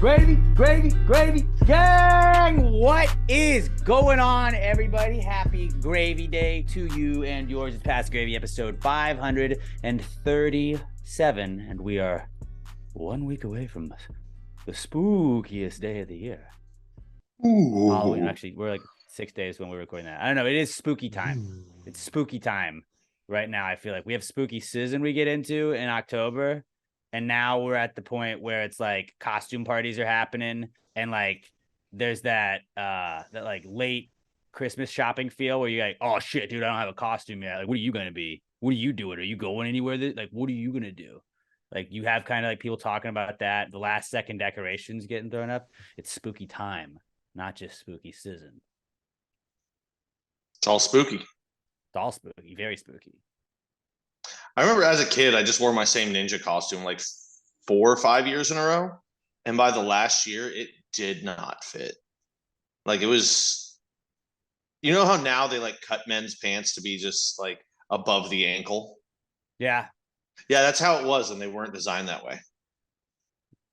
Gravy, gang! What is going on, everybody? Happy Gravy Day to you and yours. It's Past Gravy, episode 537, and we are 1 week away from the spookiest day of the year. Ooh. Halloween. Actually, we're like 6 days when we're recording that. I don't know. It is spooky time. It's spooky time right now. I feel like we have spooky season we get into in October. And now we're at the point where it's like costume parties are happening, and like there's that like late Christmas shopping feel where you're like, oh shit, dude, I don't have a costume yet. Like, what are you gonna be? What are you doing? Are you going anywhere? Like, what are you gonna do? Like, you have kind of like people talking about that. The last second decorations getting thrown up. It's spooky time, not just spooky season. It's all spooky. It's all spooky, very spooky. I remember as a kid, I just wore my same ninja costume like 4 or 5 years in a row. And by the last year, it did not fit. Like, it was, you know how now they like cut men's pants to be just like above the ankle? Yeah. Yeah, that's how it was. And they weren't designed that way.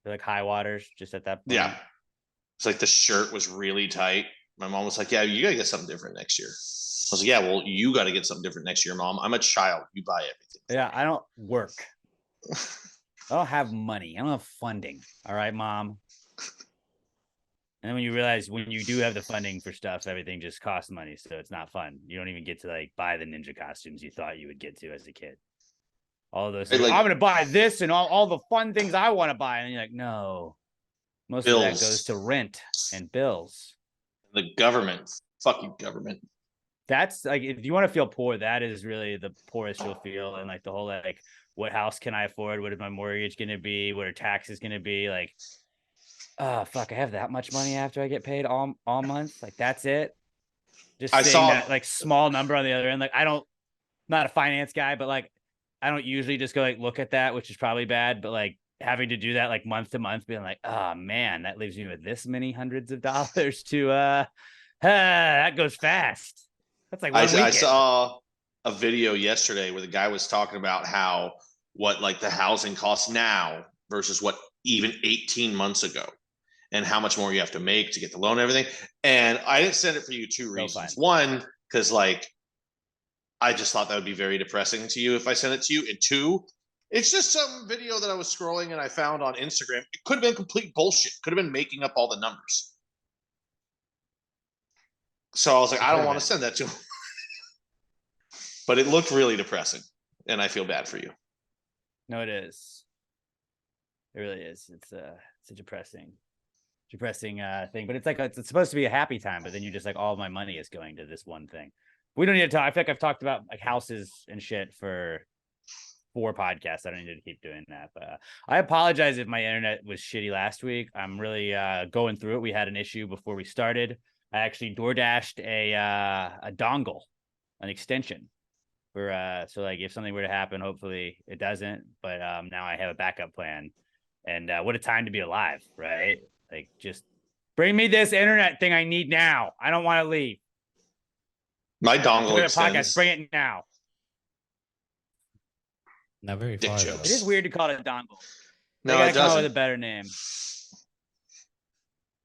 They're like high waters just at that point. Yeah. It's like the shirt was really tight. My mom was like, yeah, you got to get something different next year. I was like, yeah, well, you got to get something different next year, Mom. I'm a child. You buy everything. Yeah, I don't work. I don't have money. I don't have funding. All right, Mom. And then when you realize when you do have the funding for stuff, everything just costs money. So it's not fun. You don't even get to like buy the ninja costumes you thought you would get to as a kid. All of those. Like, I'm going to buy this and all the fun things I want to buy. And you're like, no. Most of that goes to rent and bills. The government. Fuck you, government. That's like, if you want to feel poor, that is really the poorest you'll feel. And like the whole, like, what house can I afford? What is my mortgage going to be? What are taxes going to be? Like, oh, fuck, I have that much money after I get paid all month. Like, that's it. Just seeing that like small number on the other end. Like, not a finance guy, but like, I don't usually just go like look at that, which is probably bad. But like having to do that like month to month, being like, oh man, that leaves me with this many hundreds of dollars to, that goes fast. That's like I saw a video yesterday where the guy was talking about what like the housing costs now versus what even 18 months ago, and how much more you have to make to get the loan and everything. And I didn't send it for you 2 reasons. One, because like I just thought that would be very depressing to you if I sent it to you. And two, it's just some video that I was scrolling and I found on Instagram. It could have been complete bullshit. Could have been making up all the numbers. So I was like, I don't want to send that to him. But it looked really depressing, and I feel bad for you. No, it is. It really is. It's a depressing thing. But it's like it's supposed to be a happy time, but then you're just like, all of my money is going to this one thing. We don't need to talk. I feel like I've talked about like houses and shit for 4 podcasts. I don't need to keep doing that. But I apologize if my internet was shitty last week. I'm really going through it. We had an issue before we started. I actually DoorDashed a dongle, an extension for so like if something were to happen, hopefully it doesn't. But now I have a backup plan. And what a time to be alive, right? Like, just bring me this internet thing I need now. I don't want to leave. My dongle extends. Podcast, bring it now. Not very far. It is weird to call it a dongle. No, it doesn't. Come up with a better name.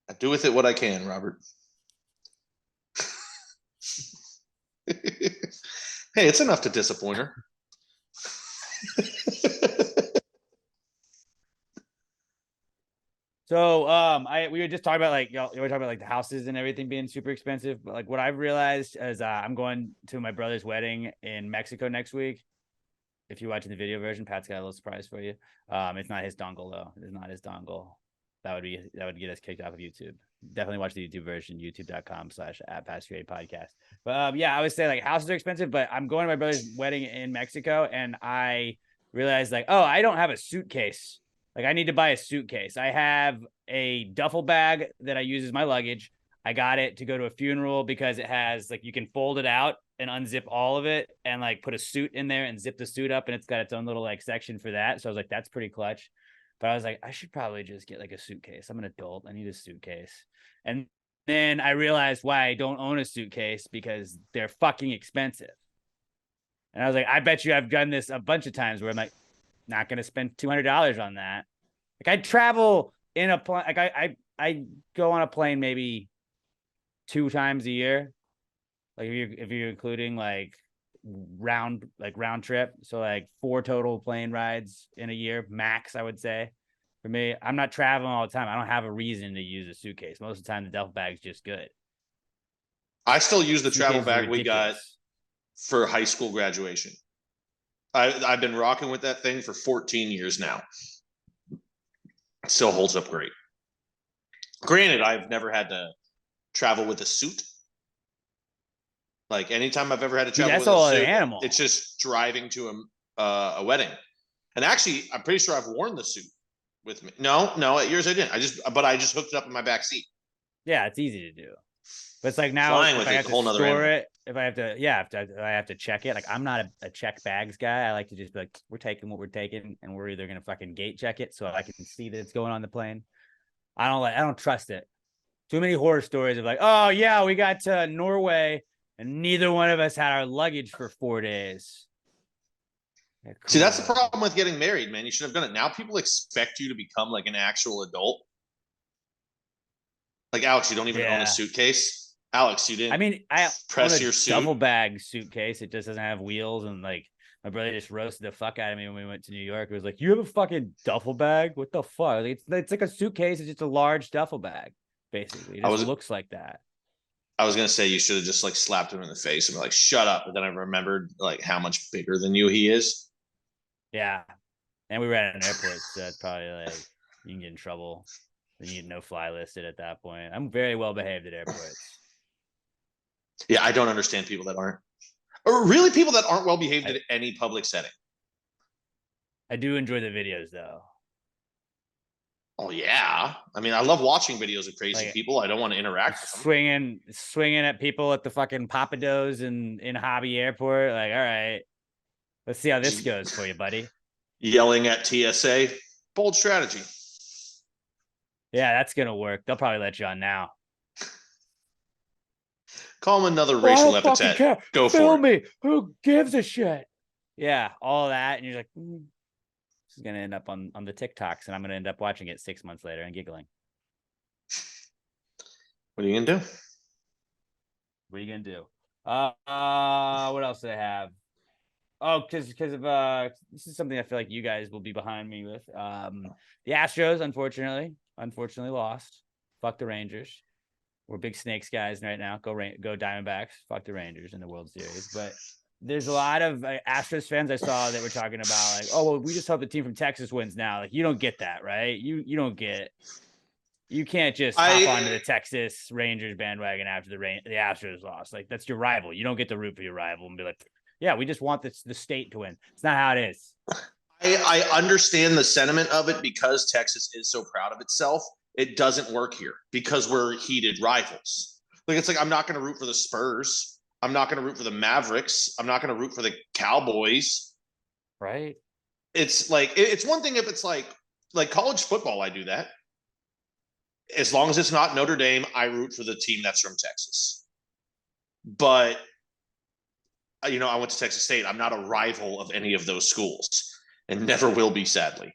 I do with it what I can, Robert. Hey, it's enough to disappoint her. So, we were just talking about like, you were talking about like the houses and everything being super expensive. But like what I've realized is I'm going to my brother's wedding in Mexico next week. If you're watching the video version, Pat's got a little surprise for you. It's not his dongle though. It's not his dongle. That would get us kicked off of YouTube. Definitely watch the YouTube version, youtube.com/@PastGradePodcast. But yeah, I would say like houses are expensive, but I'm going to my brother's wedding in Mexico, and I realized like, oh, I don't have a suitcase. Like, I need to buy a suitcase. I have a duffel bag that I use as my luggage. I got it to go to a funeral because it has like, you can fold it out and unzip all of it and like put a suit in there and zip the suit up, and it's got its own little like section for that. So I was like, that's pretty clutch. But I was like, I should probably just get like a suitcase. I'm an adult. I need a suitcase. And then I realized why I don't own a suitcase, because they're fucking expensive. And I was like, I bet you I've done this a bunch of times where I'm like, not going to spend $200 on that. Like, I travel in a plane, like I go on a plane maybe 2 times a year. Like if you're including like round trip, so like 4 total plane rides in a year max, I would say. For me, I'm not traveling all the time. I don't have a reason to use a suitcase. Most of the time, the duffel bag's just good. I still use the travel Suitcases are bag we got ridiculous. for high school graduation. I've been rocking with that thing for 14 years now. It still holds up great. Granted, I've never had to travel with a suit. Like anytime I've ever had to Dude, travel that's with a all an suit, animal. it's just driving to a wedding. And actually, I'm pretty sure I've worn the suit with me. No, at yours I didn't. I just hooked it up in my back seat. Yeah, it's easy to do. But it's like now Flying if with I it, have a to whole nother store animal. it, if I have to, yeah, if I have to check it. Like I'm not a check bags guy. I like to just be like, we're taking what we're taking, and we're either gonna fucking gate check it so I can see that it's going on the plane. I don't trust it. Too many horror stories of like, oh yeah, we got to Norway and neither one of us had our luggage for 4 days. Yeah, See, that's the cool. problem with getting married, man. You should have done it. Now people expect you to become like an actual adult. Like Alex, you don't even own a Yeah. suitcase. Alex, you I didn't mean, I own press a your suit. duffel bag suitcase. It just doesn't have wheels. And like, my brother just roasted the fuck out of me when we went to New York. It was like, you have a fucking duffel bag? What the fuck? Like, it's like a suitcase. It's just a large duffel bag, basically. It I just was looks like that. I was gonna say you should have just like slapped him in the face and be like, shut up. But then I remembered like how much bigger than you he is. Yeah. And we were at an airport, so it's probably like you can get in trouble. Then you get no fly listed at that point. I'm very well behaved at airports. Yeah, I don't understand people that aren't. Or really people that aren't well behaved in any public setting. I do enjoy the videos though. Oh yeah. I mean, I love watching videos of crazy Like, people. I don't want to interact with them. swinging at people at the fucking Papados in Hobby Airport. Like, all right, let's see how this goes for you, buddy. Yelling at TSA. Bold strategy. Yeah, that's gonna work. They'll probably let you on now. Call them another racial I don't fucking epithet. care. Go Film for it. me. Who gives a shit? Yeah, all that, and you're like, this is gonna end up on the TikToks, and I'm gonna end up watching it 6 months later and giggling. What are you gonna do? What are you gonna do? What else do I have? Oh, because of this is something I feel like you guys will be behind me with. The Astros, unfortunately lost. Fuck the Rangers. We're big Snakes guys right now. Go Diamondbacks. Fuck the Rangers in the World Series. But there's a lot of Astros fans I saw that were talking about like, oh well, we just hope the team from Texas wins now. Like you don't get that, right? You don't get. You can't just hop onto the Texas Rangers bandwagon after the Astros lost. Like that's your rival. You don't get to root for your rival and be like, yeah, we just want the state to win. It's not how it is. I understand the sentiment of it because Texas is so proud of itself. It doesn't work here because we're heated rivals. Like it's like I'm not going to root for the Spurs. I'm not going to root for the Mavericks. I'm not going to root for the Cowboys. Right. It's like it's one thing if it's like college football. I do that. As long as it's not Notre Dame, I root for the team that's from Texas. But you know, I went to Texas State. I'm not a rival of any of those schools and never will be, sadly.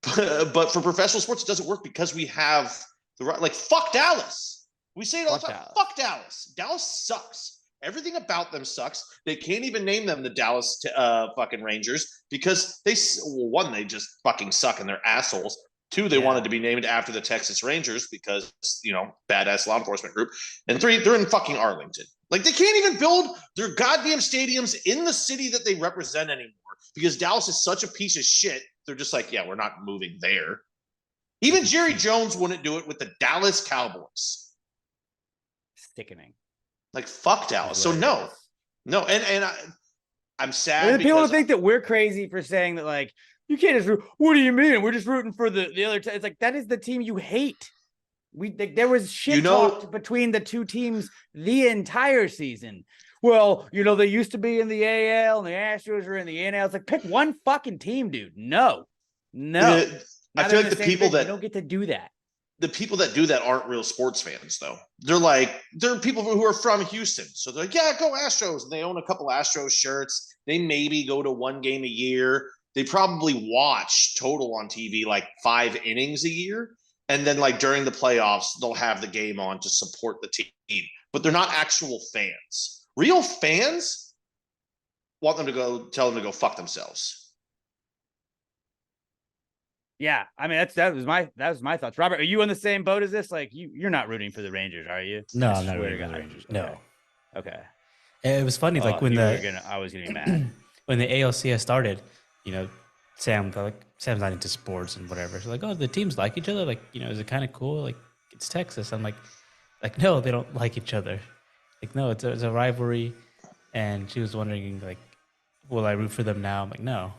But for professional sports, it doesn't work because we have the right, like, fuck Dallas. We say it all the time. Fuck Dallas. Dallas sucks. Everything about them sucks. They can't even name them the Dallas fucking Rangers because one, they just fucking suck and they're assholes. Two, they wanted to be named after the Texas Rangers because, you know, badass law enforcement group. And three, they're in fucking Arlington. Like, they can't even build their goddamn stadiums in the city that they represent anymore because Dallas is such a piece of shit. They're just like, yeah, we're not moving there. Even Jerry Jones wouldn't do it with the Dallas Cowboys. Sickening. Like, fuck Dallas. So, no. And I'm sad. And people think that we're crazy for saying that, like, you can't just root. What do you mean? We're just rooting for the other team. It's like, that is the team you hate. There was shit talk between the two teams the entire season. Well, you know, they used to be in the AL and the Astros are in the NL. It's like, pick one fucking team, dude. No. I feel like the people that don't get to do that. The people that do that aren't real sports fans, though. They're people who are from Houston. So they're like, yeah, go Astros. And they own a couple Astros shirts. They maybe go to one game a year. they probably watch total on TV like 5 innings a year. And then like during the playoffs, they'll have the game on to support the team, but they're not actual fans. Real fans want them to go tell them to go fuck themselves. Yeah, I mean that was my thoughts. Robert, are you on the same boat as this? Like you're not rooting for the Rangers, are you? No, I I'm not swear rooting to for the God. Rangers. No. Okay. It was funny, like when I was gonna be mad. when the ALCS started, Sam's not into sports and whatever. So like, oh, the teams like each other. Like, is it kind of cool? Like, it's Texas. I'm like, no, they don't like each other. Like, no, it's a rivalry. And she was wondering, like, will I root for them now? I'm like, no,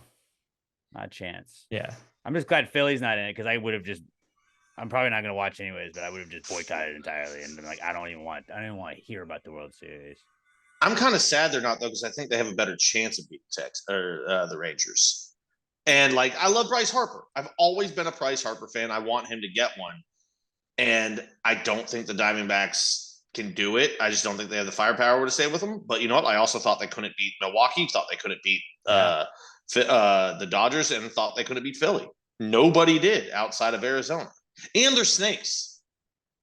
not a chance. Yeah, I'm just glad Philly's not in it because I would have just. I'm probably not gonna watch anyways, but I would have just boycotted entirely and been like, I don't even want to hear about the World Series. I'm kind of sad they're not though, because I think they have a better chance of beating the Rangers. And like, I love Bryce Harper. I've always been a Bryce Harper fan. I want him to get one. And I don't think the Diamondbacks can do it. I just don't think they have the firepower to stay with them. But you know what? I also thought they couldn't beat Milwaukee. Thought they couldn't beat the Dodgers, and thought they couldn't beat Philly. Nobody did outside of Arizona. And they're snakes.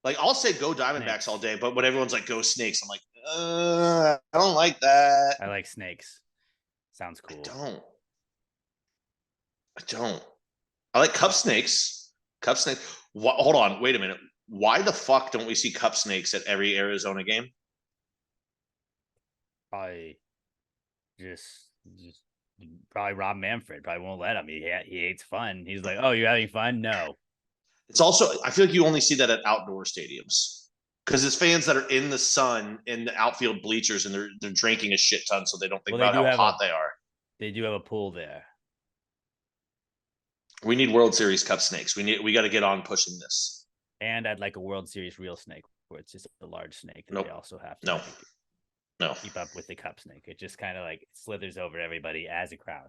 Like, I'll say go Diamondbacks all day, but when everyone's like go Snakes, I'm like, I don't like that. I like snakes. Sounds cool. I don't. I like cup snakes. Cup snakes. Hold on. Wait a minute. Why the fuck don't we see cup snakes at every Arizona game? Probably just probably Rob Manfred probably won't let him. He hates fun. He's like, oh, you're having fun? No. It's also, I feel like you only see that at outdoor stadiums because it's fans that are in the sun in the outfield bleachers and they're drinking a shit ton, so they don't think about how hot they are. They do have a pool there. We need World Series cup snakes. We got to get on pushing this. And I'd like a World Series real snake where it's just a large snake that they also have to keep up with the cup snake. It just kind of like slithers over everybody as a crowd.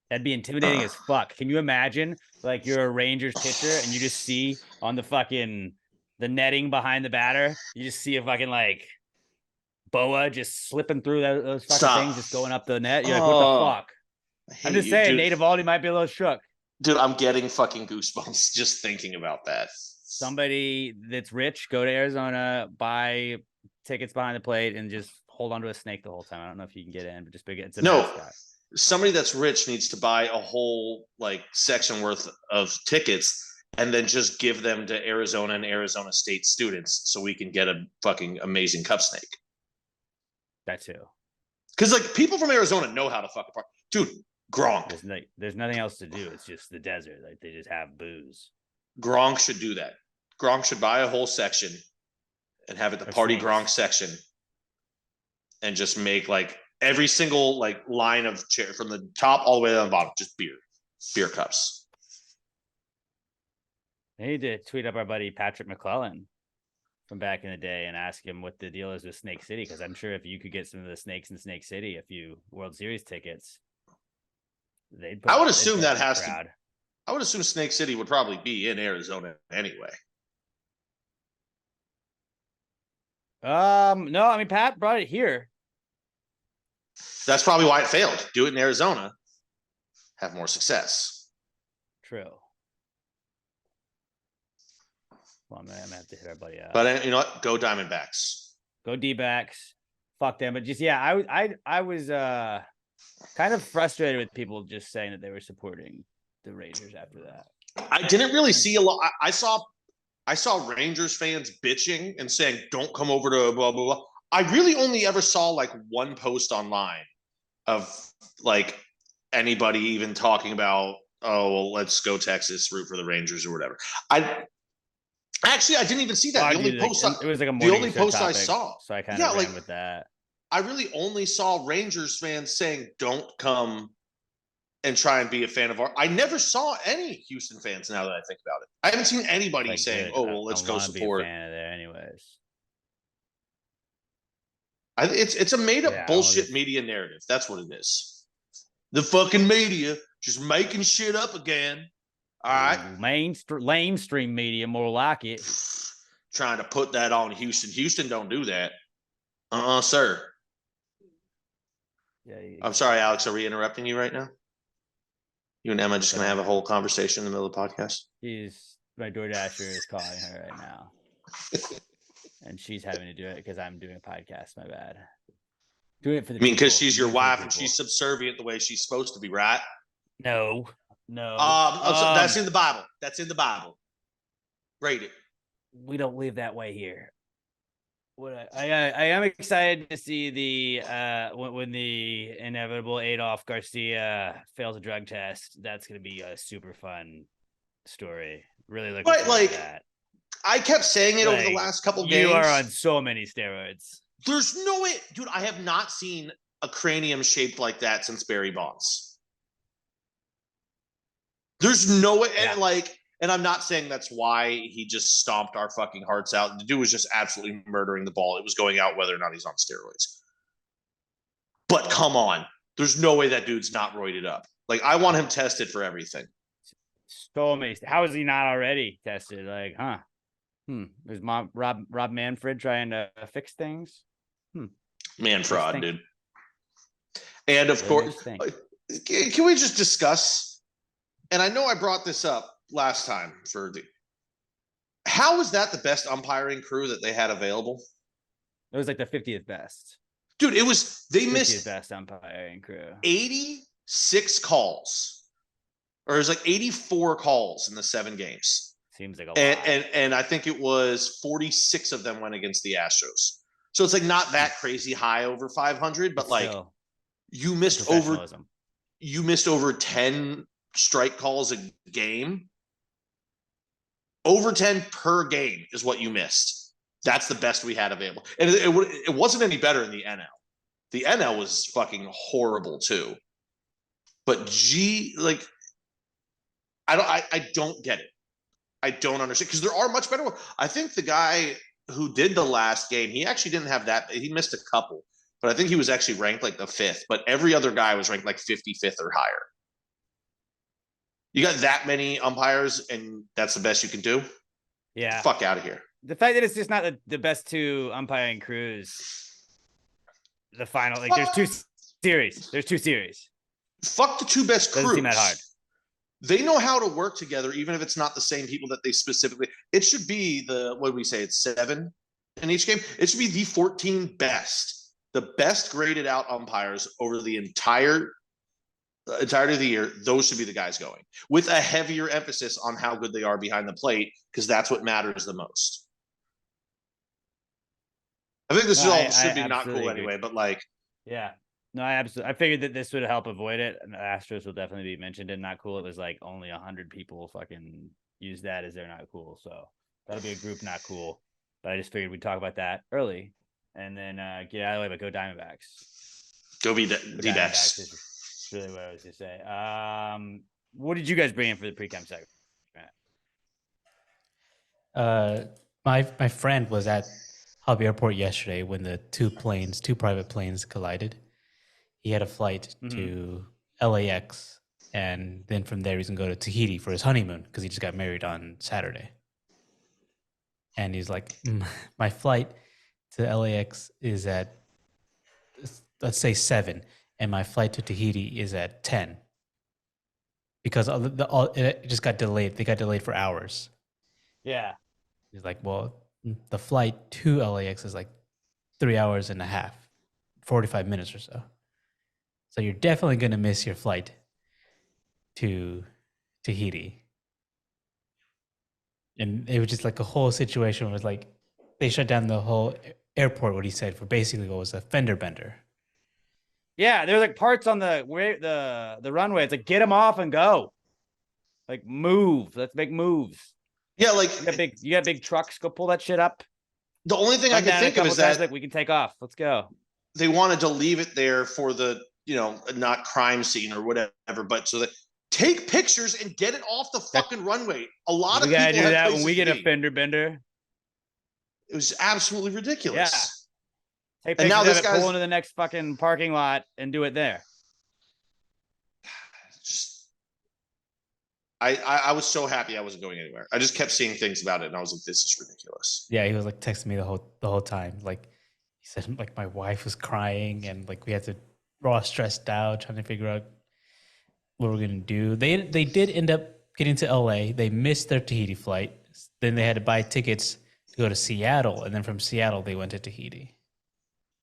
That'd be intimidating as fuck. Can you imagine, like, you're a Rangers pitcher and you just see on the netting behind the batter, you just see a fucking, like, boa just slipping through those fucking things, just going up the net. You're like, what the fuck? I'm just saying, Nate Eovaldi might be a little shook. Dude, I'm getting fucking goosebumps just thinking about that. Somebody that's rich, go to Arizona, buy tickets behind the plate, and just hold onto a snake the whole time. I don't know if you can get in, but just it's a mascot. Somebody that's rich needs to buy a whole like section worth of tickets and then just give them to Arizona and Arizona State students so we can get a fucking amazing cup snake. That too. Because like people from Arizona know how to fuck apart. Dude, Gronk. There's nothing else to do. It's just the desert. Like they just have booze. Gronk should do that. Gronk should buy a whole section and have it the party Gronk section and just make like every single like line of chair from the top all the way down the bottom, just beer cups. I need to tweet up our buddy Patrick McClellan from back in the day and ask him what the deal is with Snake City. Cause I'm sure if you could get some of the snakes in Snake City, a few World Series tickets, I would assume that has to, I would assume Snake City would probably be in Arizona anyway. No, I mean, Pat brought it here. That's probably why it failed. Do it in Arizona, have more success. True. Well, I'm gonna have to hit our buddy out. But you know what? Go Diamondbacks. Go D-backs. Fuck them. But just I was kind of frustrated with people just saying that they were supporting the Rangers after that. I didn't really see a lot. I saw Rangers fans bitching and saying, "Don't come over to blah blah blah." I really only ever saw like one post online of like anybody even talking about, oh, well, let's go Texas, root for the Rangers or whatever. I didn't even see that. The only post I saw. So I kind of ran with that. I really only saw Rangers fans saying, "Don't come and try and be a fan of our." I never saw any Houston fans. Now that I think about it, I haven't seen anybody saying, "Oh, well, let's go support." Be a fan of there, anyways. It's a made up bullshit media narrative. That's what it is. The fucking media just making shit up again. All right, lamestream media, more like it. Trying to put that on Houston. Houston don't do that. Sir. Yeah. I'm sorry, Alex. Are we interrupting you right now? You and Emma just gonna have a whole conversation in the middle of the podcast? My DoorDasher is calling her right now. And she's having to do it because I'm doing a podcast. My bad. Doing it for the I mean, because people. she's your Doing it for the wife and people. she's subservient the way she's supposed to be, right? No. That's in the Bible. That's in the Bible. Rate it. We don't live that way here. I am excited to see the when the inevitable Adolf Garcia fails a drug test. That's going to be a super fun story. Really looking forward to that. I kept saying it over the last couple games. You are on so many steroids. There's no way, dude. I have not seen a cranium shaped like that since Barry Bonds. There's no way, and I'm not saying that's why he just stomped our fucking hearts out. The dude was just absolutely murdering the ball. It was going out whether or not he's on steroids. But come on, there's no way that dude's not roided up. Like, I want him tested for everything. So amazing. How is he not already tested? Like, is Rob Manfred trying to fix things? Man fraud, dude. And of course, can we just discuss? And I know I brought this up last time how is that the best umpiring crew that they had available? It was like the 50th best. Dude, they missed best umpiring crew. 86 calls. Or it was like 84 calls in the 7 games. Seems like a lot. And I think it was 46 of them went against the Astros. So it's like not that crazy high over 500, but like you missed over 10 strike calls a game. Over 10 per game is what you missed. That's the best we had available. And it wasn't any better in the NL. The NL was fucking horrible too. But I don't get it. I don't understand, because there are much better ones. I think the guy who did the last game, he actually didn't have that. He missed a couple, but I think he was actually ranked like the 5th. But every other guy was ranked like 55th or higher. You got that many umpires, and that's the best you can do? Yeah. Get the fuck out of here. The fact that it's just not the best 2 umpiring crews. The final, like, there's 2 series. There's 2 series. Fuck the 2 best crews. Doesn't seem that hard. They know how to work together, even if it's not the same people that they specifically. It should be what do we say? It's 7 in each game. It should be the 14 best, the best graded out umpires over the entirety of the year. Those should be the guys going, with a heavier emphasis on how good they are behind the plate, because that's what matters the most. I think this should be not cool anyway, but like, yeah. No, I figured that this would help avoid it, and the Astros will definitely be mentioned in not cool. It was like only 100 people fucking use that as they're not cool, so that'll be a group not cool. But I just figured we'd talk about that early, and then get out of the way. But go Diamondbacks. Go D-backs. Is really what I was to say. What did you guys bring in for the Precome segment? My friend was at Hobby Airport yesterday when the two private planes collided. He had a flight to LAX, and then from there he's gonna go to Tahiti for his honeymoon because he just got married on Saturday. And he's like, my flight to LAX is at, let's say 7, and my flight to Tahiti is at 10. Because it just got delayed. They got delayed for hours. Yeah. He's like, well, the flight to LAX is like 3 hours and a half, 45 minutes or so. So you're definitely going to miss your flight to Tahiti. And it was just like a whole situation where it was like they shut down the whole airport, what he said, for basically what was a fender bender. Yeah, there's like parts on the runway. It's like, get them off and go. Like, move. Let's make moves. Yeah, like you got big trucks. Go pull that shit up. The only thing I can think of is that like, we can take off. Let's go. They wanted to leave it there for the, not crime scene or whatever, but so that take pictures and get it off the fucking runway. A lot of people gotta do that when we get a fender bender. It was absolutely ridiculous. Yeah. Take pictures of it, pull into the next fucking parking lot and do it there. I was so happy I wasn't going anywhere. I just kept seeing things about it, and I was like, "This is ridiculous." Yeah, he was like texting me the whole time. Like, he said, like, my wife was crying, and like we had to we're all stressed out trying to figure out what we're gonna do. They did end up getting to LA. They missed their Tahiti flight. Then they had to buy tickets to go to Seattle, and then from Seattle they went to Tahiti.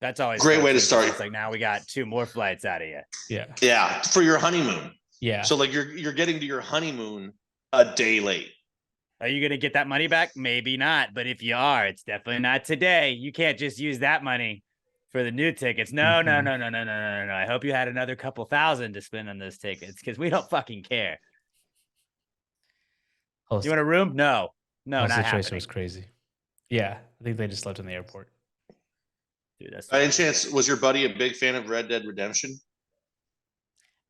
That's always Great fun, way to too, 'cause start. It's like now we got 2 more flights out of you. Yeah, Yeah, for your honeymoon. yeah. So like you're getting to your honeymoon a day late. Are you going to get that money back? Maybe not. But if you are, it's definitely not today. You can't just use that money for the new tickets. No, no, Mhm. no, no, no, no, no, no. I hope you had another couple thousand to spend on those tickets because we don't fucking care. Whole, You want a room? No, no, whole not situation happening. was crazy. Yeah, I think they just left in the airport. Dude, that's By any chance, was your buddy a big fan of Red Dead Redemption?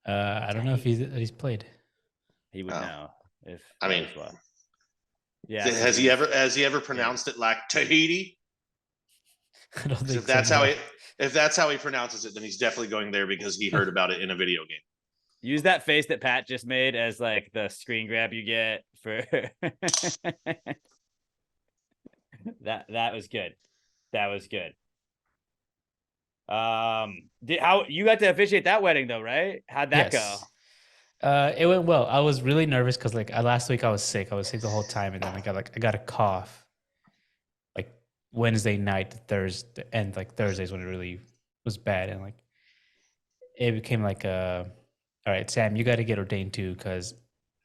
I don't know if he's played. He would Oh. know if I mean, well. Yeah. has he ever pronounced it like Tahiti? I don't think If that's so, how no. if that's how he pronounces it, then he's definitely going there because he heard about it in a video game. Use that face that Pat just made as like the screen grab you get for that was good. That was good. How you got to officiate that wedding though, right? How'd that go? It went well. I was really nervous because like last week I was sick. I was sick the whole time, and then I got a cough. Like Wednesday night, Thursday, and like Thursdays when it really was bad, and like it became like all right, Sam, you got to get ordained too because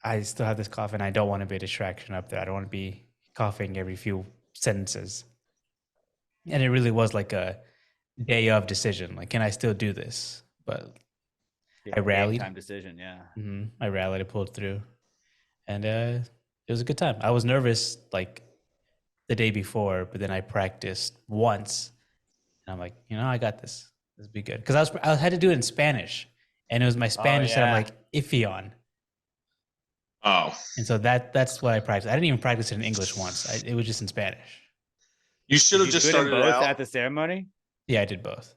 I still have this cough, and I don't want to be a distraction up there. I don't want to be coughing every few sentences. And it really was like a day of decision. Like, can I still do this? But Yeah, I rallied. Time decision, yeah. I rallied. I pulled through, and it was a good time. I was nervous like the day before, but then I practiced once, and I'm like, I got this. This will be good because I had to do it in Spanish, and it was my Spanish that I'm yeah. like iffy on. Oh, And so that's what I practiced. I didn't even practice it in English once. It was just in Spanish. you should have Did you just do it in started both out. at the ceremony? Yeah, I did both.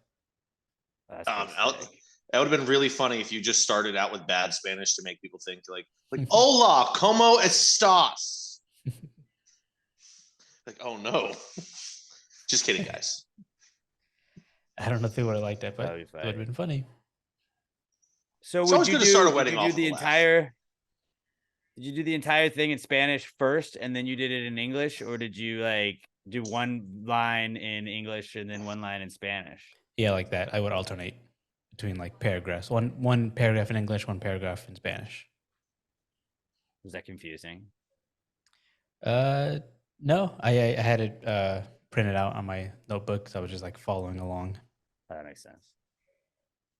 That's That would have been really funny if you just started out with bad Spanish to make people think like "Hola, cómo estás?" Like, oh no, just kidding, guys. I don't know if they would have liked that, but That'd it be would have funny. been funny. So It's would always you good to do? start a Did wedding you off do the with a laugh. entire? Did you do the entire thing in Spanish first, and then you did it in English, or did you like do one line in English and then one line in Spanish? Yeah, like that. I would alternate between like paragraphs. One paragraph in English, one paragraph in Spanish. Was that confusing? No, I had it printed out on my notebook, so I was just like following along. That makes sense.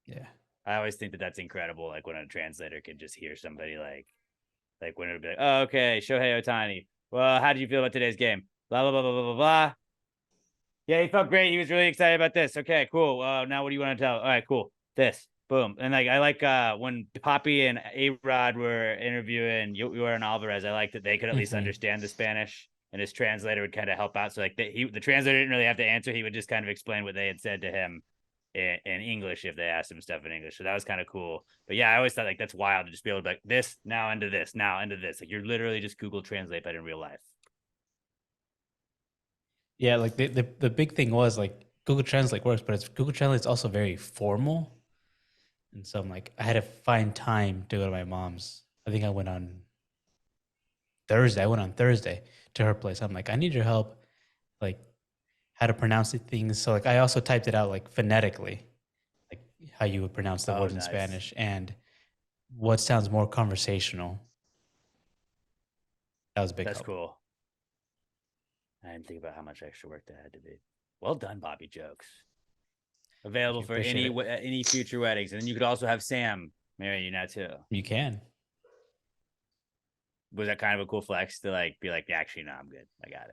Yeah. I always think that that's incredible. Like when a translator can just hear somebody like when it'll be like, oh, okay, Shohei Ohtani. Well, how did you feel about today's game? Blah, blah, blah, blah, blah, blah, blah. Yeah, he felt great. He was really excited about this. Okay, cool. Now what do you want to tell? All right, cool. This, boom. And like, I like when Poppy and A-Rod were interviewing Yoran Alvarez, I liked that they could at least understand the Spanish and his translator would kind of help out. So like the translator didn't really have to answer. He would just kind of explain what they had said to him in English if they asked him stuff in English. So that was kind of cool. But yeah, I always thought like that's wild to just be able to be like this now into this now into this. Like you're literally just Google Translate, but in real life. Yeah, like the big thing was like Google Translate works, but Google Translate's also very formal. And so I'm like, I had to find time to go to my mom's. I think I went on Thursday. I went on Thursday to her place. I'm like, I need your help, like how to pronounce the things. So like I also typed it out like phonetically, like how you would pronounce the words in Spanish and what sounds more conversational. That was a big That's help. cool. I didn't think about how much extra work that had to be. Well done, Bobby Jokes. Available for any future weddings, and then you could also have Sam marry you now too. You can. Was that kind of a cool flex to like be like, actually, no, I'm good. I got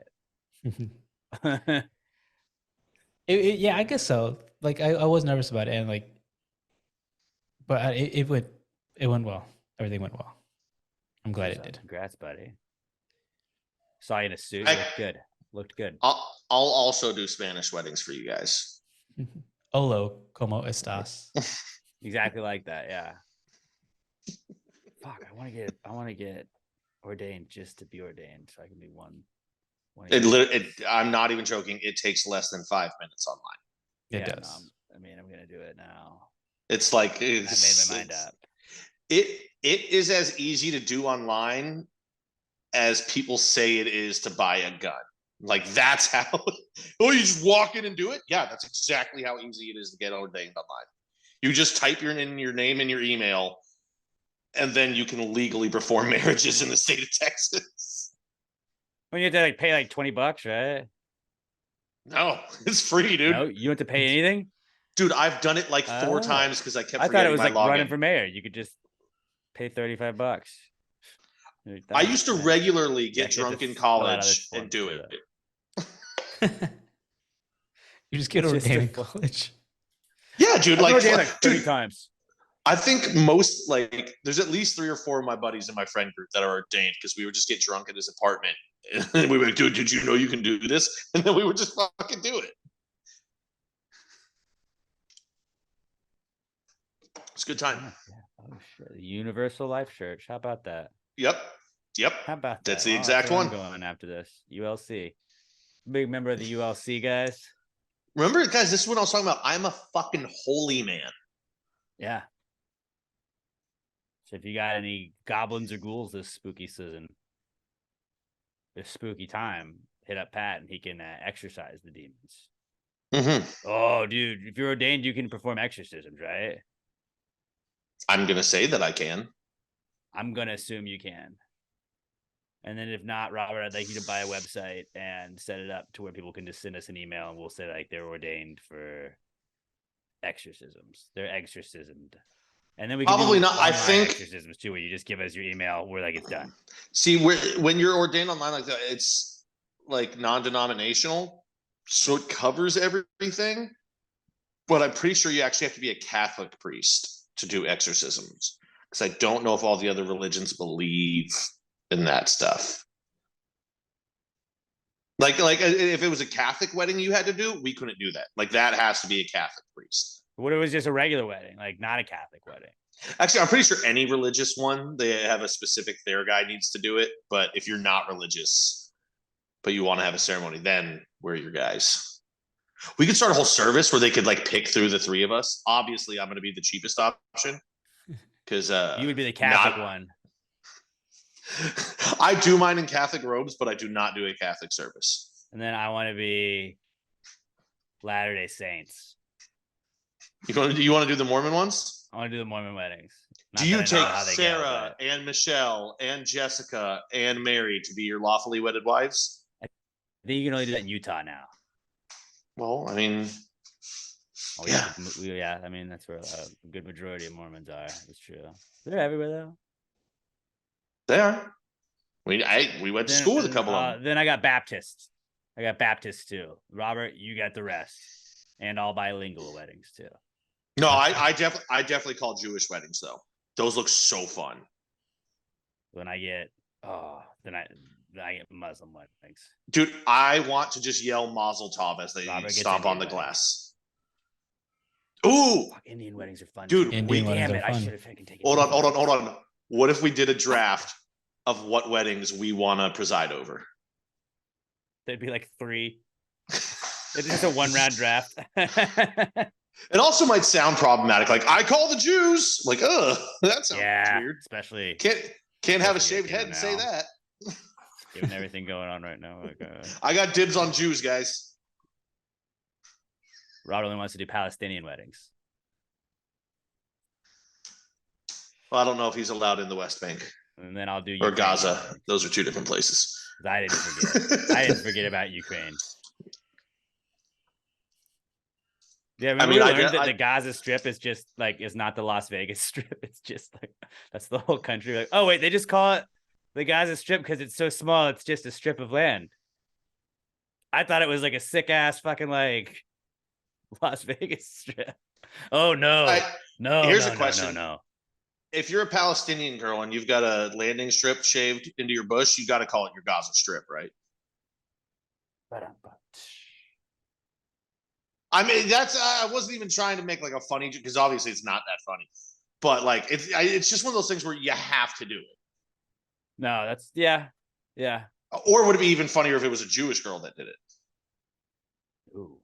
it. Yeah, I guess so. Like I was nervous about it, and like, but it went well. Everything went well. I'm glad it did. Congrats, buddy. Saw you in a suit. Looked good. I'll also do Spanish weddings for you guys. Olo, como estas? Exactly like that. Yeah. Fuck, I want to get ordained just to be ordained, so I can be one. I'm not even joking. It takes less than 5 minutes online. It does. No, I'm gonna do it now. It's like I made my mind up. It is as easy to do online as people say it is to buy a gun. Like that's how. Oh, you just walk in and do it. Yeah, that's exactly how easy it is to get ordained online. You just type your name and your email, and then you can legally perform marriages in the state of Texas. When you have to like pay like $20, right? No, it's free, dude. No, you don't have to pay anything. Dude, I've done it like 4 times because I kept I thought it forgetting was my like login. running for mayor. You could just pay $35. I used to regularly get actually have drunk to in fill out college other and do forms it. You just get It's just ordained in a- college. Yeah, dude. I've Like, ordained like 30 dude, times. I think most like there's at least 3 or 4 of my buddies in my friend group that are ordained because we would just get drunk at his apartment. And we were like, dude, did you know you can do this? And then we would just fucking do it. It's a good time. Yeah. Oh shit. The Universal Life Church. How about that? Yep. How about that? That's the exact where one. I'm going after this. ULC. Big member of the ULC, guys. Remember, guys, this is what I was talking about. I'm a fucking holy man. Yeah. So if you got any goblins or ghouls this spooky season, this spooky time, hit up Pat and he can exorcise the demons. Mm-hmm. Oh, dude, if you're ordained, you can perform exorcisms, right? I'm gonna say that I can. I'm gonna assume you can. And then if not, Robert, I'd like you to buy a website and set it up to where people can just send us an email and we'll say like they're ordained for exorcisms. They're exorcismed. And then we can Probably do not. I think exorcisms too, where you just give us your email where like it's done. See, when you're ordained online like that, it's like non-denominational, so it covers everything. But I'm pretty sure you actually have to be a Catholic priest to do exorcisms, because I don't know if all the other religions believe in that stuff. Like if it was a Catholic wedding you had to do, we couldn't do that. Like that has to be a Catholic priest. What if it was just a regular wedding, like not a Catholic wedding? Actually, I'm pretty sure any religious one, they have a specific their guy needs to do it. But if you're not religious, but you want to have a ceremony, then we're your guys. We could start a whole service where they could like pick through the 3 of us. Obviously, I'm going to be the cheapest option because you would be the Catholic one. I do mine in Catholic robes, but I do not do a Catholic service. And then I want to be Latter-day Saints. You want to do the Mormon ones? I want to do the Mormon weddings. Do you take Sarah and Michelle and Jessica and Mary to be your lawfully wedded wives? I think you can only do that in Utah now. Well, I mean, yeah. I mean, that's where a good majority of Mormons are. It's true. They're everywhere though. They are. We went to school with a couple of them. Then I got Baptists. I got Baptists too. Robert, you got the rest, and all bilingual weddings too. No, I definitely call Jewish weddings though. Those look so fun. Then I get then I get Muslim weddings. Dude, I want to just yell Mazel Tov as they stomp on the glass. Ooh, Indian weddings are fun, dude. Damn it! I should have taken. Hold on. What if we did a draft of what weddings we want to preside over? There'd be like 3. It's just a 1-round draft. It also might sound problematic. Like I call the Jews. Like, that sounds weird. Especially can't have a shaved head and say that. Given everything going on right now, like, I got dibs on Jews, guys. Rod only wants to do Palestinian weddings. Well, I don't know if he's allowed in the West Bank. And then I'll do Ukraine or Gaza. Weddings. Those are 2 different places. I didn't forget. I didn't forget about Ukraine. Yeah, I learned that the Gaza Strip is just like is not the Las Vegas Strip. It's just like that's the whole country. Like, oh wait, they just call it the Gaza Strip because it's so small. It's just a strip of land. I thought it was like a sick ass fucking like Las Vegas Strip. Oh no, no. Here's a question. No. If you're a Palestinian girl and you've got a landing strip shaved into your bush, you got to call it your Gaza Strip, right? I mean, I wasn't even trying to make like a funny, because obviously it's not that funny, but like it's just one of those things where you have to do it. No, that's yeah. Or would it be even funnier if it was a Jewish girl that did it? Ooh.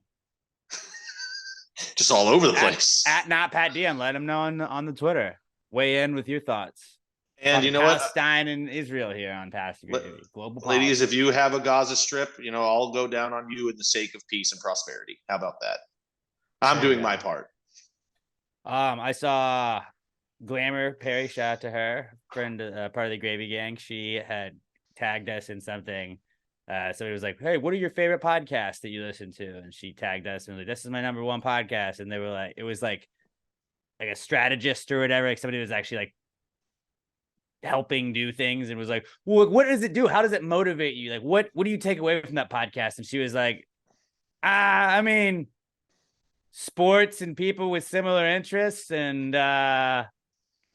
just all over the place. At not Pat Dion, let him know on the Twitter. Weigh in with your thoughts. And you know what? Palestine and Israel here on Pastor Global Ladies, politics. if you have a Gaza Strip, I'll go down on you in the sake of peace and prosperity. How about that? I'm doing my part. I saw Glamour Perry, shout out to her, friend, part of the Gravy Gang. She had tagged us in something. So it was like, hey, what are your favorite podcasts that you listen to? And she tagged us and was like, this is my number one podcast. And they were like, it was like a strategist or whatever. Like somebody was actually like helping do things and was like, well, what does it do? How does it motivate you? Like, what do you take away from that podcast? And she was like, I mean, sports and people with similar interests and I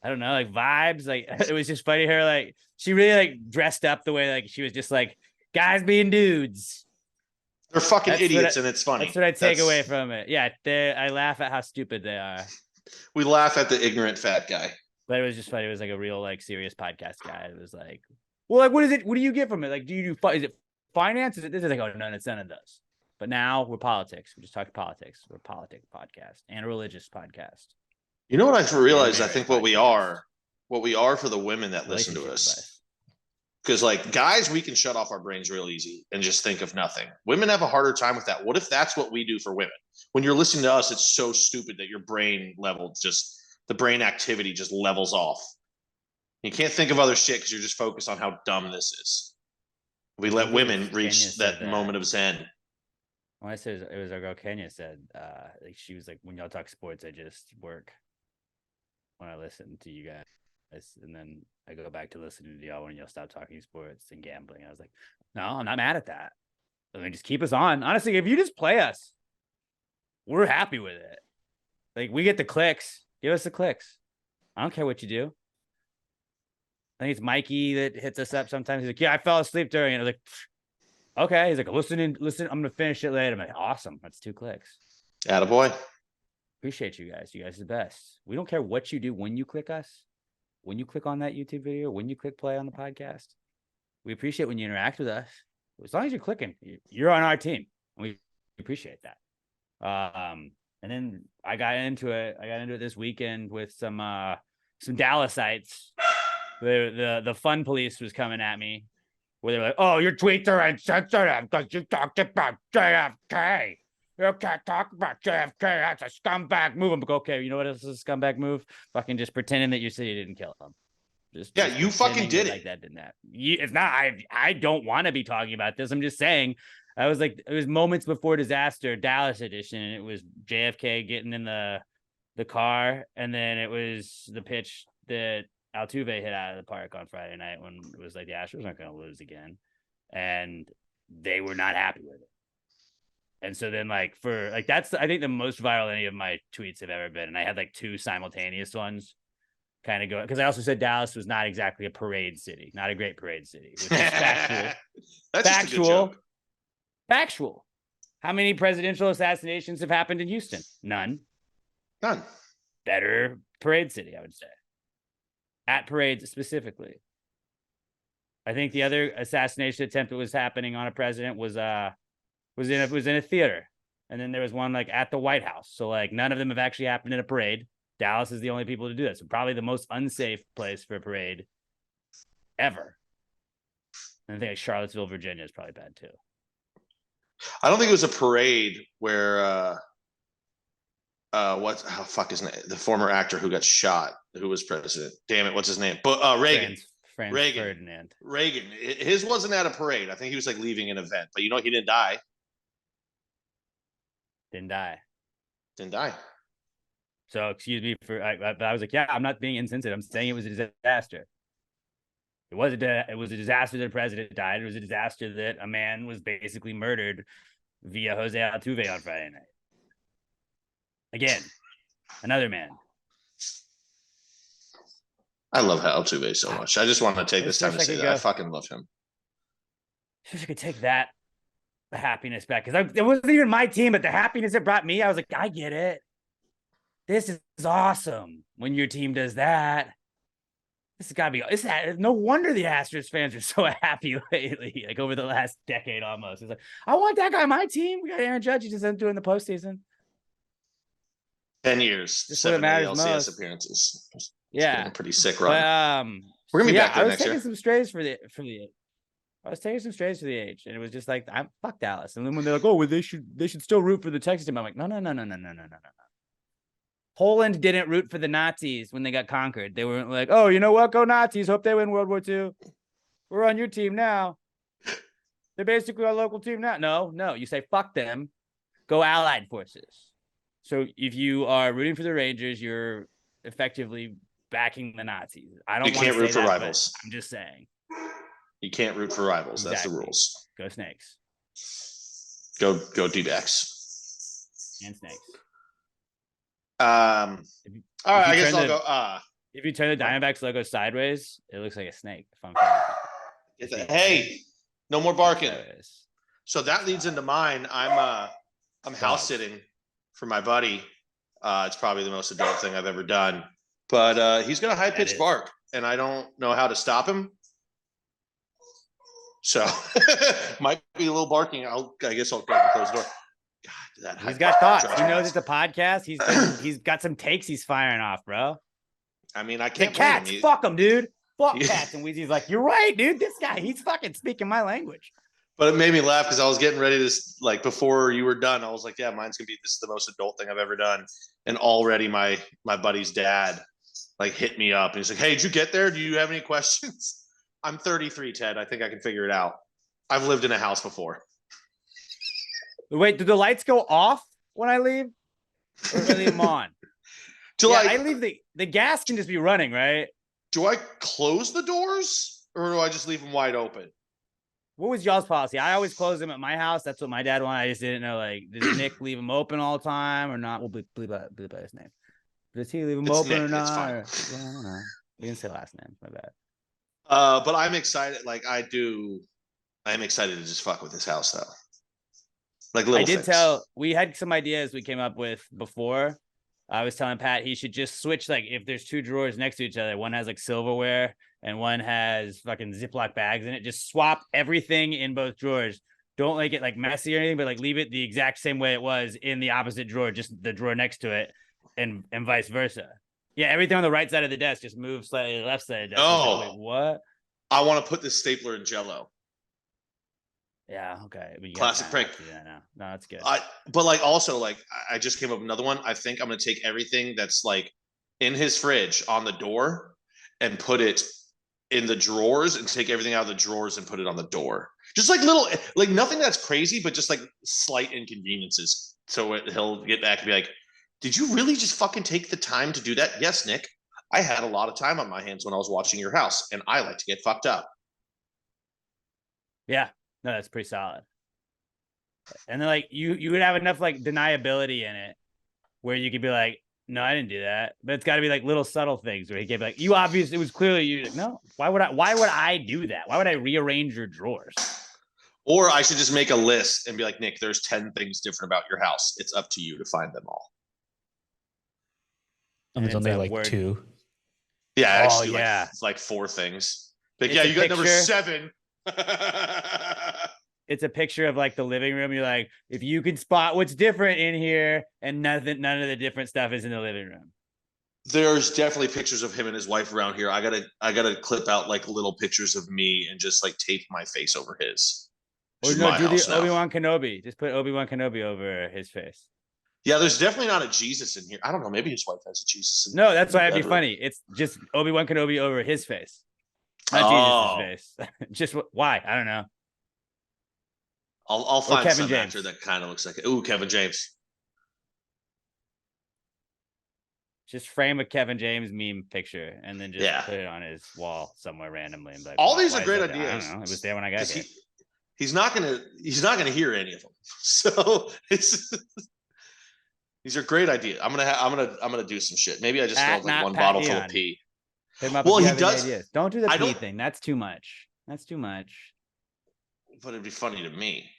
don't know, like vibes. Like it was just funny. Her like she really like dressed up the way like she was just like guys being dudes. They're fucking idiots, and it's funny. That's what I take away from it. Yeah, I laugh at how stupid they are. We laugh at the ignorant fat guy. But it was just funny. It was like a real like serious podcast guy. It was like, well, like what is it? What do you get from it? Like, do you do? Is it finance? Is it this? Is like, oh no, it's none of those. But now we're politics. We just talk politics. We're a politics podcast and a religious podcast. You know what I've realized? I think what we are for the women that listen to us. Because like guys, we can shut off our brains real easy and just think of nothing. Women have a harder time with that. What if that's what we do for women? When you're listening to us, it's so stupid that your brain level the brain activity just levels off. You can't think of other shit because you're just focused on how dumb this is. We let women reach that moment of zen. When I said it was our girl Kenya said, like she was like, when y'all talk sports, I just work when I listen to you guys, and then I go back to listening to y'all when y'all stop talking sports and gambling. And I was like, no, I'm not mad at that. I mean, just keep us on. Honestly, if you just play us, we're happy with it. Like we get the clicks. Give us the clicks. I don't care what you do. I think it's Mikey that hits us up sometimes. He's like, yeah, I fell asleep during it. I was like, okay. He's like, listen. I'm going to finish it later. I'm like, awesome. That's 2 clicks. Attaboy. Appreciate you guys. You guys are the best. We don't care what you do when you click us, when you click on that YouTube video, when you click play on the podcast. We appreciate when you interact with us. As long as you're clicking, you're on our team. We appreciate that. And then I got into it this weekend with some Dallasites. The fun police was coming at me where they were like, oh, your tweets are insensitive because you talked about JFK. You can't talk about JFK. That's a scumbag move. I'm like, okay, you know what else is a scumbag move? Fucking just pretending that you said you didn't kill him. Just you fucking did it. Like that didn't happen. It's not. I don't want to be talking about this. I'm just saying. I was like, it was moments before disaster, Dallas edition. And it was JFK getting in the car, and then it was the pitch that Altuve hit out of the park on Friday night when it was like the Astros aren't going to lose again, and they were not happy with it. And so then that's I think the most viral any of my tweets have ever been, and I had like 2 simultaneous ones kind of go because I also said Dallas was not exactly a parade city, not a great parade city, which is factual. That's just a good joke. Factual. How many presidential assassinations have happened in Houston? None. Better parade city, I would say. At parades specifically. I think the other assassination attempt that was happening on a president was in a theater. And then there was one like at the White House. So like none of them have actually happened in a parade. Dallas is the only people to do that. So probably the most unsafe place for a parade ever. And I think like Charlottesville, Virginia is probably bad too. I don't think it was a parade where his name? The former actor who got shot, who was president. Damn it, what's his name? But Reagan. Franz Ferdinand. Reagan. His wasn't at a parade. I think he was like leaving an event. But he didn't die. Didn't die. So excuse me for I was like, yeah, I'm not being insensitive. I'm saying it was a disaster. It was a disaster that a president died. It was a disaster that a man was basically murdered via Jose Altuve on Friday night. Again, another man. I love Altuve so much. I just want to take this time to say that I fucking love him. I wish I could take that happiness back because it wasn't even my team, but the happiness it brought me, I was like, I get it. This is awesome when your team does that. This has got to be. No wonder the Astros fans are so happy lately, like over the last decade almost. It's like, I want that guy on my team. We got Aaron Judge. He just isn't doing the postseason. 10 years, Just what 7 matters ALCS most. appearances. It's Yeah. been a pretty sick But run. We're gonna be back there I was next taking year. some strays for the I was taking some strays for the age, and it was just like, I'm fuck Dallas. And then when they're like, oh, well, they should still root for the Texas team. I'm like, no. Poland didn't root for the Nazis when they got conquered. They weren't like, oh, you know what? Go Nazis. Hope they win World War II. We're on your team now. They're basically our local team now. No. You say fuck them. Go Allied forces. So if you are rooting for the Rangers, you're effectively backing the Nazis. I don't You want to can't say root for that, rivals. but I'm just saying. You can't root for rivals. That's the Exactly. rules. Go Snakes. Go D-backs. And Snakes. All right, I guess I'll go. If you turn the Diamondbacks logo sideways, it looks like a snake. Hey, no more barking. Sideways. So that leads into mine. I'm house sitting for my buddy. It's probably the most adult thing I've ever done. But he's got a high pitched bark, and I don't know how to stop him. So might be a little barking. I guess I'll go and close the door. God, he's got thoughts. He knows it's a podcast. He's got some takes he's firing off, bro. I mean, I can't. The cats, fuck him, dude. Fuck cats. And Weezy's like, you're right, dude. This guy, he's fucking speaking my language. But it made me laugh because I was getting ready to, like, before you were done, I was like, yeah, mine's gonna be, this is the most adult thing I've ever done. And already my buddy's dad like hit me up and he's like, hey, did you get there? Do you have any questions? I'm 33, Ted. I think I can figure it out. I've lived in a house before. Wait, do the lights go off when I leave? Or do I leave them on? I leave the gas can just be running, right? Do I close the doors or do I just leave them wide open? What was y'all's policy? I always close them at my house. That's what my dad wanted. I just didn't know, like, does Nick leave them open all the time or not? We'll bleep by his name. Does he leave them open Nick, or not? It's fine. I don't know. You didn't say last name. My bad. But I'm excited. Like I am excited to just fuck with this house though. Like little things. We had some ideas we came up with before. I was telling Pat he should just switch, like, if there's two drawers next to each other, one has like silverware and one has fucking Ziploc bags in it. Just swap everything in both drawers. Don't make it like messy or anything, but like leave it the exact same way it was in the opposite drawer, just the drawer next to it, and vice versa. Yeah, everything on the right side of the desk just moves slightly to the left side of the desk. Oh, like, wait, what? I want to put this stapler in Jello. Yeah, okay. Classic prank. Yeah, no, that's good. But like also like I just came up with another one. I think I'm gonna take everything that's like in his fridge on the door and put it in the drawers, and take everything out of the drawers and put it on the door. Just like little, like nothing that's crazy, but just like slight inconveniences. So he'll get back and be like, did you really just fucking take the time to do that? Yes, Nick. I had a lot of time on my hands when I was watching your house, and I like to get fucked up. Yeah. No, that's pretty solid. And then like you would have enough like deniability in it where you could be like, no, I didn't do that. But it's got to be like little subtle things where he could be like, you obviously, it was clearly you. Like, no, why would I do that? Why would I rearrange your drawers? Or I should just make a list and be like, Nick, there's 10 things different about your house. It's up to you to find them all. And there's only like word. 2. Yeah, actually, like 4 things. Like, yeah, you got number 7. It's a picture of like the living room. You're like, if you could spot what's different in here, and none of the different stuff is in the living room. There's definitely pictures of him and his wife around here. I gotta clip out like little pictures of me and just like tape my face over his. Or no, do the Obi-Wan Kenobi. Just put Obi-Wan Kenobi over his face. Yeah, there's definitely not a Jesus in here. I don't know. Maybe his wife has a Jesus. No, that's why it'd be funny. It's just Obi-Wan Kenobi over his face. Not Jesus' face. Just why? I don't know. I'll find some actor that kind of looks like it. Ooh, Kevin James. Just frame a Kevin James meme picture and then just put it on his wall somewhere randomly. And be like, all these are great ideas. I don't know. It was there when I got here. He's not gonna hear any of them. So these are great ideas. I'm gonna do some shit. Maybe I just filled like one bottle full of pee. Well, he does. Don't do the pee thing. That's too much. But it'd be funny to me.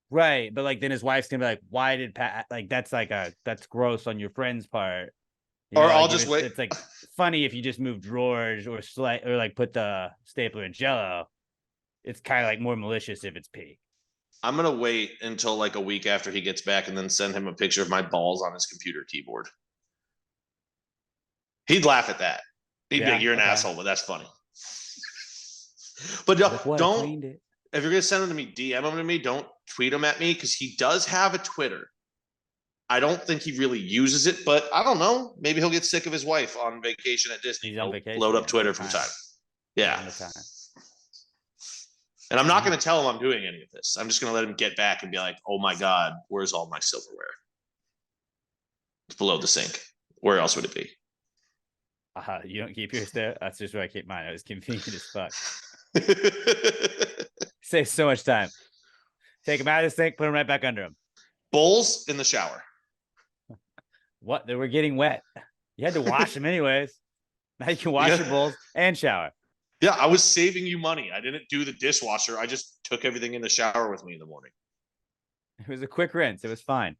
Right. But like then his wife's gonna be like, why did Pat like that's gross on your friend's part. Or I'll just wait. It's like funny if you just move drawers or like put the stapler in Jello. It's kind of like more malicious if it's pee. I'm gonna wait until like a week after he gets back and then send him a picture of my balls on his computer keyboard. He'd laugh at that. He'd be Yeah, like, "You're an okay. asshole," but that's funny. But Like, what? I don't. cleaned it. If you're gonna send them to me, DM them to me. Don't tweet them at me because he does have a Twitter. I don't think he really uses it, but I don't know. Maybe he'll get sick of his wife on vacation at Disney. He's on He'll vacation. load up yeah, Twitter from time. Yeah. On the time. And I'm not going to tell him I'm doing any of this. I'm just going to let him get back and be like, "Oh my God, where's all my silverware? It's below the sink. Where else would it be?" You don't keep yours there? That's just where I keep mine. It was convenient as fuck. Saves so much time. Take them out of the sink, put them right back under them. Bowls in the shower. What? They were getting wet. You had to wash them anyways. Now you can wash your bowls and shower. Yeah, I was saving you money. I didn't do the dishwasher. I just took everything in the shower with me in the morning. It was a quick rinse. It was fine.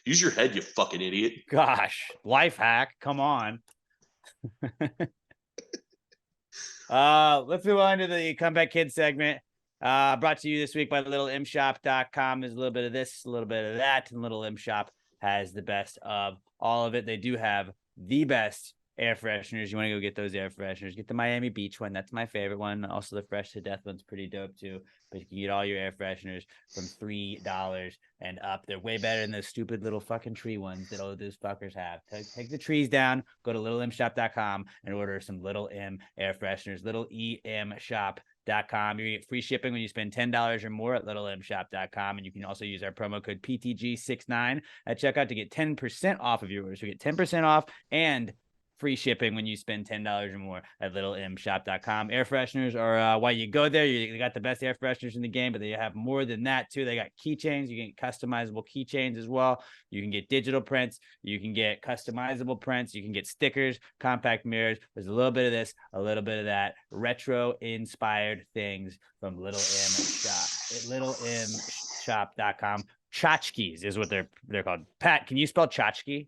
Use your head, you fucking idiot. Gosh, life hack. Come on. Let's move on to the Comeback Kids segment. Brought to you this week by littlemshop.com. There's a little bit of this, a little bit of that, and Little M Shop has the best of all of it. They do have the best air fresheners. You want to go get those air fresheners, get the Miami Beach one. That's my favorite one. Also, the Fresh to Death one's pretty dope too. But you can get all your air fresheners from $3 and up. They're way better than those stupid little fucking tree ones that all those fuckers have. Take the trees down, go to littlemshop.com and order some Little M air fresheners. littlemshop.com. You get free shipping when you spend $10 or more at littlemshop.com. And you can also use our promo code PTG69 at checkout to get 10% off of your order. So you get 10% off and free shipping when you spend $10 or more at littlemshop.com. Air fresheners are why you go there. You got the best air fresheners in the game, but they have more than that too. They got keychains. You can get customizable keychains as well. You can get digital prints. You can get customizable prints. You can get stickers, compact mirrors. There's a little bit of this, a little bit of that. Retro inspired things from Little M Shop at littlemshop.com. Tchotchkes is what they're called. Pat, can you spell tchotchke?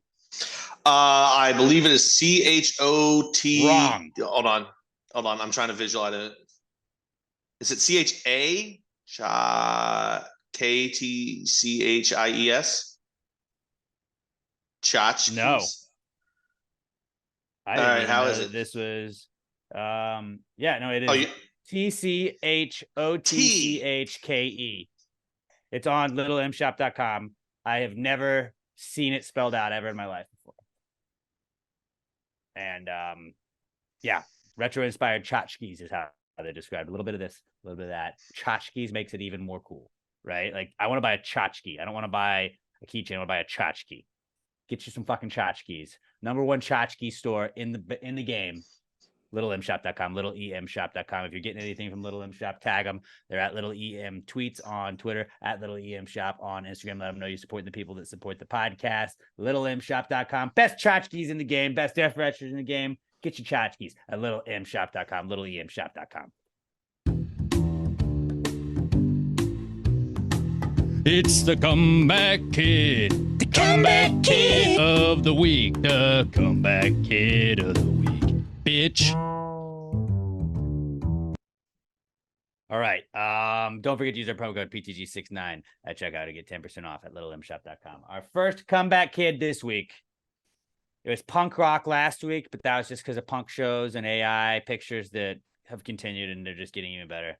I believe it is CHOT. Wrong. Hold on. I'm trying to visualize it. Is it CHA? KTCHIES? Tchotchkes? No. I didn't even how know is that it? this was. Yeah, no, it is. Oh, you, TCHOTCHKE. It's on littlemshop.com. I have never seen it spelled out ever in my life before. And yeah, retro inspired tchotchkes is how they describe it. A little bit of this, a little bit of that. Tchotchkes makes it even more cool, right? Like, I want to buy a tchotchke. I don't want to buy a keychain. I want to buy a tchotchke. Get you some fucking tchotchkes. Number one tchotchke store in the game. littlemshop.com, littlemshop.com. If you're getting anything from Little M Shop, tag them. They're at Little EM Tweets on Twitter, at Little EM Shop on Instagram. Let them know you support the people that support the podcast. littlemshop.com. Best tchotchkes in the game, best air fresheners in the game. Get your tchotchkes at littlemshop.com, littlemshop.com. It's the Comeback Kid. The Comeback Kid of the week. The Comeback Kid of the week. Bitch. All right. Don't forget to use our promo code PTG69 at checkout to get 10% off at littlemshop.com. Our first comeback kid this week. It was punk rock last week, but that was just because of punk shows and AI pictures that have continued and they're just getting even better.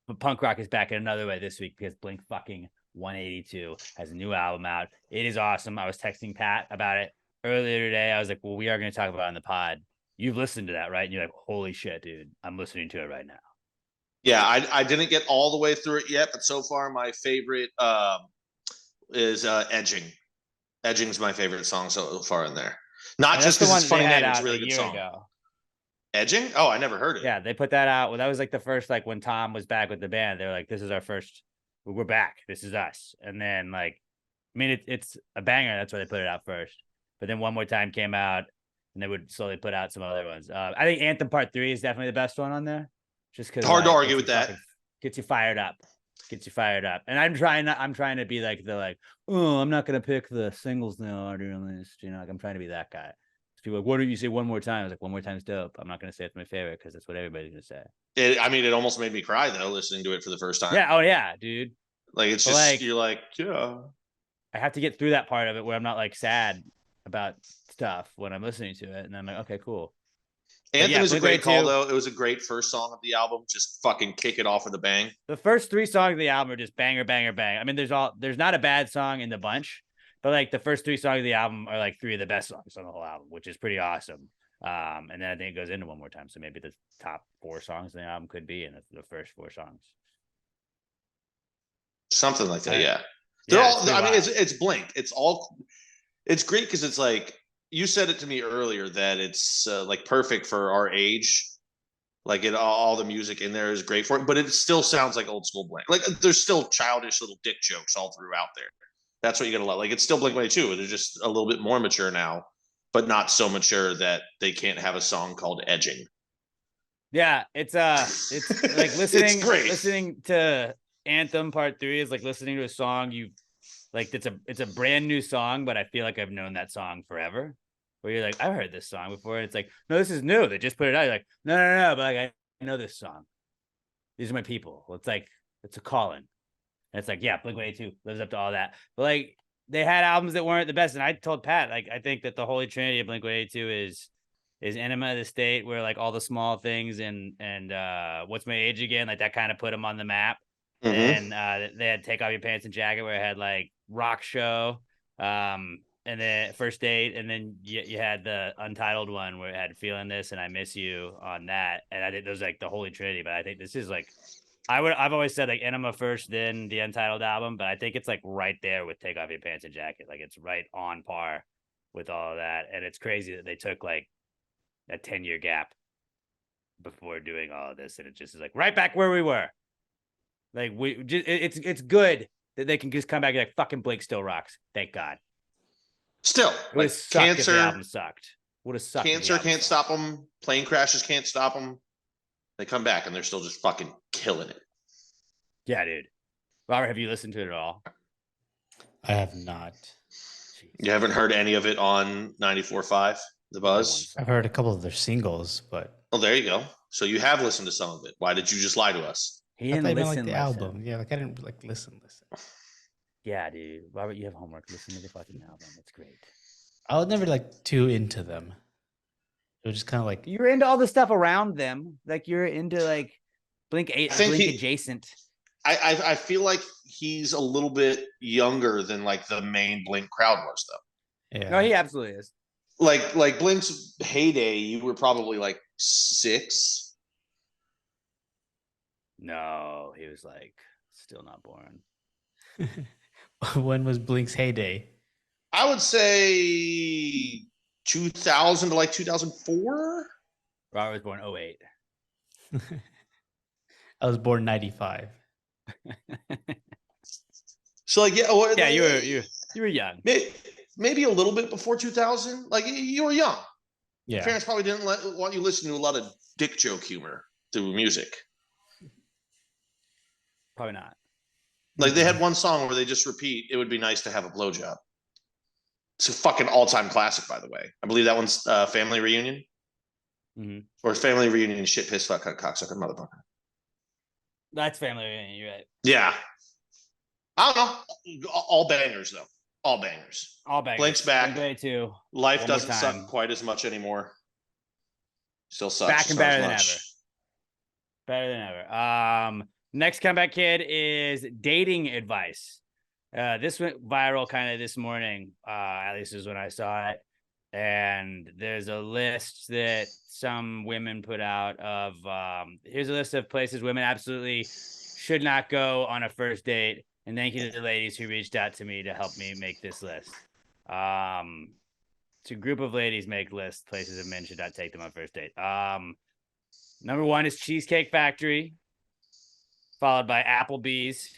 But punk rock is back in another way this week because Blink fucking 182 has a new album out. It is awesome. I was texting Pat about it earlier today. I was like, well, we are going to talk about it on the pod. You've listened to that, right? And you're like, holy shit, dude. I'm listening to it right now. Yeah, I didn't get all the way through it yet, but so far my favorite is Edging. Edging's my favorite song so far in there. Not just because it's funny name, it's a really good song. Ago. Edging? Oh, I never heard it. Yeah, they put that out. Well, that was like the first, like when Tom was back with the band, they were like, this is our first, we're back. This is us. And then like, I mean, it's a banger. That's why they put it out first. But then One More Time came out and they would slowly put out some other ones. I think Anthem Part 3 is definitely the best one on there. Just because hard to argue with that. Gets you fired up. And I'm trying to be like oh, I'm not gonna pick the singles now already released. You know, like I'm trying to be that guy. People are like, why don't you say One More Time? I was like, One More Time's dope. I'm not gonna say it's my favorite because that's what everybody's gonna say. It almost made me cry though, listening to it for the first time. Yeah, oh yeah, dude. Like it's just like, you're like, yeah. I have to get through that part of it where I'm not like sad about stuff when I'm listening to it, and I'm like, okay, cool. Anthem yeah, is a great call, Blink-182 though. It was a great first song of the album. Just fucking kick it off with a bang. The first 3 songs of the album are just banger, banger, bang. I mean, there's not a bad song in the bunch, but like the first 3 songs of the album are like 3 of the best songs on the whole album, which is pretty awesome. And then I think it goes into One More Time, so maybe the top 4 songs in the album could be in the first 4 songs. Something like that, yeah. Yeah, They're all. it's I mean, wild. it's Blink. It's great because it's like you said it to me earlier that it's like perfect for our age. Like all the music in there is great for it, but it still sounds like old school Blink. Like there's still childish little dick jokes all throughout there. That's what you gotta love. Like it's still Blink-182. They're just a little bit more mature now, but not so mature that they can't have a song called "Edging." Yeah, it's like listening to Anthem Part 3 is like listening to a song it's a brand new song, but I feel like I've known that song forever. Where you're like, I've heard this song before, and it's like, no, this is new. They just put it out. You're like, no, but like I know this song. These are my people. Well, it's like it's a calling. And it's like, yeah, Blink-182 lives up to all that. But like they had albums that weren't the best. And I told Pat, like, I think that the holy trinity of Blink-182 is Enema of the State, where like all the small things and What's My Age Again, like that kind of put them on the map. Mm-hmm. And they had Take Off Your Pants and Jacket, where it had like Rock Show, and then First Date, and then you had the untitled one where it had Feeling This and I Miss You on that. And I think those like the holy trinity, but I think this is like I've always said like Enema first, then the untitled album, but I think it's like right there with Take Off Your Pants and Jacket. Like it's right on par with all of that. And it's crazy that they took like a 10-year gap before doing all of this, and it just is like right back where we were. Like it's good that they can just come back and like fucking Blake still rocks. Thank God. Still, like Cancer, if the album sucked. Would have sucked. Cancer can't stop them. Plane crashes can't stop them. They come back and they're still just fucking killing it. Yeah, dude. Robert, have you listened to it at all? I have not. Jeez. You haven't heard any of it on 94.5, The Buzz? I've heard a couple of their singles, but oh, there you go. So you have listened to some of it. Why did you just lie to us? He didn't listen. Like the album. Yeah, like I didn't like listen. Yeah, dude. Robert, you have homework. Listen to the fucking album. It's great. I was never like too into them. It was just kind of like you're into all the stuff around them. Like you're into like Blink adjacent. I feel like he's a little bit younger than like the main Blink crowd was, though. Yeah. No, he absolutely is. Like Blink's heyday, you were probably like 6. No, he was like still not born. When was Blink's heyday? I would say 2000 to like 2004. Robert was born 08. I was born 95. So like yeah, you were young. Maybe a little bit before 2000. Like you were young. Yeah. Your parents probably didn't want you to listen to a lot of dick joke humor through music. Probably not. Like they had one song where they just repeat, "It would be nice to have a blowjob." It's a fucking all-time classic, by the way. I believe that one's Family Reunion. Mm-hmm. Or Family Reunion, shit, piss, fuck, cocksucker, motherfucker. That's Family Reunion, you're right. Yeah. I don't know. All bangers, though. All bangers. All bangers. Blink's back. Blink-182. Life doesn't suck quite as much anymore. Still sucks. Back and better than ever. Better than ever. Next comeback kid is dating advice. This went viral kind of this morning. At least is when I saw it. And there's a list that some women put out of here's a list of places women absolutely should not go on a first date. And thank you to the ladies who reached out to me to help me make this list. It's a group of ladies make lists, places that men should not take them on first date. Number 1 is Cheesecake Factory, followed by Applebee's,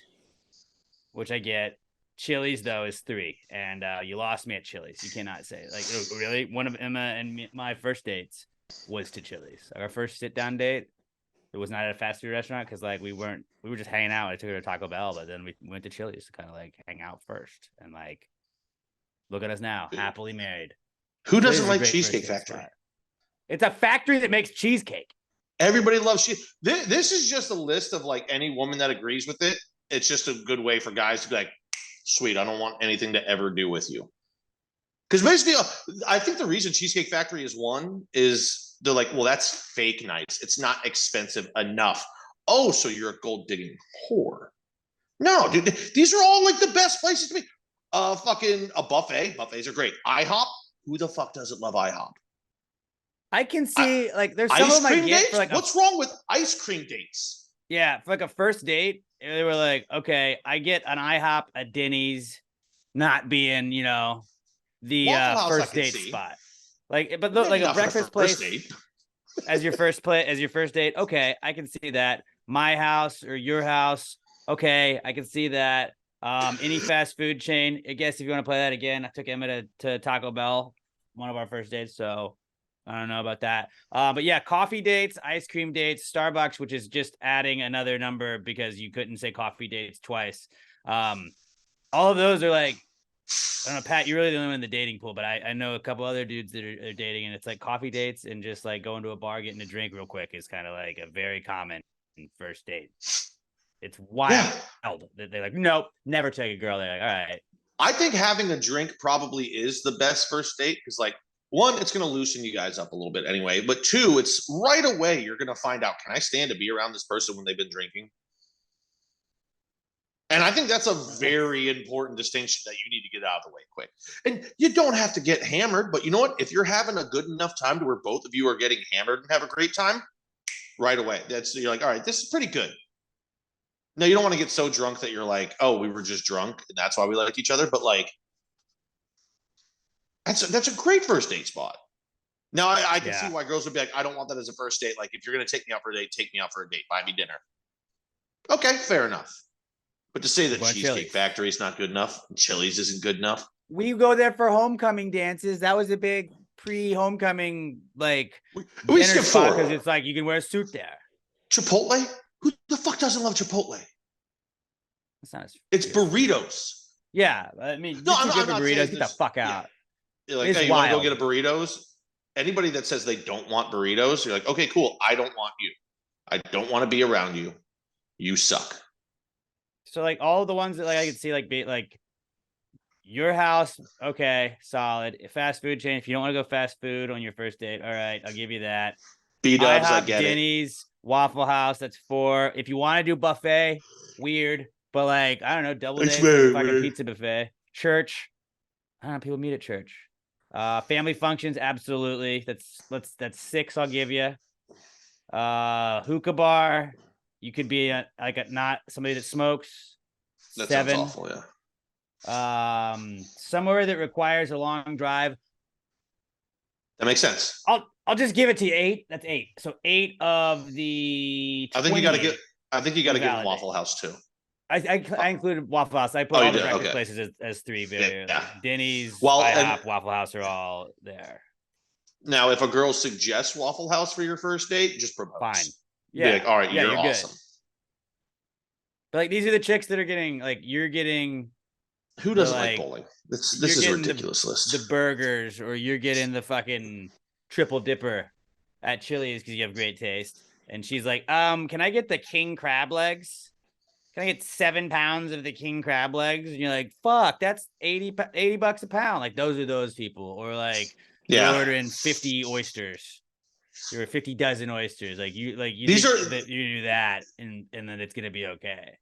which I get. Chili's, though, is 3. And you lost me at Chili's. You cannot say. Like, really? One of Emma and my first dates was to Chili's. Our first sit-down date, it was not at a fast food restaurant because, like, we were just hanging out. I took her to Taco Bell, but then we went to Chili's to kind of, like, hang out first. And, like, look at us now, happily married. Who doesn't like Cheesecake Factory? Spot. It's a factory that makes cheesecake. Everybody loves cheese. This is just a list of, like, any woman that agrees with it. It's just a good way for guys to be like, sweet, I don't want anything to ever do with you. Because basically, I think the reason Cheesecake Factory is one is they're like, well, that's fake nice. It's not expensive enough. Oh, so you're a gold digging whore. No, dude, these are all like the best places to be. Fucking a buffet. Buffets are great. IHOP. Who the fuck doesn't love IHOP? I can see like there's some of Ice them I cream get dates? for like What's wrong with ice cream dates? yeah, for like a first date. They were like, okay, I get an IHOP, a Denny's, not being the Waffle House I first can date see. spot. Like, but Maybe like a not for the breakfast first place date. as your first date. Okay, I can see that. My house or your house. Okay, I can see that. Any fast food chain. I guess if you want to play that again, I took Emma to Taco Bell, one of our first dates. So I don't know about that. But yeah, coffee dates, ice cream dates, Starbucks, which is just adding another number because you couldn't say coffee dates twice. All of those are like, I don't know, Pat, you're really the only one in the dating pool, but I know a couple other dudes that are dating, and it's like coffee dates and just like going to a bar, getting a drink real quick is kind of like a very common first date. It's wild that they're like, nope, never take a girl. They're like, all right. I think having a drink probably is the best first date because, like, one, it's going to loosen you guys up a little bit anyway. But two, it's right away you're going to find out, can I stand to be around this person when they've been drinking? And I think that's a very important distinction that you need to get out of the way quick. And you don't have to get hammered, but you know what? If you're having a good enough time to where both of you are getting hammered and have a great time, right away, you're like, all right, this is pretty good. No, you don't want to get so drunk that you're like, oh, we were just drunk and that's why we liked each other. But like, that's a great first date spot. Now I can see why girls would be like, I don't want that as a first date. Like, if you're gonna take me out for a date, take me out for a date, buy me dinner. Okay, fair enough. But to say that Cheesecake Factory is not good enough, Chili's isn't good enough. We go there for homecoming dances. That was a big pre-homecoming like we skip forward because it's like you can wear a suit there. Chipotle? Who the fuck doesn't love Chipotle? It's burritos. Yeah, I mean, no, I'm not burritos. Get the fuck out. You're like, hey, you want to go get a burritos? Anybody that says they don't want burritos, you're like, okay, cool. I don't want you. I don't want to be around you. You suck. So like all the ones that like I could see like be like your house, okay, solid. Fast food chain. If you don't want to go fast food on your first date, all right, I'll give you that. B-dubs, I get Denny's, Waffle House, that's 4. If you want to do buffet, weird, but like I don't know, double day fucking pizza buffet. Church, I don't know, people meet at church. Family functions, absolutely. That's 6. I'll give you. Hookah bar. You could be not somebody that smokes. That 7. sounds awful, yeah. Somewhere that requires a long drive. That makes sense. I'll just give it to you 8. That's 8. So 8 of the. I think you got to get Waffle House too. I included Waffle House. I put all the breakfast places as 3. Denny's, IHOP, Waffle House are all there. Now, if a girl suggests Waffle House for your first date, just propose. Fine. Yeah. Be like, all right, you're awesome. Good. But like these are the chicks that are getting like you're getting. Who doesn't like bowling? This is a ridiculous list. The burgers, or you're getting the fucking triple dipper at Chili's because you have great taste. And she's like, can I get the king crab legs? Can I get 7 pounds of the king crab legs? And you're like, fuck, that's $80 a pound. Like those are those people. Or like you're ordering 50 oysters. You're 50 dozen oysters. Like you that you do that and then it's gonna be okay.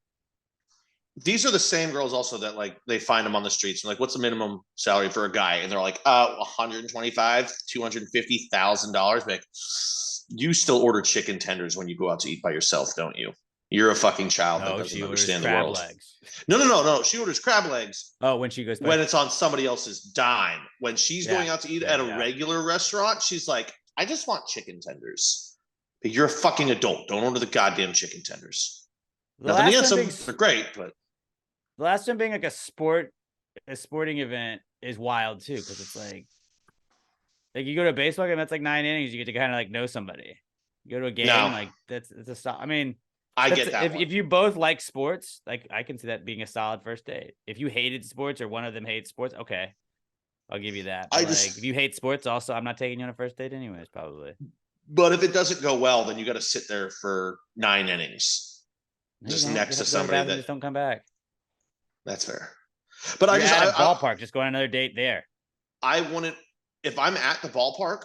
These are the same girls also that like they find them on the streets and like, what's the minimum salary for a guy? And they're like, $125,000, $250,000. Like, you still order chicken tenders when you go out to eat by yourself, don't you? You're a fucking child that doesn't understand the world. Legs. No. She orders crab legs. Oh, when she goes back. When it's on somebody else's dime. When she's going out to eat at a regular restaurant, she's like, I just want chicken tenders. But you're a fucking adult. Don't order the goddamn chicken tenders. Nothing against them. They're great, but the last one being like a sporting event is wild too, because it's like you go to a baseball game, that's like 9 innings. You get to kind of like know somebody. You go to a game, like it's a stop. I mean, I get that. If you both like sports, like I can see that being a solid first date. If you hated sports or one of them hates sports, okay, I'll give you that. But if you hate sports, also, I'm not taking you on a first date anyways, probably. But if it doesn't go well, then you got to sit there for 9 innings, just next to somebody that just don't come back. That's fair. But You're at a ballpark, just go on another date there. I wouldn't, if I'm at the ballpark,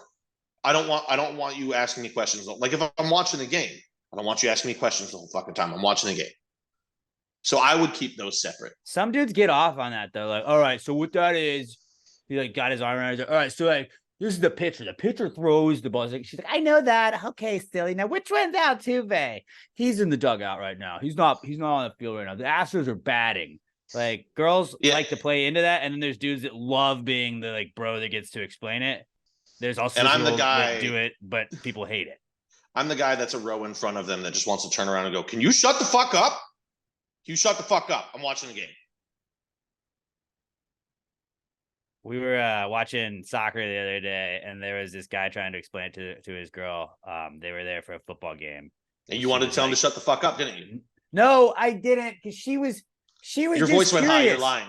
I don't want you asking me questions. Like if I'm watching the game, I don't want you asking me questions the whole fucking time. I'm watching the game. So I would keep those separate. Some dudes get off on that though. Like, all right, so what that is, he like got his arm around. All right, so like this is the pitcher. The pitcher throws the ball. She's like, I know that. Okay, silly. Now which one's Altuve? He's in the dugout right now. He's not on the field right now. The Astros are batting. Like girls like to play into that, and then there's dudes that love being the like bro that gets to explain it. There's also and I'm the guy that do it, but people hate it. I'm the guy that's a row in front of them that just wants to turn around and go, "Can you shut the fuck up? You shut the fuck up. I'm watching the game." We were watching soccer the other day, and there was this guy trying to explain to his girl. They were there for a football game, and you wanted to tell him to shut the fuck up, didn't you? No, I didn't, because she was. Your voice curious. went high. You're lying.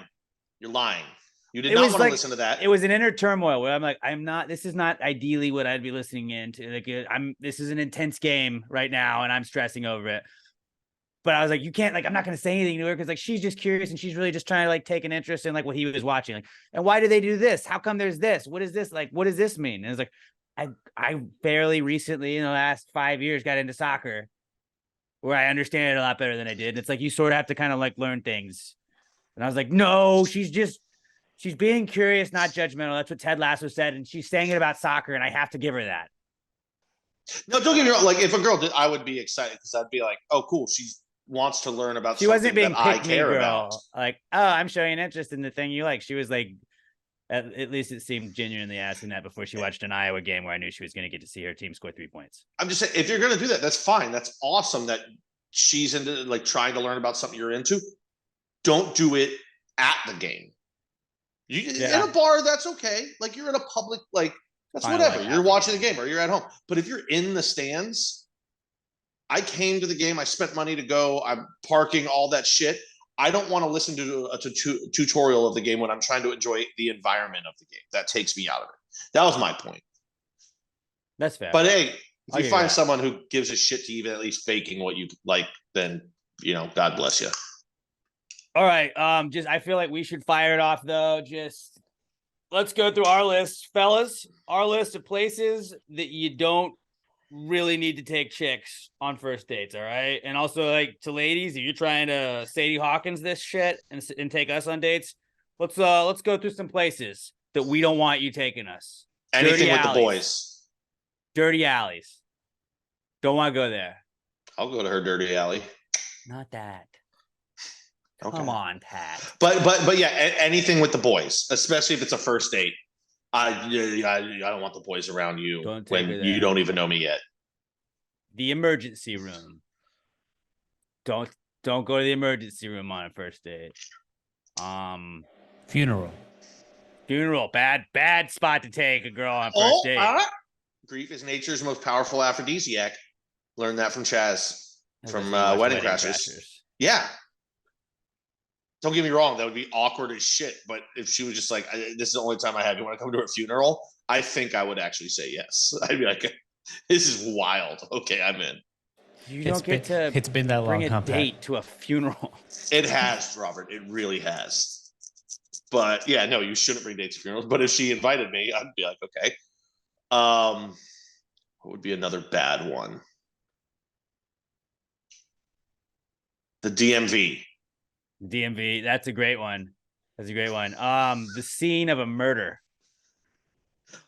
You're lying. You did not want to listen to that. It was an inner turmoil where I'm like, I'm not. This is not ideally what I'd be listening into. Like, This is an intense game right now, and I'm stressing over it. But I was like, you can't, like, I'm not going to say anything to her because, like, she's just curious and she's really just trying to, like, take an interest in, like, what he was watching. Like, and why do they do this? How come there's this? What is this? Like, what does this mean? And it's like, I fairly recently, in the last 5 years, got into soccer where I understand it a lot better than I did. And it's like, you sort of have to kind of, like, learn things. And I was like, no, she's being curious, not judgmental. That's what Ted Lasso said. And she's saying it about soccer, and I have to give her that. No, don't get me wrong. Like, if a girl did, I would be excited because I'd be like, oh, cool. She wants to learn about something wasn't being that I care about. Like, oh, I'm showing an interest in the thing you like. She was like, at least it seemed genuinely asking that before she watched an Iowa game where I knew she was going to get to see her team score 3 points. I'm just saying, if you're going to do that, that's fine. That's awesome that she's into, like, trying to learn about something you're into. Don't do it at the game. In a bar, that's okay. Like, you're in a public, like, that's whatever. You're watching the game or you're at home. But if you're in the stands, I came to the game. I spent money to go. I'm parking, all that shit. I don't want to listen to a tutorial of the game when I'm trying to enjoy the environment of the game. That takes me out of it. That was my point. That's fair. But hey, if you find someone who gives a shit to even at least faking what you like, then, God bless you. All right. I feel like we should fire it off though. Just let's go through our list, fellas. Our list of places that you don't really need to take chicks on first dates. All right. And also, like, to ladies, if you're trying to Sadie Hawkins this shit and take us on dates, let's go through some places that we don't want you taking us. Anything with the boys. Dirty alleys. Don't want to go there. I'll go to her dirty alley. Not that. Okay. Come on, Pat. But yeah, anything with the boys, especially if it's a first date. I don't want the boys around you when you don't even know me yet. The emergency room. Don't go to the emergency room on a first date. Funeral. Bad spot to take a girl on first date. Grief is nature's most powerful aphrodisiac. Learned that from Chaz from Wedding Crashers. Yeah. Don't get me wrong, that would be awkward as shit. But if she was just like, this is the only time I have, you want to come to her funeral? I think I would actually say yes. I'd be like, this is wild. Okay, I'm in. It's been that long. Bring a date to a funeral. It has, Robert. It really has. But yeah, no, you shouldn't bring dates to funerals. But if she invited me, I'd be like, okay. What would be another bad one? The DMV. DMV, that's a great one. The scene of a murder.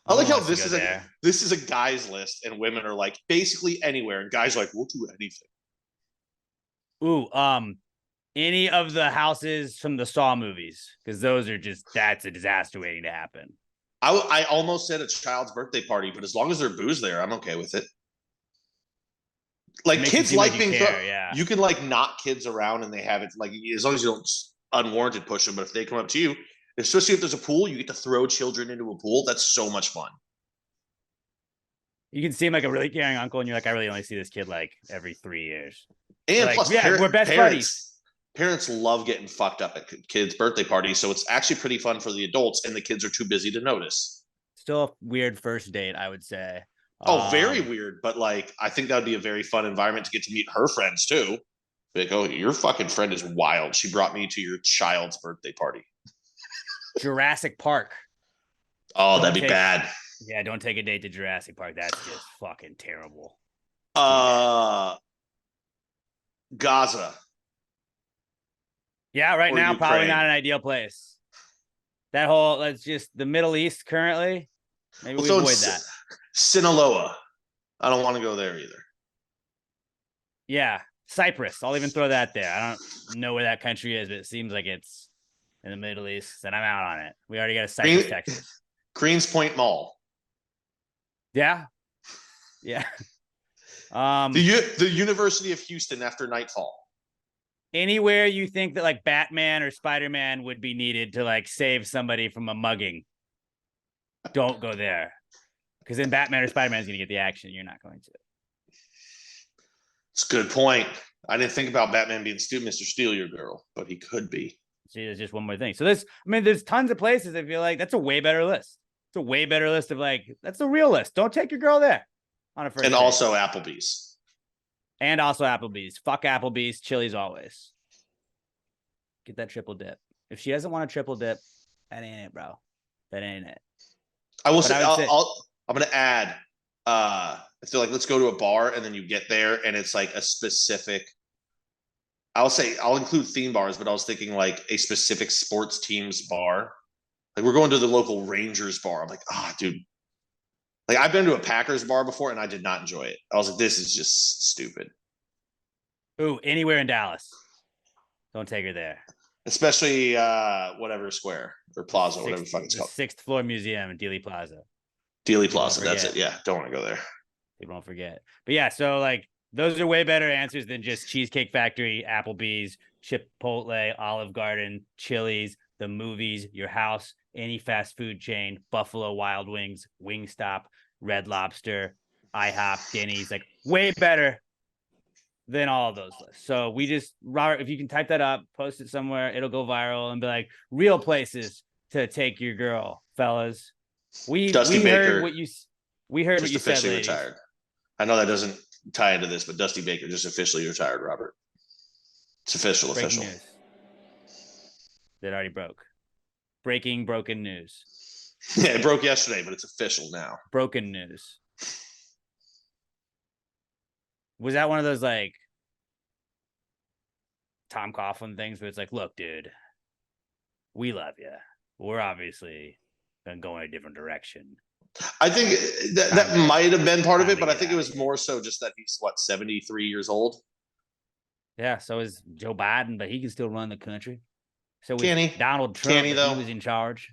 I like how this is a guy's list, and women are like basically anywhere, and guys are like, we'll do anything. Ooh, any of the houses from the Saw movies, because that's a disaster waiting to happen. I almost said a child's birthday party, but as long as there's booze there, I'm okay with it. Like, kids like being you can, like, knock kids around and they have it, like, as long as you don't unwarranted push them. But if they come up to you, especially if there's a pool, you get to throw children into a pool. That's so much fun. You can seem like a really caring uncle, and you're like, I really only see this kid like every 3 years. And like, plus, we're best buddies. Parents love getting fucked up at kids' birthday parties, so it's actually pretty fun for the adults, and the kids are too busy to notice. Still a weird first date, I would say. Oh, very weird, but, like, I think that would be a very fun environment to get to meet her friends too. Like, oh, your fucking friend is wild. She brought me to your child's birthday party. Jurassic Park. Oh, Don't that'd be take- bad. Yeah, don't take a date to Jurassic Park. That's just fucking terrible. Gaza. Yeah, right Or now probably Ukraine. not an ideal place. That whole that's just the Middle East currently. Maybe We'll we throw in avoid that. Sinaloa. I don't want to go there either. Yeah, Cyprus. I'll even throw that there. I don't know where that country is, but it seems like it's in the Middle East, and I'm out on it. We already got a Cyprus, Texas. Greens Point Mall. Yeah, yeah. The University of Houston after nightfall. Anywhere you think that like Batman or Spider-Man would be needed to like save somebody from a mugging, don't go there. Because then Batman or Spider-Man is going to get the action. You're not going to. It's a good point. I didn't think about Batman being Mr. Steal Your Girl, but he could be. See, there's just one more thing. So there's tons of places I feel like that's a way better list. It's a way better list of like, that's the real list. Don't take your girl there on a first And date. also Applebee's. And also Applebee's. Fuck Applebee's. Chili's always. Get that triple dip. If she doesn't want a triple dip, that ain't it, bro. That ain't it. I will say, I'm going to add, I feel like let's go to a bar and then you get there and it's like a specific, I'll include theme bars, but I was thinking like a specific sports team's bar. Like we're going to the local Rangers bar. I'm like, dude. Like I've been to a Packers bar before and I did not enjoy it. I was like, this is just stupid. Ooh, anywhere in Dallas. Don't take her there. Especially whatever square or plaza, whatever the fuck it's called. 6th floor museum in Dealey Plaza. Dealey Plaza, that's it. Yeah, don't want to go there. People don't forget. But yeah, so like those are way better answers than just Cheesecake Factory, Applebee's, Chipotle, Olive Garden, Chili's, the movies, your house, any fast food chain, Buffalo Wild Wings, Wingstop, Red Lobster, IHOP, Denny's, like way better than all of those lists. So Robert, if you can type that up, post it somewhere, it'll go viral and be like real places to take your girl, fellas. We heard what you said, ladies. Retired. I know that doesn't tie into this, but Dusty Baker just officially retired, Robert. It's official. Breaking news. That already broke. Broken news. Yeah, it broke yesterday, but it's official now. Broken news. Was that one of those like Tom Coughlin things where it's like, look, dude, we love you. We're obviously going to go in a different direction. I think that might have been part of it, but I think it was more so just that he's 73 years old. Yeah, so is Joe Biden, but he can still run the country. So can he? Donald Trump, can he, though? He was in charge.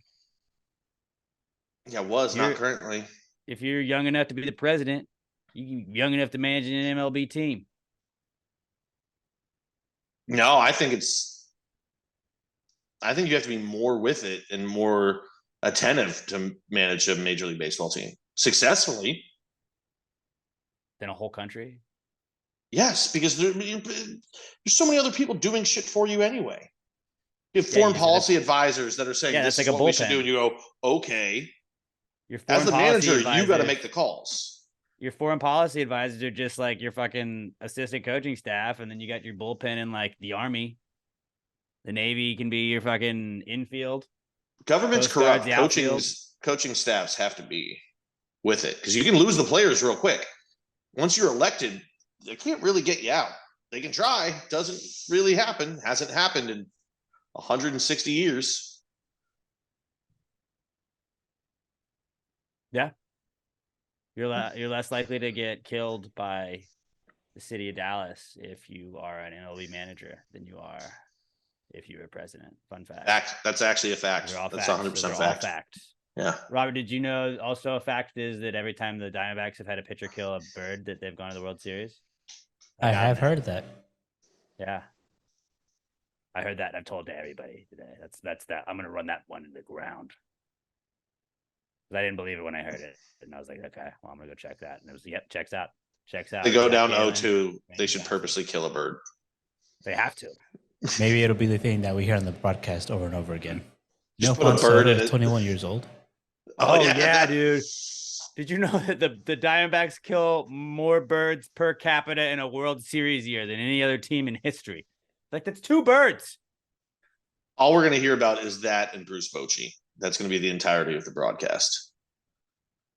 Yeah, not currently. If you're young enough to be the president, you're young enough to manage an MLB team. No, I think you have to be more with it and more attentive to manage a Major League Baseball team successfully Than a whole country. Yes, because there's so many other people doing shit for you anyway. You have foreign policy advisors that are saying this is what we should do, and you go, okay. As the manager, you got to make the calls. Your foreign policy advisors are just like your fucking assistant coaching staff, and then you got your bullpen in like the Army. The Navy can be your fucking infield. Government's corrupt. Coaching staffs have to be with it because you can lose the players real quick. Once you're elected, they can't really get you out. They can try. Doesn't really happen. Hasn't happened in 160 years. Yeah. You're less likely to get killed by the city of Dallas if you are an MLB manager than you are if you were president. Fun fact. That's actually a fact. That's 100% fact. Facts. Yeah. Robert, did you know also a fact is that every time the Diamondbacks have had a pitcher kill a bird that they've gone to the World Series? I have heard that. Yeah. I heard that and I've told to everybody today. That's that. I'm gonna run that one in the ground. I didn't believe it when I heard it. And I was like, okay, well, I'm gonna go check that. And it was checks out. They go down 0-2. They should purposely kill a bird. They have to. Maybe it'll be the thing that we hear on the broadcast over and over again. Just no put a bird in it. 21 years old. Oh yeah, dude. Did you know that the Diamondbacks kill more birds per capita in a World Series year than any other team in history? Like, that's 2 birds. All we're going to hear about is that and Bruce Bochy. That's going to be the entirety of the broadcast.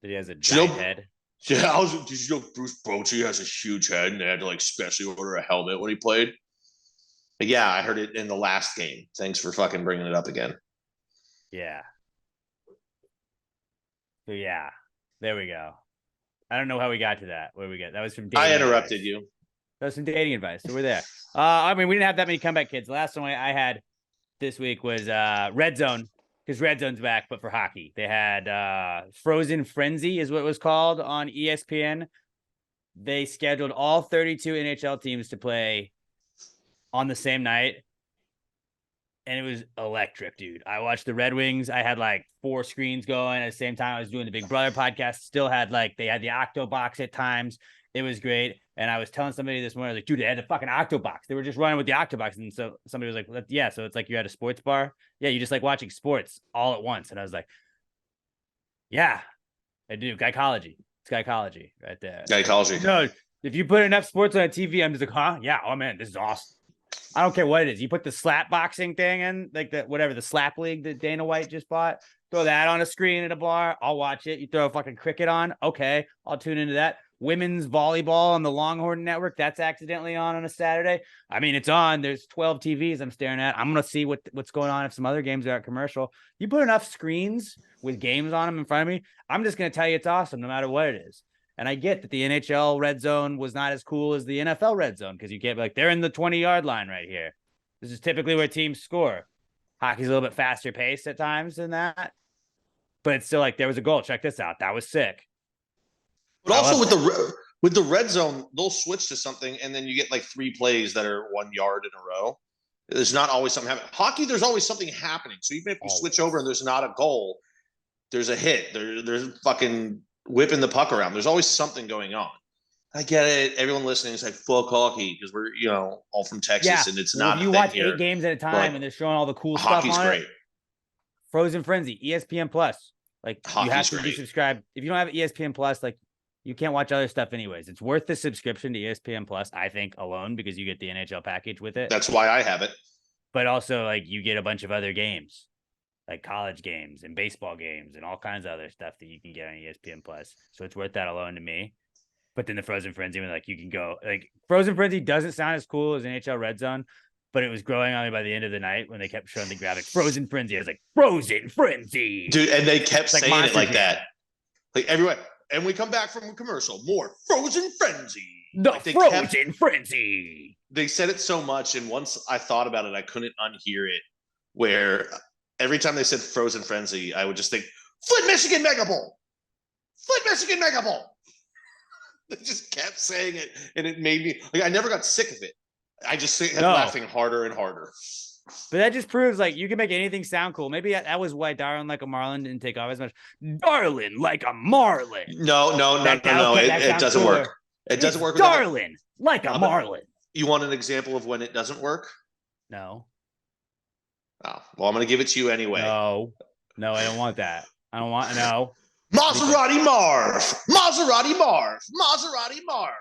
That he has a you giant know- head. Yeah, did you know Bruce Bochy has a huge head and they had to like specially order a helmet when he played? But yeah, I heard it in the last game. Thanks for fucking bringing it up again. Yeah. So yeah, there we go. I don't know how we got to that. Where we get that was from dating I interrupted advice. you. That was some dating advice. So we're there. I mean, we didn't have that many comeback kids. The last one I had this week was Red Zone, because Red Zone's back, but for hockey. They had Frozen Frenzy is what it was called on ESPN. They scheduled all 32 NHL teams to play on the same night. And it was electric, dude. I watched the Red Wings. I had like 4 screens going at the same time. I was doing the Big Brother podcast. Still had they had the Octo Box at times. It was great. And I was telling somebody this morning, I was like, dude, they had the fucking Octo Box. They were just running with the Octo Box. And so somebody was like, yeah, so it's like you're at a sports bar. Yeah, you just like watching sports all at once. And I was like, yeah, I do. Gynecology. It's gynecology right there. Gynecology. No, if you put enough sports on TV, I'm just like, huh? Yeah. Oh, man, this is awesome. I don't care what it is. You put the slap boxing thing in, like the slap league that Dana White just bought. Throw that on a screen at a bar. I'll watch it. You throw a fucking cricket on. Okay, I'll tune into that. Women's volleyball on the Longhorn Network. That's accidentally on a Saturday. I mean, it's on. There's 12 TVs I'm staring at. I'm gonna see what's going on if some other games are at commercial. You put enough screens with games on them in front of me, I'm just gonna tell you it's awesome no matter what it is. And I get that the NHL red zone was not as cool as the NFL red zone because you can't be like, they're in the 20-yard line right here. This is typically where teams score. Hockey's a little bit faster paced at times than that. But it's still like, there was a goal. Check this out. That was sick. But also with the red zone, they'll switch to something and then you get like 3 plays that are 1 yard in a row. There's not always something happening. Hockey, there's always something happening. So even if you switch over and there's not a goal, there's a hit. There's fucking whipping the puck around. There's always something going on. I get it. Everyone listening is like, fuck hockey because we're, all from Texas and it's not. If you watch 8 games at a time and they're showing all the cool stuff on great. It. Frozen Frenzy, ESPN Plus. Like Hockey's you have to great. be subscribed. If you don't have ESPN Plus, like you can't watch other stuff anyways. It's worth the subscription to ESPN Plus, I think, alone because you get the NHL package with it. That's why I have it. But also like you get a bunch of other games, like college games and baseball games and all kinds of other stuff that you can get on ESPN Plus. So it's worth that alone to me. But then the Frozen Frenzy, like you can go, like Frozen Frenzy doesn't sound as cool as NHL Red Zone, but it was growing on me by the end of the night when they kept showing the graphic. Frozen Frenzy. I was like, Frozen Frenzy. Dude, and they kept like saying it like Jam. that. Like everyone. And we come back from a commercial. More Frozen Frenzy. The like Frozen Frenzy. They said it so much, and once I thought about it, I couldn't unhear it. Where every time they said Frozen Frenzy, I would just think, Flint, Michigan Mega Bowl. Flint, Michigan Mega Bowl. They just kept saying it, and it made me like I never got sick of it. I just kept laughing harder and harder. But that just proves like you can make anything sound cool. Maybe that was why Darling Like a Marlin didn't take off as much. Darling Like a Marlin. No. It doesn't work. It doesn't work. Darling Like a Marlin. You want an example of when it doesn't work? No. Oh, well, I'm going to give it to you anyway. No, I don't want that. I don't want no. Maserati Marv. Maserati Marv. Maserati Marv.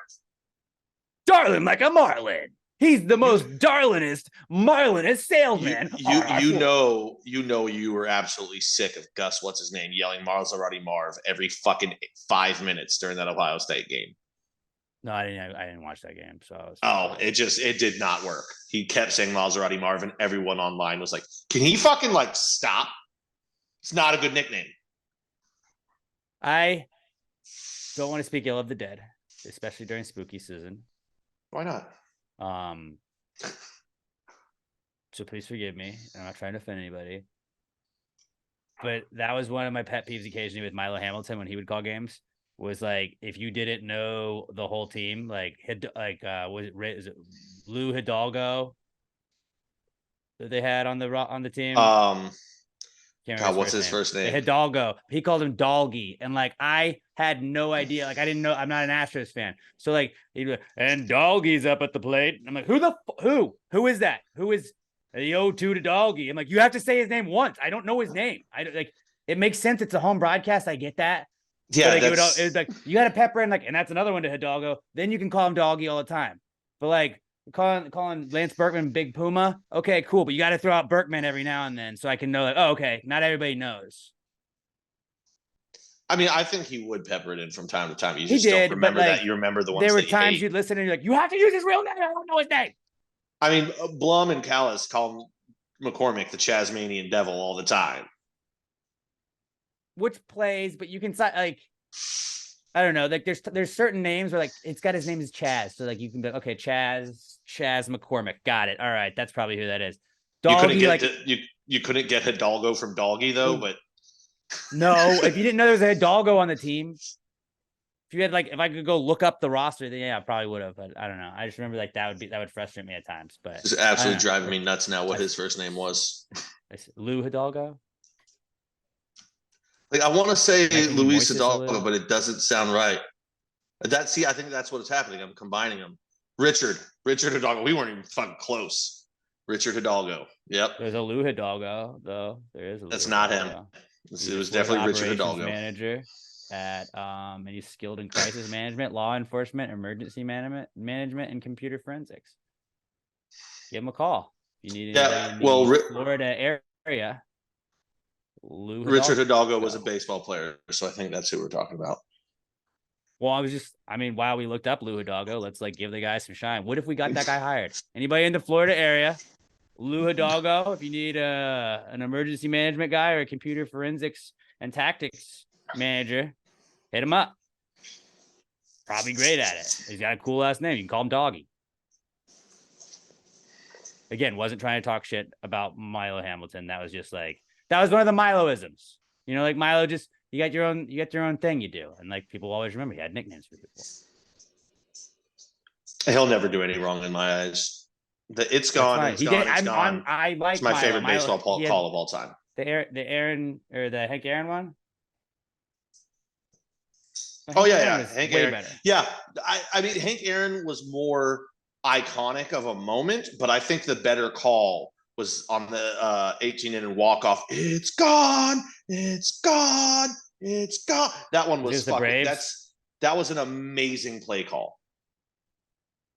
Darling Like a Marlin. He's the most Marlinest salesman. You know you were absolutely sick of Gus, what's his name, yelling Maserati Marv every fucking 5 minutes during that Ohio State game. No, I didn't watch that game. So it did not work. He kept saying Maserati Marv, and everyone online was like, "Can he fucking like stop?" It's not a good nickname. I don't want to speak ill of the dead, especially during spooky season. Why not? So please forgive me. I'm not trying to offend anybody. But that was one of my pet peeves occasionally with Milo Hamilton when he would call games. Was like if you didn't know the whole team, was it Lou Hidalgo that they had on the team? God, what's his first name? Hidalgo. He called him Doggy, and like I had no idea. Like I didn't know. I'm not an Astros fan, so like he'd be like, and Doggy's up at the plate. I'm like, who is that? Who is the 0-2 to Doggy? I'm like, you have to say his name once. I don't know his name. I don't like. It makes sense. It's a home broadcast. I get that. Yeah, it was like you got to pepper in like, and that's another one to Hidalgo. Then you can call him Doggy all the time. But like calling Lance Berkman Big Puma. Okay, cool. But you got to throw out Berkman every now and then so I can know that, oh, okay, not everybody knows. I mean, I think he would pepper it in from time to time. You He just don't did, but, remember like, that. You remember the ones There were that you times hate. you'd listen and you're like, you have to use his real name. I don't know his name. I mean, Blum and Callis call McCormick the Chasmanian Devil all the time. Which plays, but you can like, I don't know. Like there's certain names where like it's got his name is Chaz, so like you can be like, okay, Chaz McCormick, got it. All right, that's probably who that is. Doggy, You couldn't get Hidalgo from Doggy though, but no, if you didn't know there was a Hidalgo on the team, if you had like, if I could go look up the roster, then yeah, I probably would have. But I don't know. I just remember like that would frustrate me at times. But it's absolutely driving me nuts now. What his first name was? Lou Hidalgo. Like I want to say Luis Hidalgo, Lou? but it doesn't sound right. I think that's what's happening. I'm combining them. Richard Hidalgo. We weren't even fucking close. Richard Hidalgo. Yep. There's a Lou Hidalgo though. There is. That's not him. It was definitely Richard Hidalgo. Manager at and he's skilled in crisis management, law enforcement, emergency management, and computer forensics. Give him a call. If you need anybody in the Florida area. Richard Hidalgo was a baseball player, so I think that's who we're talking about. Well, while we looked up Lou Hidalgo, let's like give the guy some shine. What if we got that guy hired? Anybody in the Florida area? Lou Hidalgo, if you need an emergency management guy or a computer forensics and tactics manager, hit him up. Probably great at it. He's got a cool last name. You can call him Doggy. Again, wasn't trying to talk shit about Milo Hamilton. That was just like, that was one of the Milo-isms. You know, like Milo just, you got your own thing you do. And like people always remember he had nicknames for people. He'll never do any wrong in my eyes. It's gone. It's gone. It's gone. I like it's my Milo. favorite baseball call of all time. The Aaron or the Hank Aaron one. Oh yeah. Hank Aaron. Better. Yeah. I mean, Hank Aaron was more iconic of a moment, but I think the better call was on the 18-inning walk-off. It's gone. It's gone. It's gone. That one was fucking. That was an amazing play call.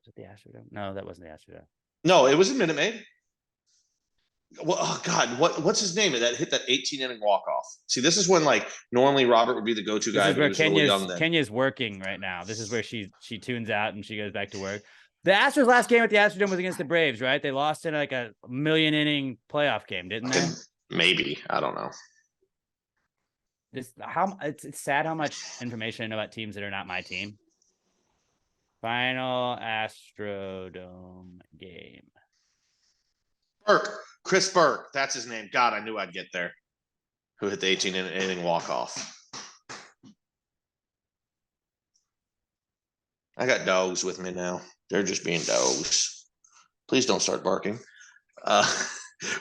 Was it the Astrodome? No, that wasn't the Astrodome. No, it was in Minute Maid. Well, oh God, what's his name? That hit that 18-inning walk-off. See, this is when like normally Robert would be the go-to guy. This is where Kenya's working right now. This is where she tunes out and she goes back to work. The Astros' last game at the Astrodome was against the Braves, right? They lost in like a 1,000,000-inning playoff game, didn't they? Maybe. I don't know. It's sad how much information I know about teams that are not my team. Final Astrodome game. Chris Burke. That's his name. God, I knew I'd get there. Who hit the 18-inning walk-off. I got dogs with me now. They're just being dogs. Please don't start barking.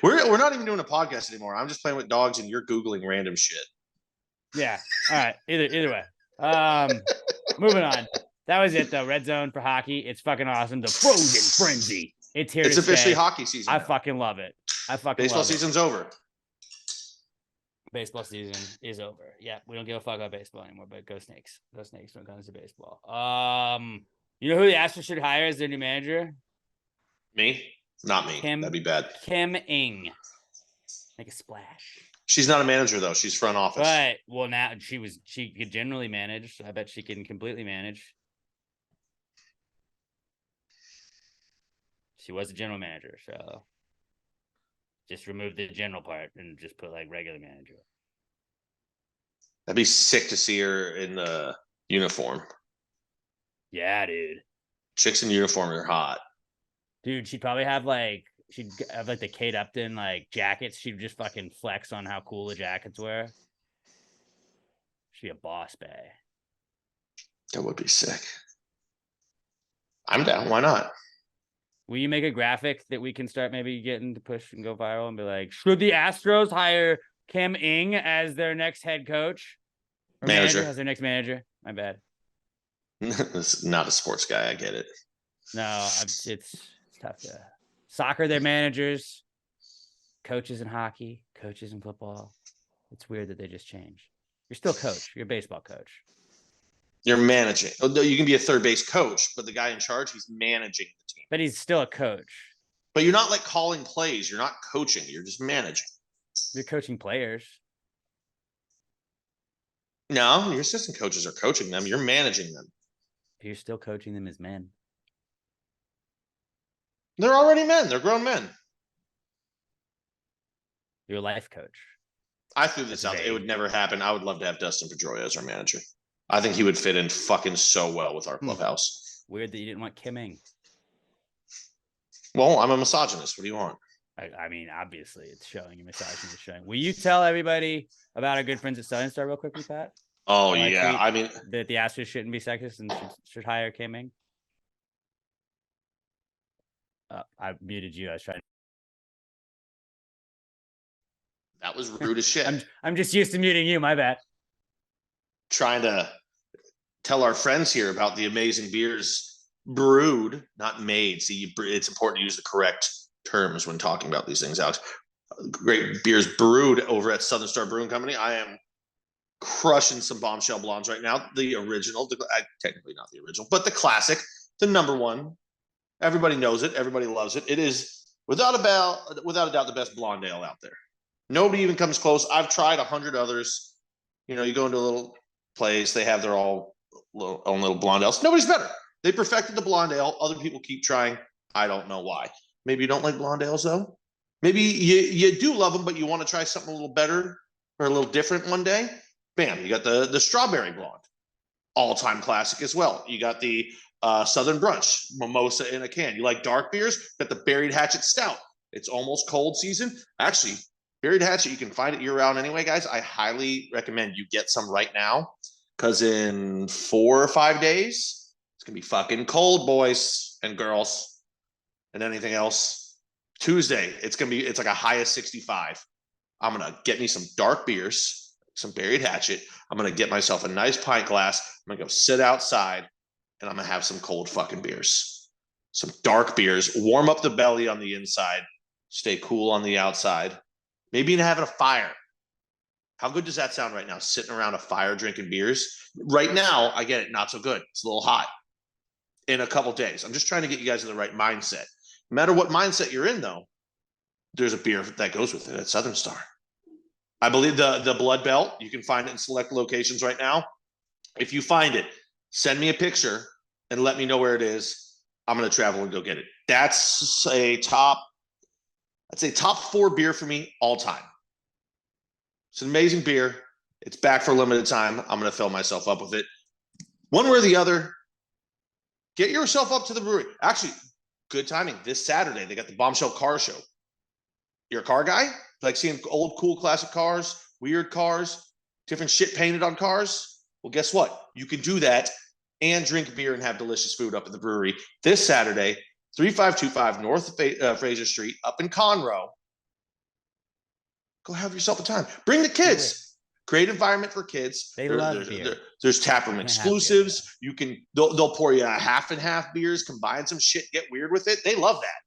We're not even doing a podcast anymore. I'm just playing with dogs and you're Googling random shit. Yeah. All right. Either way. Moving on. That was it though. Red Zone for hockey. It's fucking awesome. The Frozen Frenzy. It's here. It's officially hockey season. I fucking love it. Baseball season's over. Baseball season is over. Yeah, we don't give a fuck about baseball anymore, but go Snakes. Go Snakes when it comes to baseball. You know who the Astros should hire as their new manager? Me? Not me. That'd be bad. Kim Ng. Make a splash. She's not a manager though. She's front office. But well, now she could generally manage. So I bet she can completely manage. She was a general manager, so just remove the general part and just put like regular manager. That'd be sick to see her in the uniform. Yeah, dude. Chicks in uniform are hot. Dude, she'd probably have like the Kate Upton like jackets. She'd just fucking flex on how cool the jackets were. She'd be a boss bae. That would be sick. I'm down. Why not? Will you make a graphic that we can start maybe getting to push and go viral and be like, should the Astros hire Kim Ng as their next head coach? Or manager as their next manager? My bad. This is not a sports guy. I get it. No, it's tough to. Soccer, they're managers. Coaches in hockey, coaches in football. It's weird that they just change. You're still coach. You're a baseball coach. You're managing. You can be a third base coach, but the guy in charge, he's managing the team. But he's still a coach. But you're not like calling plays. You're not coaching. You're just managing. You're coaching players. No, your assistant coaches are coaching them. You're managing them. You're still coaching them as men. They're already men. They're grown men. You're a life coach. I threw this out. It would never happen. I would love to have Dustin Pedroia as our manager. I think he would fit in fucking so well with our clubhouse. Weird that you didn't want Kimming. Well, I'm a misogynist. What do you want? I mean, obviously, it's showing. Your misogyny is showing. Will you tell everybody about our good friends at Southern Star real quickly, Pat? Oh, yeah. I mean, that the Astros shouldn't be sexist and should hire Kimming. I muted you. I was trying. That was rude as shit. I'm just used to muting you. My bad. Trying to tell our friends here about the amazing beers brewed, not made. See, it's important to use the correct terms when talking about these things, Alex. Great beers brewed over at Southern Star Brewing Company. I am crushing some Bombshell Blondes right now. The original, technically not the original, but the classic, the number one. Everybody knows it. Everybody loves it. It is without a doubt the best blonde ale out there. Nobody even comes close. I've tried 100 others. You know, you go into a little place, they have their own little blonde ales. Nobody's better. They perfected the blonde ale. Other people keep trying. I don't know why. Maybe you don't like blonde ales though. Maybe you do love them, but you want to try something a little better or a little different one day. Bam, you got the strawberry blonde, all-time classic as well. You got the Southern Brunch mimosa in a can. You like dark beers? Got the Buried Hatchet Stout. It's almost cold season. Actually, Buried Hatchet, you can find it year-round anyway, guys. I highly recommend you get some right now because in 4 or 5 days, it's going to be fucking cold, boys and girls, and anything else. Tuesday, it's like a high of 65. I'm going to get me some dark beers, some Buried Hatchet. I'm going to get myself a nice pint glass. I'm going to go sit outside, and I'm going to have some cold fucking beers. Some dark beers. Warm up the belly on the inside. Stay cool on the outside. Maybe even having a fire. How good does that sound right now? Sitting around a fire drinking beers. Right now, I get it. Not so good. It's a little hot. In a couple days. I'm just trying to get you guys in the right mindset. No matter what mindset you're in, though, there's a beer that goes with it at Southern Star. I believe the Blood Belt, you can find it in select locations right now. If you find it, send me a picture and let me know where it is. I'm going to travel and go get it. That's a top 4 beer for me all time. It's an amazing beer. It's back for a limited time. I'm going to fill myself up with it. One way or the other, get yourself up to the brewery. Actually, good timing. This Saturday, they got the Bombshell Car Show. You're a car guy? Like seeing old, cool, classic cars, weird cars, different shit painted on cars? Well, guess what? You can do that and drink beer and have delicious food up at the brewery this Saturday, 3525 North Fraser Street, up in Conroe. Go have yourself a time. Bring the kids. Great environment for kids. They love beer. There's taproom exclusives. They'll pour you a half and half beers, combine some shit, get weird with it. They love that.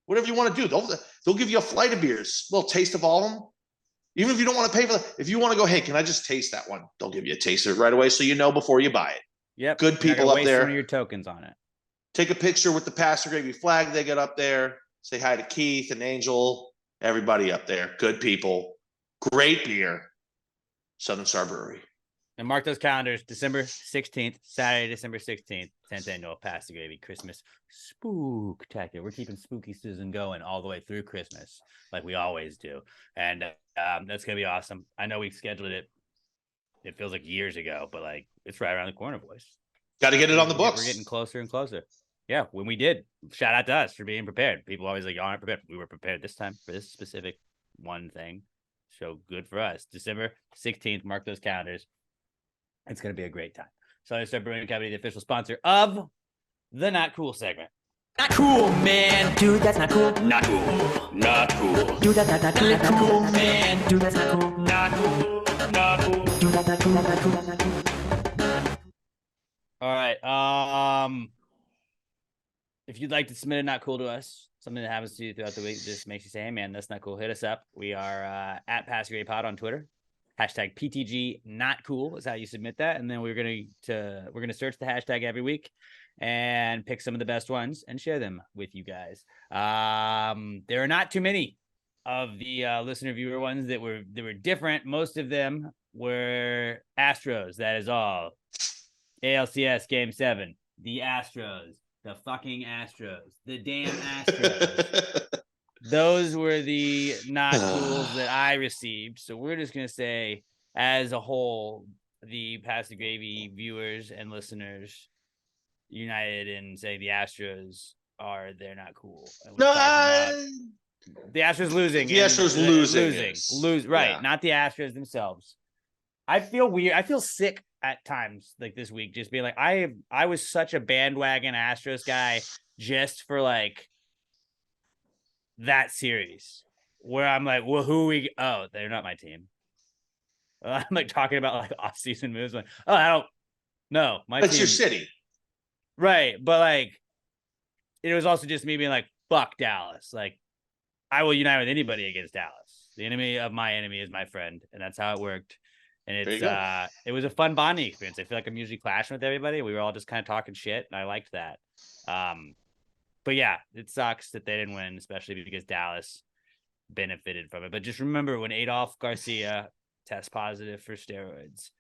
Whatever you want to do, they'll give you a flight of beers, a little taste of all of them. Even if you don't want to pay for it, if you want to go, hey, can I just taste that one? They'll give you a taste of it right away, so you know before you buy it. Yep. Good people up there. Some of your tokens on it. Take a picture with the Pastor Gravy flag they got up there. Say hi to Keith and Angel, everybody up there. Good people. Great beer. Southern Star Brewery. And mark those calendars. December 16th, Saturday, December 16th, 10th annual Pastor Gravy Christmas Spooktacular. We're keeping spooky season going all the way through Christmas, like we always do. And that's going to be awesome. I know we scheduled it. It feels like years ago, but like it's right around the corner, boys. Got to get it on the books. We're getting closer and closer. Yeah, when we did, shout out to us for being prepared. People always like, y'all aren't prepared. We were prepared this time for this specific one thing. So good for us. December 16th, mark those calendars. It's going to be a great time. Southern Star Brewing Company, the official sponsor of the Not Cool segment. Not cool, man. Dude, that's not cool. Not cool. Not cool. Dude, that's not cool, man. Dude, that's not cool. Not cool. Not cool. Dude, that's not cool. Not cool. Not cool. All right. If you'd like to submit a Not Cool to us, something that happens to you throughout the week, just makes you say, hey, man, that's not cool. Hit us up. We are at Pastor Gravy Pod on Twitter. Hashtag PTG not cool is how you submit that. And then we're going to search the hashtag every week and pick some of the best ones and share them with you guys. There are not too many of the listener viewer ones that were different. Most of them were Astros. That is all. ALCS Game 7. The Astros. The fucking Astros. The damn Astros. Those were the not cools that I received. So we're just going to say, as a whole, the Pass the Gravy viewers and listeners united in saying the Astros they're not cool. And No, the Astros losing. The Astros losing. Right. Yeah. Not the Astros themselves. I feel weird. I feel sick at times, like this week, just being like, I was such a bandwagon Astros guy just for like that series where I'm like, well, they're not my team. I'm like talking about like off-season moves. Like, I don't know. It's your city. Right. But like, it was also just me being like, fuck Dallas. Like, I will unite with anybody against Dallas. The enemy of my enemy is my friend. And that's how it worked. And it was a fun bonding experience. I feel like I'm usually clashing with everybody. We were all just kind of talking shit, and I liked that. But yeah, it sucks that they didn't win, especially because Dallas benefited from it. But just remember, when Adolf Garcia tests positive for steroids,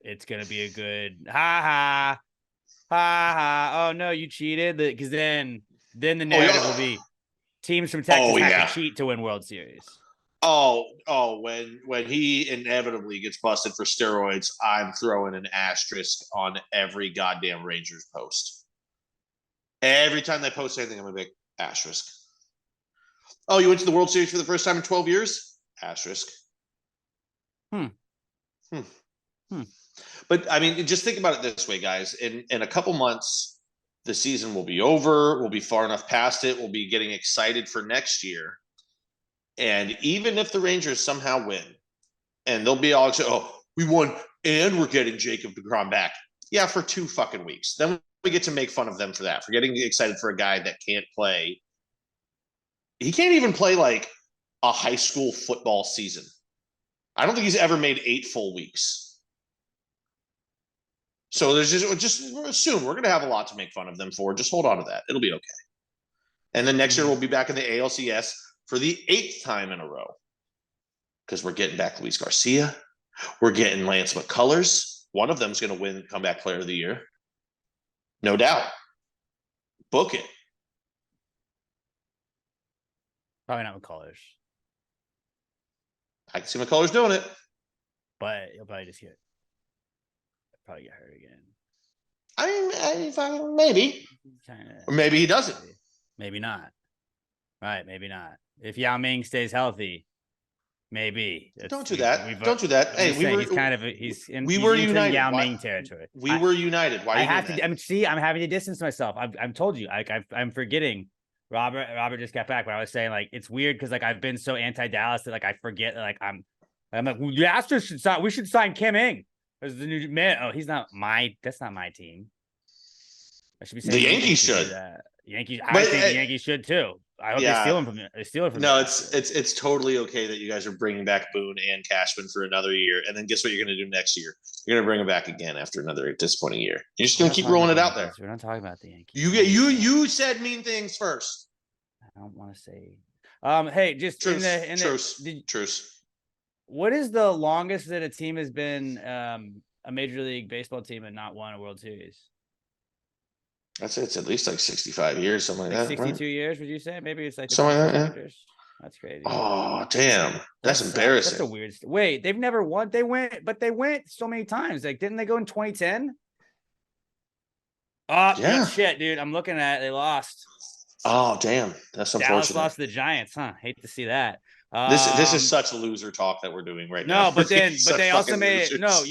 it's gonna be a good ha ha. Oh no, you cheated, because then the narrative will be teams from Texas have to cheat to win World Series. When he inevitably gets busted for steroids, I'm throwing an asterisk on every goddamn Rangers post. Every time they post anything, I'm a big asterisk. Oh, you went to the World Series for the first time in 12 years? Asterisk. But I mean, just think about it this way, guys. In a couple months, the season will be over. We'll be far enough past it. We'll be getting excited for next year. And even if the Rangers somehow win, and they'll be all excited, we won, and we're getting Jacob deGrom back. Yeah, for 2 fucking weeks. Then we get to make fun of them for that, for getting excited for a guy that can't play. He can't even play like a high school football season. I don't think he's ever made 8 full weeks. So there's just assume we're going to have a lot to make fun of them for. Just hold on to that. It'll be okay. And then next year we'll be back in the ALCS for the 8th time in a row, because we're getting back Luis Garcia. We're getting Lance McCullers. One of them is going to win Comeback Player of the Year. No doubt. Book it. Probably not McCullers. I can see McCullers doing it. But he'll probably just probably get hurt again. I mean, maybe. Or maybe he doesn't. Maybe not. Right, maybe not. If Yao Ming stays healthy, maybe. Don't do that. Don't do that. Hey, he's in united. Yao Ming territory. We were united. Why? I'm having to distance myself. I've told you. I'm forgetting. Robert just got back, but I was saying like it's weird because like I've been so anti-Dallas that like I forget that like I'm like the Astros should sign. We should sign Kim Ng as the new man. Oh, that's not my team. I should be saying the Yankees should. Yankees. I think the Yankees should too. I hope they steal him from you. They steal it from. No, it's totally okay that you guys are bringing back Boone and Cashman for another year, and then guess what you're going to do next year? You're going to bring them back again after another disappointing year. You're just going to keep rolling it out there. We're not talking about the Yankees. You said mean things first. I don't want to say. Hey, just Truce. What is the longest that a team has been a Major League Baseball team and not won a World Series? I'd say it's at least like 65 years, something like that. 62 right? years, would you say? Maybe it's like something like that. Yeah. That's crazy. Oh, damn. That's embarrassing. That's a weird. Wait, they've never won. They went so many times. Like, didn't they go in 2010? Oh, yeah. Shit, dude. I'm looking at it. They lost. Oh, damn. That's unfortunate. Dallas lost to the Giants, huh? Hate to see that. This is such loser talk that we're doing right now. No, but they also made it. No,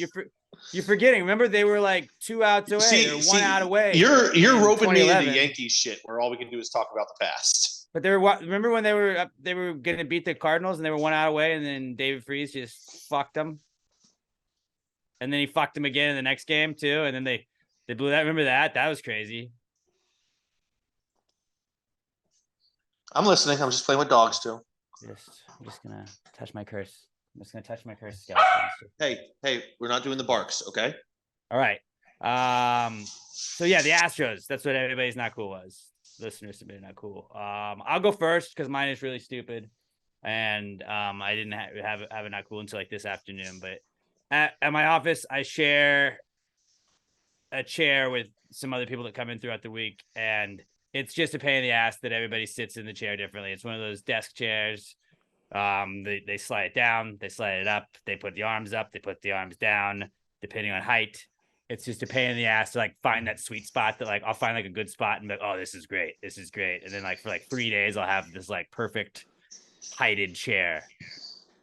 you're forgetting. Remember, they were like 2 outs away, or 1 out away. You're roping me into Yankees shit, where all we can do is talk about the past. But remember when they were going to beat the Cardinals and they were 1 out away, and then David Freese just fucked them, and then he fucked them again in the next game too, and then they blew that. Remember that? That was crazy. I'm listening. I'm just playing with dogs too. I'm just gonna touch my curse. I'm just gonna touch my cursed skeletons. Hey, we're not doing the barks, okay? All right. So yeah, the Astros. That's what everybody's not cool was. Listeners submitted not cool. I'll go first because mine is really stupid, and I didn't have it not cool until like this afternoon. But at my office, I share a chair with some other people that come in throughout the week, and it's just a pain in the ass that everybody sits in the chair differently. It's one of those desk chairs. They slide it down, they slide it up, they put the arms up, they put the arms down, depending on height. It's just a pain in the ass to like find that sweet spot that like I'll find like a good spot and be like, oh, this is great. And then like for like 3 days, I'll have this like perfect heighted chair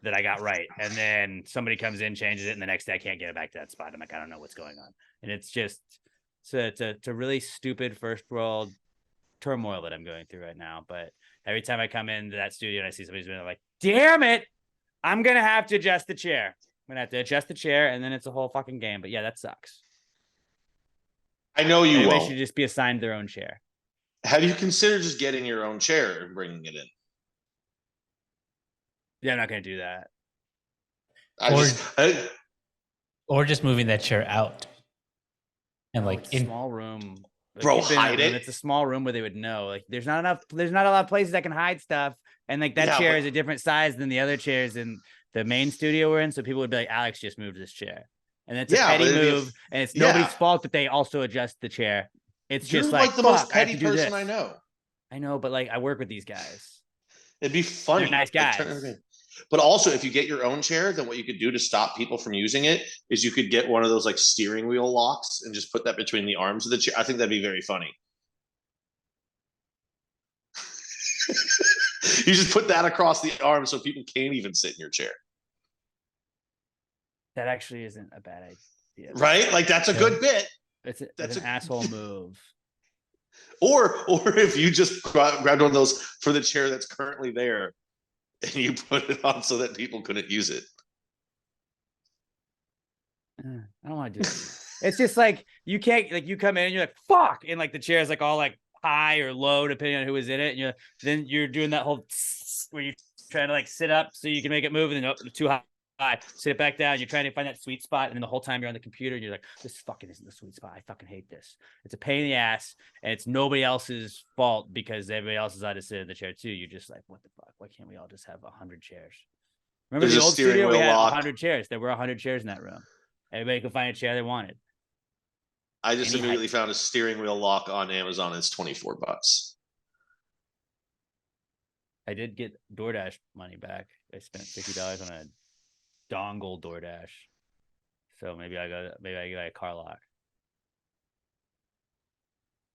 that I got right. And then somebody comes in, changes it, and the next day I can't get it back to that spot. I'm like, I don't know what's going on. And it's just it's a really stupid first world turmoil that I'm going through right now. But every time I come into that studio and I see somebody's been like, damn it, I'm gonna have to adjust the chair. I'm gonna have to adjust the chair, and then it's a whole fucking game. But yeah, that sucks. I know you Everybody won't. should just be assigned their own chair. Have you considered just getting your own chair and bringing it in? Yeah, I'm not gonna do that. Or just moving that chair out. And No, like it's a small room. Like, Bro, you've been in a hide room, it. It's a small room where they would know. Like there's not a lot of places that can hide stuff. And like that Yeah, chair but- is a different size than the other chairs in the main studio we're in. So people would be like, Alex just moved this chair. And it's a Yeah, petty but if- move, and it's nobody's yeah. fault that they also adjust the chair. It's You're just like the fuck, most I have petty to do person this. I know. I know, but like I work with these guys. It'd be funny. They're nice Like, guys. but also, if you get your own chair, then what you could do to stop people from using it is you could get one of those like steering wheel locks and just put that between the arms of the chair. I think that'd be very funny. You just put that across the arm so people can't even sit in your chair. That actually isn't a bad idea. Right? Like that's a good bit. It's That's an a- asshole move. Or if you just grabbed one of those for the chair that's currently there and you put it on so that people couldn't use it. I don't want to do it. It's just like you can't like you come in and you're like fuck, and like the chair is like all like high or low depending on who was in it, and then you're doing that whole where you're trying to like sit up so you can make it move, and then too high, sit it back down. You're trying to find that sweet spot, and then the whole time you're on the computer, you're like, this fucking isn't the sweet spot. I fucking hate this. It's a pain in the ass, and it's nobody else's fault because everybody else is out to sit in the chair too. You're just like, what the fuck? Why can't we all just have 100 chairs? Remember There's the a old steering studio? We wheel had lock. 100 chairs. There were 100 chairs in that room. Everybody could find a chair they wanted. I just Any immediately height. found a steering wheel lock on Amazon. It's $24. I did get DoorDash money back. I spent $50 on a dongle DoorDash. So maybe I get a car lock.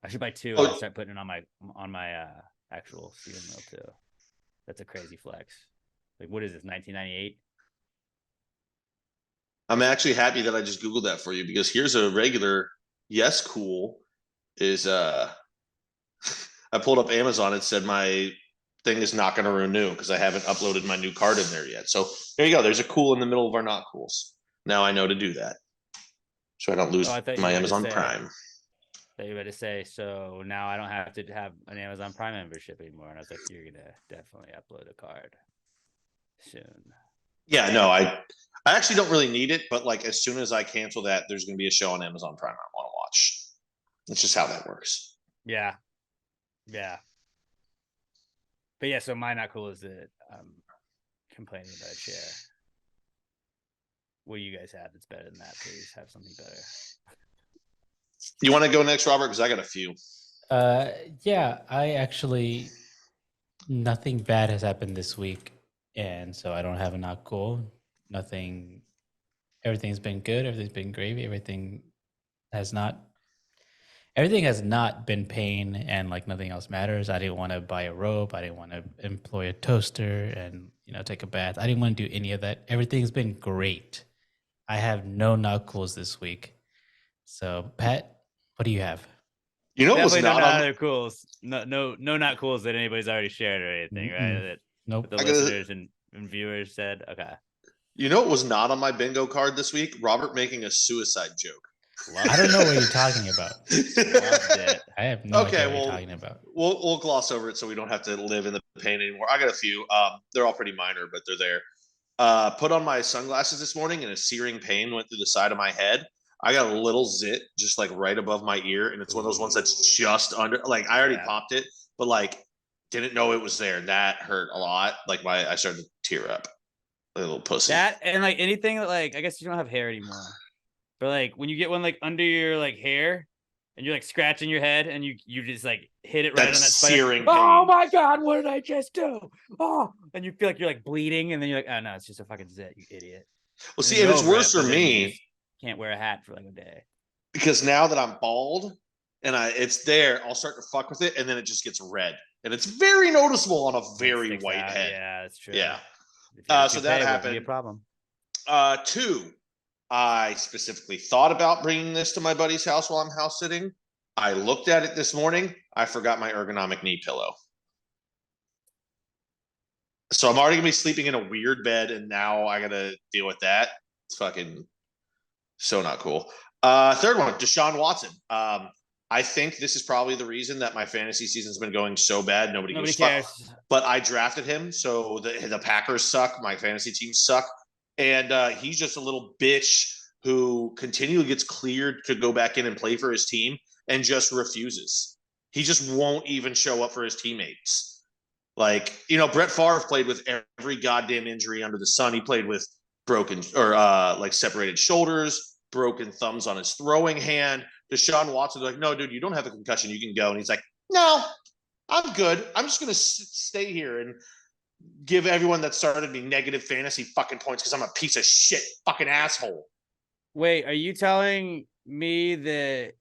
I should buy two and start putting it on my actual steering wheel too. That's a crazy flex. Like what is this, 1998? I'm actually happy that I just Googled that for you because here's a regular yes cool is I pulled up Amazon. It said my thing is not going to renew because I haven't uploaded my new card in there yet. So there you go. There's a cool in the middle of our not cools. Now I know to do that. So I don't lose I thought you my were Amazon gonna say- Prime. That you were to say, so now I don't have to have an Amazon Prime membership anymore. And I was like, you're gonna definitely upload a card soon. Yeah, no, I actually don't really need it, but like as soon as I cancel that, there's going to be a show on Amazon Prime I want to watch. That's just how that works. Yeah. But yeah, so my not cool is that I'm complaining about a chair. What do you guys have that's better than that? Please have something better. You want to go next, Robert? Because I got a few. Yeah, I actually nothing bad has happened this week, and so I don't have a not cool. Nothing. Everything's been good. Everything's been gravy. Everything has not been pain, and like nothing else matters. I didn't want to buy a robe. I didn't want to employ a toaster and take a bath. I didn't want to do any of that. Everything's been great. I have no not cools this week. So Pat, what do you have? You know, it was Definitely not not on. other cools. No, not cools that anybody's already shared or anything, right? Mm-mm. That Nope. the I gotta- listeners and viewers said, okay. You know, it was not on my bingo card this week. Robert making a suicide joke. I don't know what you're talking about. Loved it. I have no Okay, idea what well, you're talking about. We'll gloss over it so we don't have to live in the pain anymore. I got a few. They're all pretty minor, but they're there. Put on my sunglasses this morning and a searing pain went through the side of my head. I got a little zit just like right above my ear, and it's one of those ones that's just under. Like I already popped it, but like didn't know it was there. That hurt a lot. Like I started to tear up. Like a little pussy. That and like anything that like I guess you don't have hair anymore, but like when you get one like under your like hair and you're like scratching your head and you just like hit it right on that spike. searing Oh pain. my god, what did I just do? Oh, and you feel like you're like bleeding, and then you're like, oh no, it's just a fucking zit, you idiot. Well, see, and it's worse for you me just can't wear a hat for like a day. because now that I'm bald and it's there, I'll start to fuck with it, and then it just gets red, and it's very noticeable on a very white head. Yeah, that's true. Yeah. So that be a happened. problem. 2, I specifically thought about bringing this to my buddy's house while I'm house sitting. I looked at it this morning. I forgot my ergonomic knee pillow. So I'm already gonna be sleeping in a weird bed, and now I gotta deal with that. It's fucking so not cool. Third one, Deshaun Watson. I think this is probably the reason that my fantasy season's been going so bad. Nobody cares. But I drafted him, so the Packers suck. My fantasy teams suck, and he's just a little bitch who continually gets cleared to go back in and play for his team and just refuses. He just won't even show up for his teammates. Like, Brett Favre played with every goddamn injury under the sun. He played with broken or like separated shoulders, broken thumbs on his throwing hand. Deshaun Watson's like, no, dude, you don't have a concussion. You can go. And he's like, no, I'm good. I'm just going to stay here and give everyone that started me negative fantasy fucking points because I'm a piece of shit fucking asshole. Wait, are you telling me that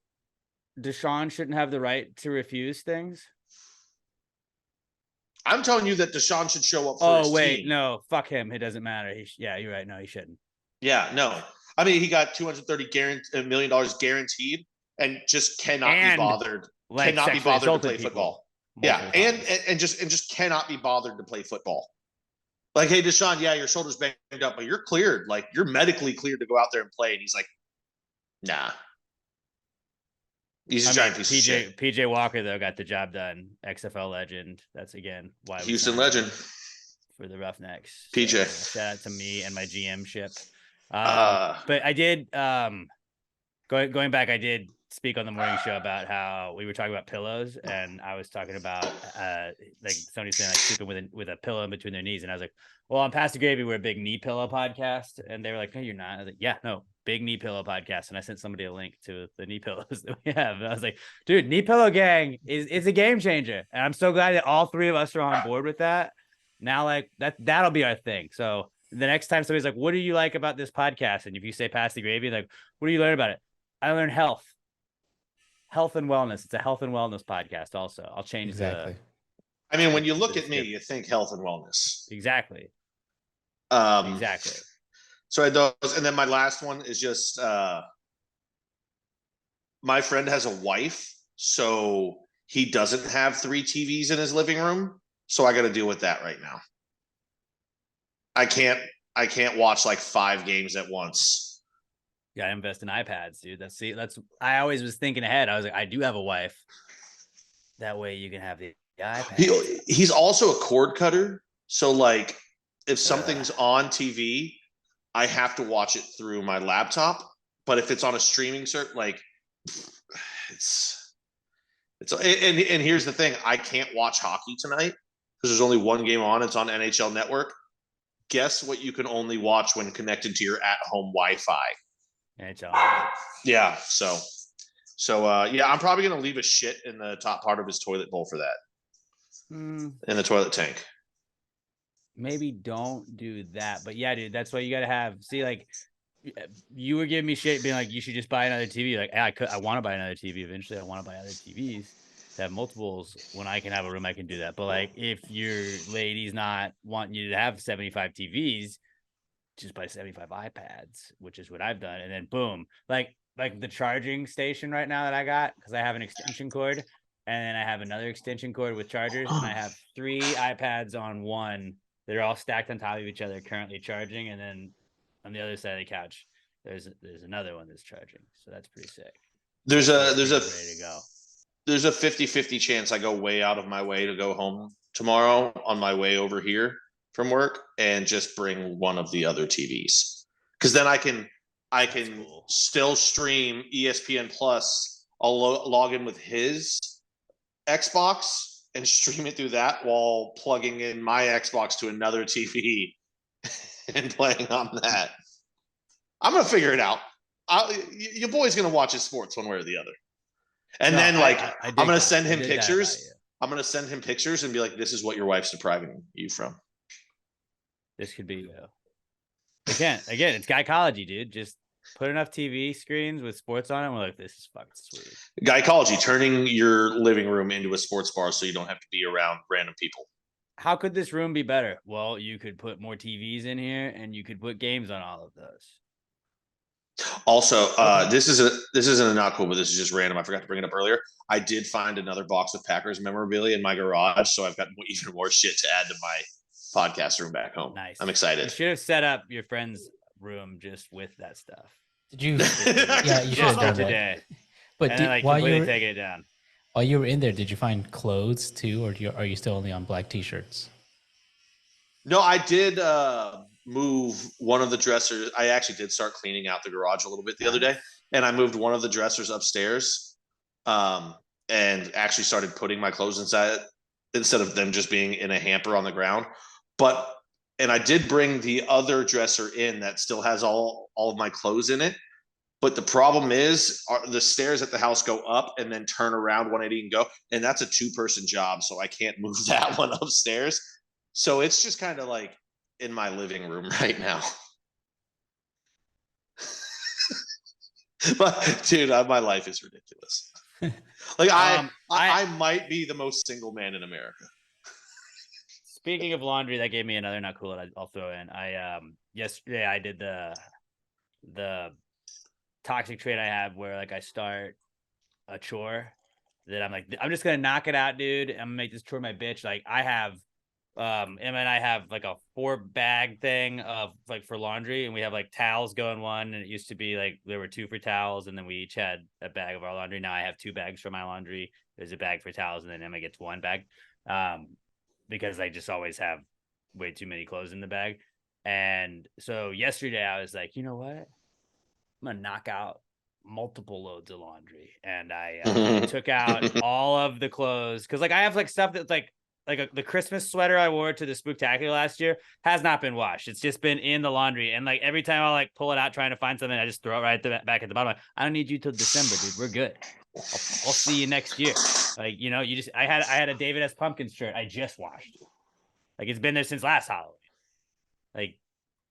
Deshaun shouldn't have the right to refuse things? I'm telling you that Deshaun should show up for his team. No, fuck him. It doesn't matter. Yeah, you're right. No, he shouldn't. Yeah, no. I mean, he got $230 million guaranteed and just cannot be bothered. Like cannot be bothered to play people. football. Yeah, and just cannot be bothered to play football. Like, hey, Deshaun, yeah, your shoulder's banged up, but you're cleared. Like, you're medically cleared to go out there and play. And he's like, nah. He's a giant piece of shit. PJ Walker, though, got the job done. XFL legend. That's, again, why Houston legend. For the Roughnecks. PJ. So, shout out to me and my GM ship. But I did, going back, I did speak on the morning show about how we were talking about pillows, and I was talking about like somebody saying like sleeping with a pillow in between their knees, and I was like, well, on Past the Gravy, we're a big knee pillow podcast, and they were like, no, you're not. I was like, yeah, no, big knee pillow podcast, and I sent somebody a link to the knee pillows that we have, and I was like, dude, knee pillow gang is a game changer, and I'm so glad that all three of us are on board with that. Now, like that'll be our thing. So the next time somebody's like, what do you like about this podcast? And if you say Past the Gravy, like, what do you learn about it? I learned health and wellness. It's a health and wellness podcast. Also, I'll change exactly. I mean, when you look at me, you think health and wellness. Exactly. Exactly. So I those, and then my last one is just my friend has a wife, so he doesn't have 3 TVs in his living room. So I got to deal with that right now. I can't watch like 5 games at once. Yeah, invest in iPads, dude. I always was thinking ahead. I was like, I do have a wife. That way you can have the iPad. He's also a cord cutter. So like if something's on TV, I have to watch it through my laptop. But if it's on a streaming service, like and here's the thing, I can't watch hockey tonight because there's only one game on. It's on NHL Network. Guess what you can only watch when connected to your at-home Wi-Fi? NHL. Yeah, so yeah, I'm probably gonna leave a shit in the top part of his toilet bowl for that. In the toilet tank. Maybe don't do that, but yeah, dude, that's why you gotta have. See, like you were giving me shit, being like, you should just buy another TV. Like, I want to buy another TV eventually. I want to buy other TVs to have multiples. When I can have a room, I can do that. But like, if your lady's not wanting you to have 75 TVs, just buy 75 iPads, which is what I've done. And then boom, like the charging station right now that I got, because I have an extension cord and then I have another extension cord with chargers, and I have 3 iPads on one that are all stacked on top of each other currently charging, and then on the other side of the couch there's another one that's charging. So that's pretty sick. There's a ready to go. There's a 50-50 chance I go way out of my way to go home tomorrow on my way over here. from work and just bring one of the other TVs. Because then I can cool. still stream ESPN Plus. I'll log in with his Xbox and stream it through that while plugging in my Xbox to another TV and playing on that. I'm gonna figure it out. Your boy's gonna watch his sports one way or the other, and then I'm gonna send him pictures. I'm gonna send him pictures and be like, "This is what your wife's depriving you from." This could be again, it's gynecology, dude. Just put enough TV screens with sports on it. And we're like, this is fucking sweet. Gynecology, turning your living room into a sports bar so you don't have to be around random people. How could this room be better? Well, you could put more TVs in here, and you could put games on all of those. Also, this isn't not cool, but this is just random. I forgot to bring it up earlier. I did find another box of Packers memorabilia in my garage, so I've got even more shit to add to my podcast room back home. Nice. I'm excited. You should have set up your friend's room just with that stuff. Did you? Yeah, you should have done today. that. But while you were taking it down, while you were in there, did you find clothes too, or are you still only on black t-shirts? No, I did move one of the dressers. I actually did start cleaning out the garage a little bit the other day, and I moved one of the dressers upstairs, and actually started putting my clothes inside it instead of them just being in a hamper on the ground. And I did bring the other dresser in that still has all of my clothes in it. But the problem is the stairs at the house go up and then turn around 180 and go. And that's a 2-person job. So I can't move that one upstairs. So it's just kind of like in my living room right now. But dude, my life is ridiculous. Like I might be the most single man in America. Speaking of laundry, that gave me another not cool that I'll throw in. Yesterday I did the toxic trait I have where like I start a chore that I'm like, I'm just gonna knock it out, dude. I'm gonna make this chore my bitch. Like I have Emma and I have like a 4-bag thing of like for laundry, and we have like towels go in one, and it used to be like there were 2 for towels, and then we each had a bag of our laundry. Now I have 2 bags for my laundry. There's a bag for towels, and then Emma gets 1 bag. Because I just always have way too many clothes in the bag. And so yesterday I was like, you know what? I'm going to knock out multiple loads of laundry. And I took out all of the clothes. Cause like I have like stuff that's like the Christmas sweater I wore to the Spooktacular last year has not been washed. It's just been in the laundry. And like every time I like pull it out trying to find something, I just throw it right back at the bottom. Like, I don't need you till December, dude. We're good. I'll see you next year. Like, you know, I had a David S. Pumpkins shirt I just washed. Like it's been there since last Halloween. Like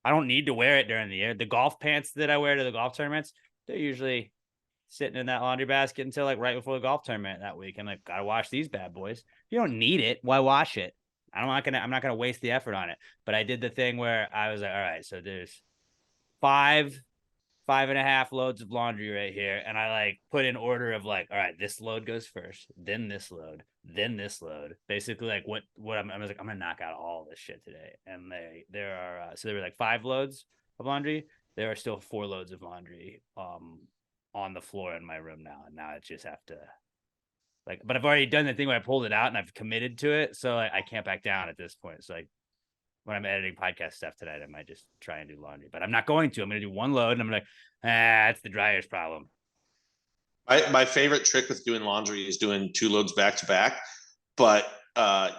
I don't need to wear it during the year. The golf pants that I wear to the golf tournaments, they're usually sitting in that laundry basket until like right before the golf tournament that week. I'm like, gotta wash these bad boys. You don't need it. Why wash it? I'm not gonna waste the effort on it. But I did the thing where I was like, all right, so there's 5.5 loads of laundry right here. And I like put in order of like, all right, this load goes first, then this load, then this load. Basically like what I was like, I'm going to knock out all this shit today. And there are, so there were like 5 loads of laundry. There are still 4 loads of laundry on the floor in my room now. And now I just have to like, but I've already done the thing where I pulled it out and I've committed to it. So I can't back down at this point. So like, when I'm editing podcast stuff tonight, I might just try and do laundry, but I'm not going to. I'm going to do 1 load, and I'm like, it's the dryer's problem. My favorite trick with doing laundry is doing 2 loads back to back, but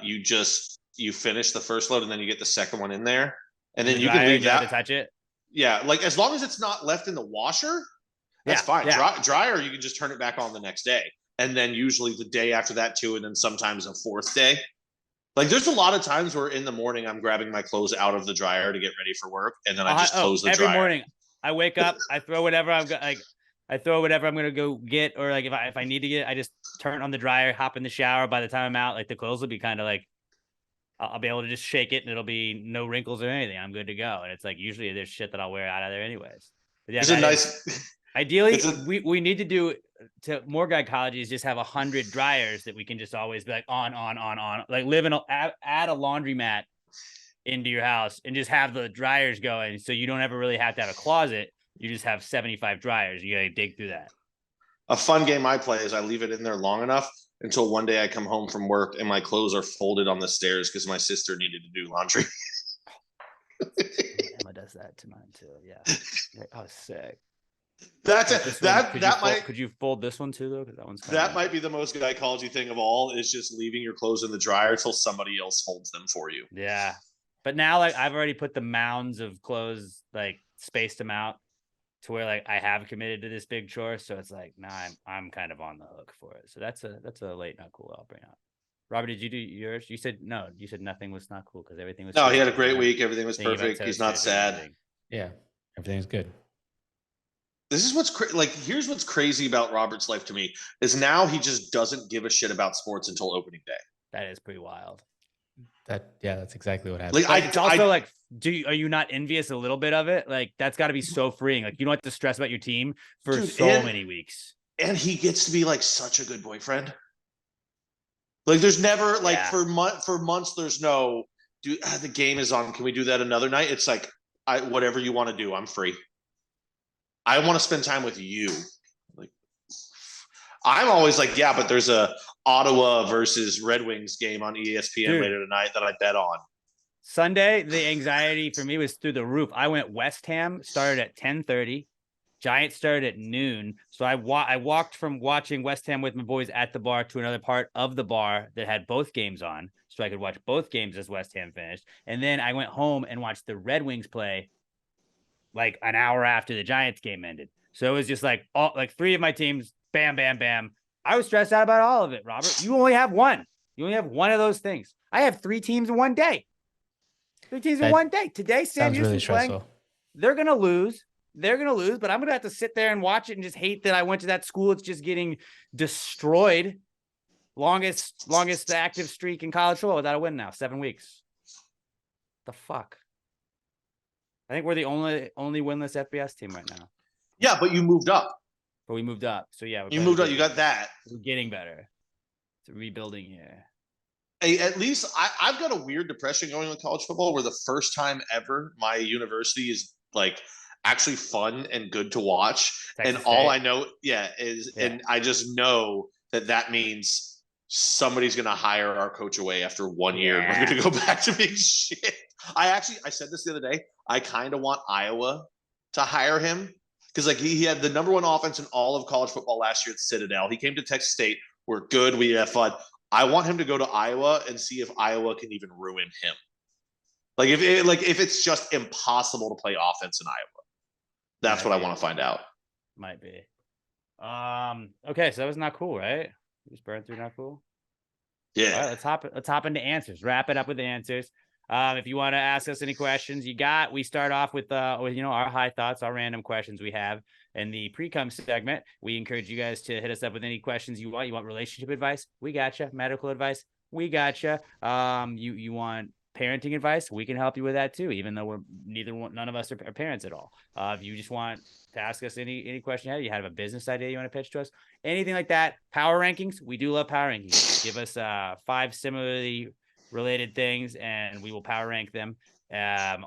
you finish the first load and then you get the second one in there, and then you can leave that to touch it. Yeah, like as long as it's not left in the washer, that's fine. Yeah. Dryer, you can just turn it back on the next day, and then usually the day after that too, and then sometimes a 4th day. Like there's a lot of times where in the morning I'm grabbing my clothes out of the dryer to get ready for work, and then I just close the dryer. Every morning I wake up, I throw whatever I'm going to go get, or like if I need to get it, I just turn on the dryer, hop in the shower. By the time I'm out, like the clothes will be kind of like I'll be able to just shake it and it'll be no wrinkles or anything. I'm good to go. And it's like usually there's shit that I'll wear out of there anyways. But yeah, it's a nice. Ideally, we need to do to more gynecology is just have 100 dryers that we can just always be like on. Like add a laundromat into your house and just have the dryers going, so you don't ever really have to have a closet. You just have 75 dryers. You gotta dig through that. A fun game I play is I leave it in there long enough until one day I come home from work and my clothes are folded on the stairs because my sister needed to do laundry. Emma does that to mine too. Yeah. Oh, sick. That's This one, that could you fold this one too though? Because that one's that might be the most psychology thing of all, is just leaving your clothes in the dryer till somebody else folds them for you. Yeah. But now, like, I've already put the mounds of clothes, like, spaced them out to where, like, I have committed to this big chore. So it's like, nah, I'm kind of on the hook for it. So that's a late not cool I'll bring up. Robert, did you do yours? You said no. You said nothing was not cool because everything was. No, he had a great week. Everything was perfect. He's not sad. Yeah, everything's good. This is what's like. Here's what's crazy about Robert's life to me is now he just doesn't give a shit about sports until opening day. That is pretty wild. That's exactly what happened. Like, it's also like, are you not envious a little bit of it? Like, that's got to be so freeing. Like, you don't have to stress about your team for many weeks. And he gets to be like such a good boyfriend. Like, there's never like for months. There's no the game is on. Can we do that another night? It's like whatever you want to do. I'm free. I want to spend time with you. Like, I'm always like, yeah, but there's a Ottawa versus Red Wings game on ESPN later tonight that I bet on. Sunday, the anxiety for me was through the roof. I went West Ham, started at 10:30. Giants started at noon. So I walked from watching West Ham with my boys at the bar to another part of the bar that had both games on, so I could watch both games as West Ham finished. And then I went home and watched the Red Wings play like an hour after the Giants game ended. So it was just like three of my teams, bam, bam, bam. I was stressed out about all of it, Robert. You only have one. You only have one of those things. I have 3 teams in one day. 3 teams in one day. Today, Sam Houston's playing. They're going to lose. They're going to lose, but I'm going to have to sit there and watch it and just hate that I went to that school. It's just getting destroyed. Longest active streak in college football without a win now. 7 weeks. The fuck? I think we're the only winless FBS team right now. Yeah, but you moved up. But we moved up. So yeah. You moved up. You got that. We're getting better. It's a rebuilding here. Hey, at least I've got a weird depression going with college football where the first time ever my university is like actually fun and good to watch. Texas and all State. I know, and I just know that means somebody's going to hire our coach away after 1 year. And we're going to go back to being shit. I said this the other day. I kind of want Iowa to hire him because like he had the #1 offense in all of college football last year at Citadel. He came to Texas State. We're good. We have fun. I want him to go to Iowa and see if Iowa can even ruin him. Like if it's just impossible to play offense in Iowa. That's what I want to find out. Might be. Okay, so that was not cool, right? You just burned through not cool. Yeah. All right, let's hop into answers. Wrap it up with the answers. If you want to ask us any questions, we start off with our high thoughts, our random questions we have in the Precome segment. We encourage you guys to hit us up with any questions you want. You want relationship advice? We gotcha. Medical advice? We gotcha. You want parenting advice? We can help you with that too, even though none of us are parents at all. If you just want to ask us any question you have a business idea you want to pitch to us, anything like that. Power rankings? We do love power rankings. Give us 5 similarly related things and we will power rank them.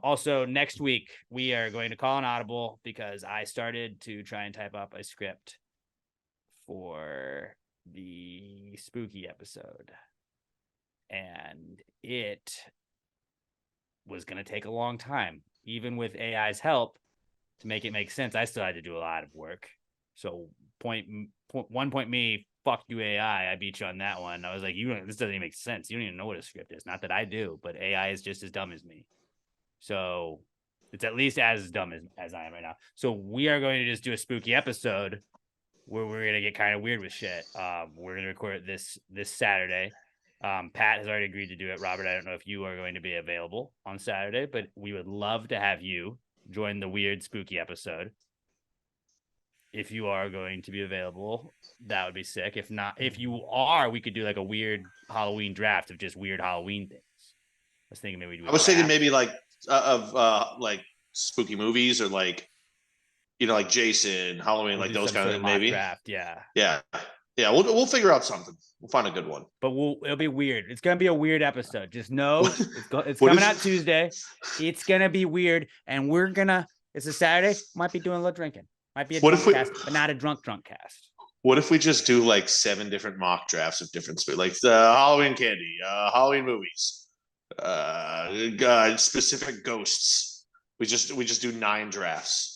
Also next week we are going to call an audible because I started to try and type up a script for the spooky episode and it was going to take a long time, even with AI's help, to make it make sense. I still had to do a lot of work. So point me, fuck you AI. I beat you on that one. I was like, this doesn't even make sense. You don't even know what a script is. Not that I do, but AI is just as dumb as me. So it's at least as dumb as I am right now. So we are going to just do a spooky episode where we're going to get kind of weird with shit. We're going to record it this Saturday. Pat has already agreed to do it. Robert, I don't know if you are going to be available on Saturday, but we would love to have you join the weird spooky episode. If you are going to be available, that would be sick. If not, if you are, we could do like a weird Halloween draft of just weird Halloween things. I was thinking maybe like spooky movies or like Jason, Halloween, like those kind of maybe draft. Yeah. We'll figure out something. We'll find a good one. But it'll be weird. It's gonna be a weird episode. Just know it's coming out Tuesday. It's gonna be weird, and it's a Saturday. Might be doing a little drinking. Might be a drunk cast, but not a drunk cast. What if we just do like 7 different mock drafts of different like the Halloween candy, Halloween movies, Specific ghosts. We just do 9 drafts.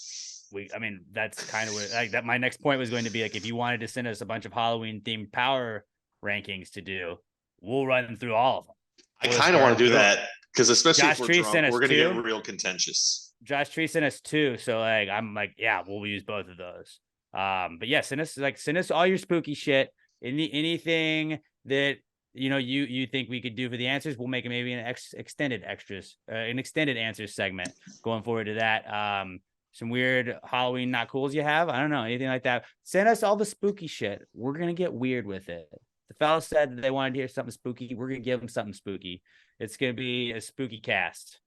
I mean, that's kind of what, like that. My next point was going to be like, if you wanted to send us a bunch of Halloween themed power rankings to do, we'll run through all of them. I kind of want to do that because especially if we're drunk, we're going to get real contentious. Josh Tree sent us 2, so like I'm like, yeah, we'll use both of those. But yeah, send us all your spooky shit. Anything that you think we could do for the answers, we'll make it maybe an extended answers segment going forward to that. Some weird Halloween not cools you have, I don't know, anything like that. Send us all the spooky shit. We're gonna get weird with it. The fellas said that they wanted to hear something spooky. We're gonna give them something spooky. It's gonna be a spooky cast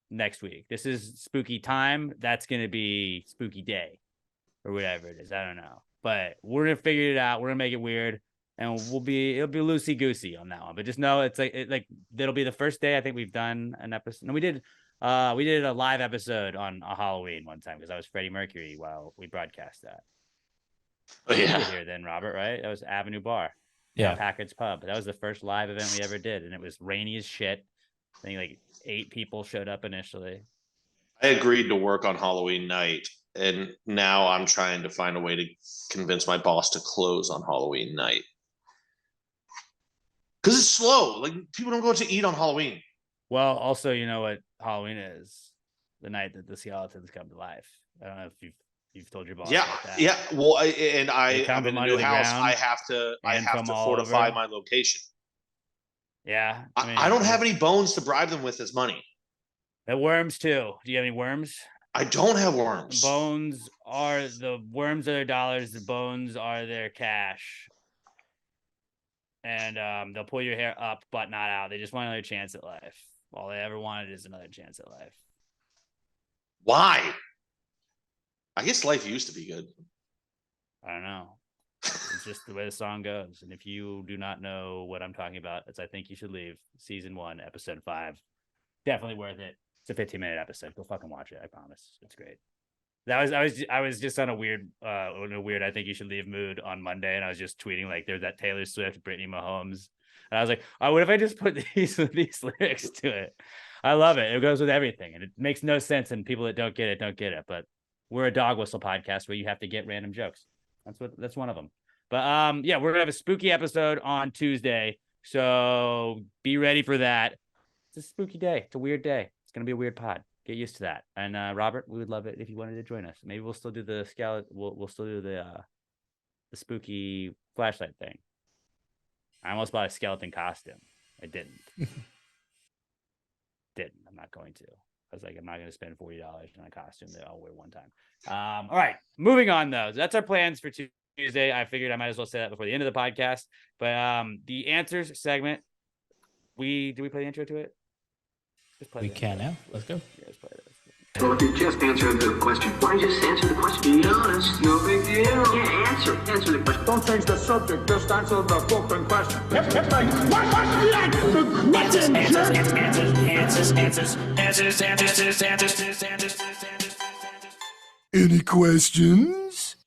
next week. This is spooky time. That's gonna be spooky day or whatever it is. I don't know, but we're gonna figure it out. We're gonna make it weird, and it'll be loosey goosey on that one. But just know it's like that'll be the first day I think we've done an episode. No, we did a live episode on a Halloween one time because I was Freddie Mercury while we broadcast that. Oh yeah, here then Robert, right? That was Avenue Bar, Packard's Pub. That was the first live event we ever did, and it was rainy as shit. I think like 8 people showed up initially. I agreed to work on Halloween night, and now I'm trying to find a way to convince my boss to close on Halloween night because it's slow. Like people don't go out to eat on Halloween. Well, also, you know what Halloween is? The night that the skeletons come to life. I don't know if you've told your boss. Yeah, about that. yeah. Well, I'm in a new house. I have to fortify my location. Yeah, I don't have any bones to bribe them with as money. The worms too. Do you have any worms? I don't have worms. The worms are their dollars. The bones are their cash. And they'll pull your hair up, but not out. They just want another chance at life. All they ever wanted is another chance at life. Why? I guess life used to be good. I don't know. It's just the way the song goes. And if you do not know what I'm talking about, it's I Think You Should Leave, season 1, episode 5. Definitely worth it. It's a 15-minute episode. Go fucking watch it. I promise. It's great. I was just on a weird I Think You Should Leave mood on Monday, and I was just tweeting like there's that Taylor Swift, Brittany Mahomes, and I was like, oh, what if I just put these lyrics to it? I love it. It goes with everything, and it makes no sense, and people that don't get it. But we're a dog whistle podcast where you have to get random jokes. That's one of them. But yeah, we're gonna have a spooky episode on Tuesday, so be ready for that. It's a spooky day. It's a weird day. It's gonna be a weird pod. Get used to that. And Robert, we would love it if you wanted to join us. Maybe we'll still do the we'll still do the spooky flashlight thing. I almost bought a skeleton costume. I didn't. I'm not going to. I was like, I'm not going to spend $40 on a costume that I'll wear one time. All right, moving on though. That's our plans for Tuesday. I figured I might as well say that before the end of the podcast. But the answers segment. Did we play the intro to it? We can now. Let's go. Yeah, let's play it. Well, if you just answered the question, why just answer the question? Be honest, no big deal. Yeah, answer the question. Don't change the subject, just answer the fucking question. Answers. Any questions?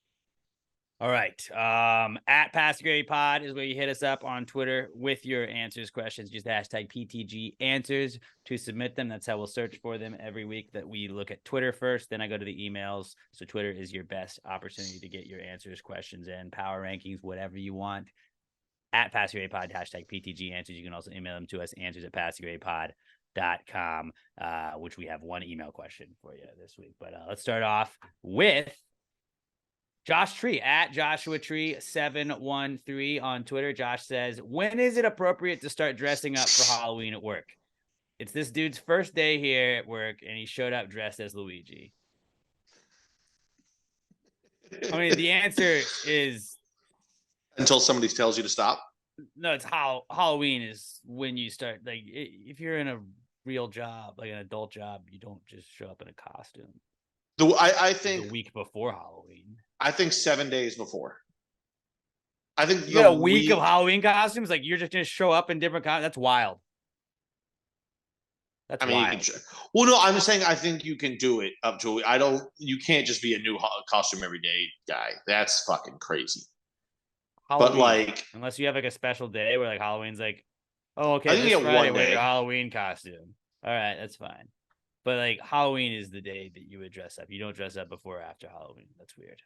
All right. At PassGradePod is where you hit us up on Twitter with your answers, questions. Just hashtag PTG answers to submit them. That's how we'll search for them every week. That we look at Twitter first, then I go to the emails. So Twitter is your best opportunity to get your answers, questions, and power rankings, whatever you want. At PassGradePod, hashtag PTG answers. You can also email them to us, answers@PassGradePod.com, which we have one email question for you this week. But let's start off with Josh Tree at Joshua Tree 713 on Twitter. Josh says, when is it appropriate to start dressing up for Halloween at work? It's this dude's first day here at work, and he showed up dressed as Luigi. I mean, the answer is until somebody tells you to stop. No, it's Halloween is when you start. Like, if you're in a real job, like an adult job, you don't just show up in a costume. I think the week before Halloween. I think 7 days before. I think you got a week of Halloween costumes. Like you're just gonna show up in different costumes. That's wild. That's wild. Well, no, I'm saying I think you can do it up to. You can't just be a new costume every day guy. That's fucking crazy. Halloween, but like, unless you have like a special day where like Halloween's like Oh, okay. I think This you get Friday, one wear day. your Halloween costume. All right, that's fine. But like Halloween is the day that you would dress up. You don't dress up before or after Halloween. That's weird.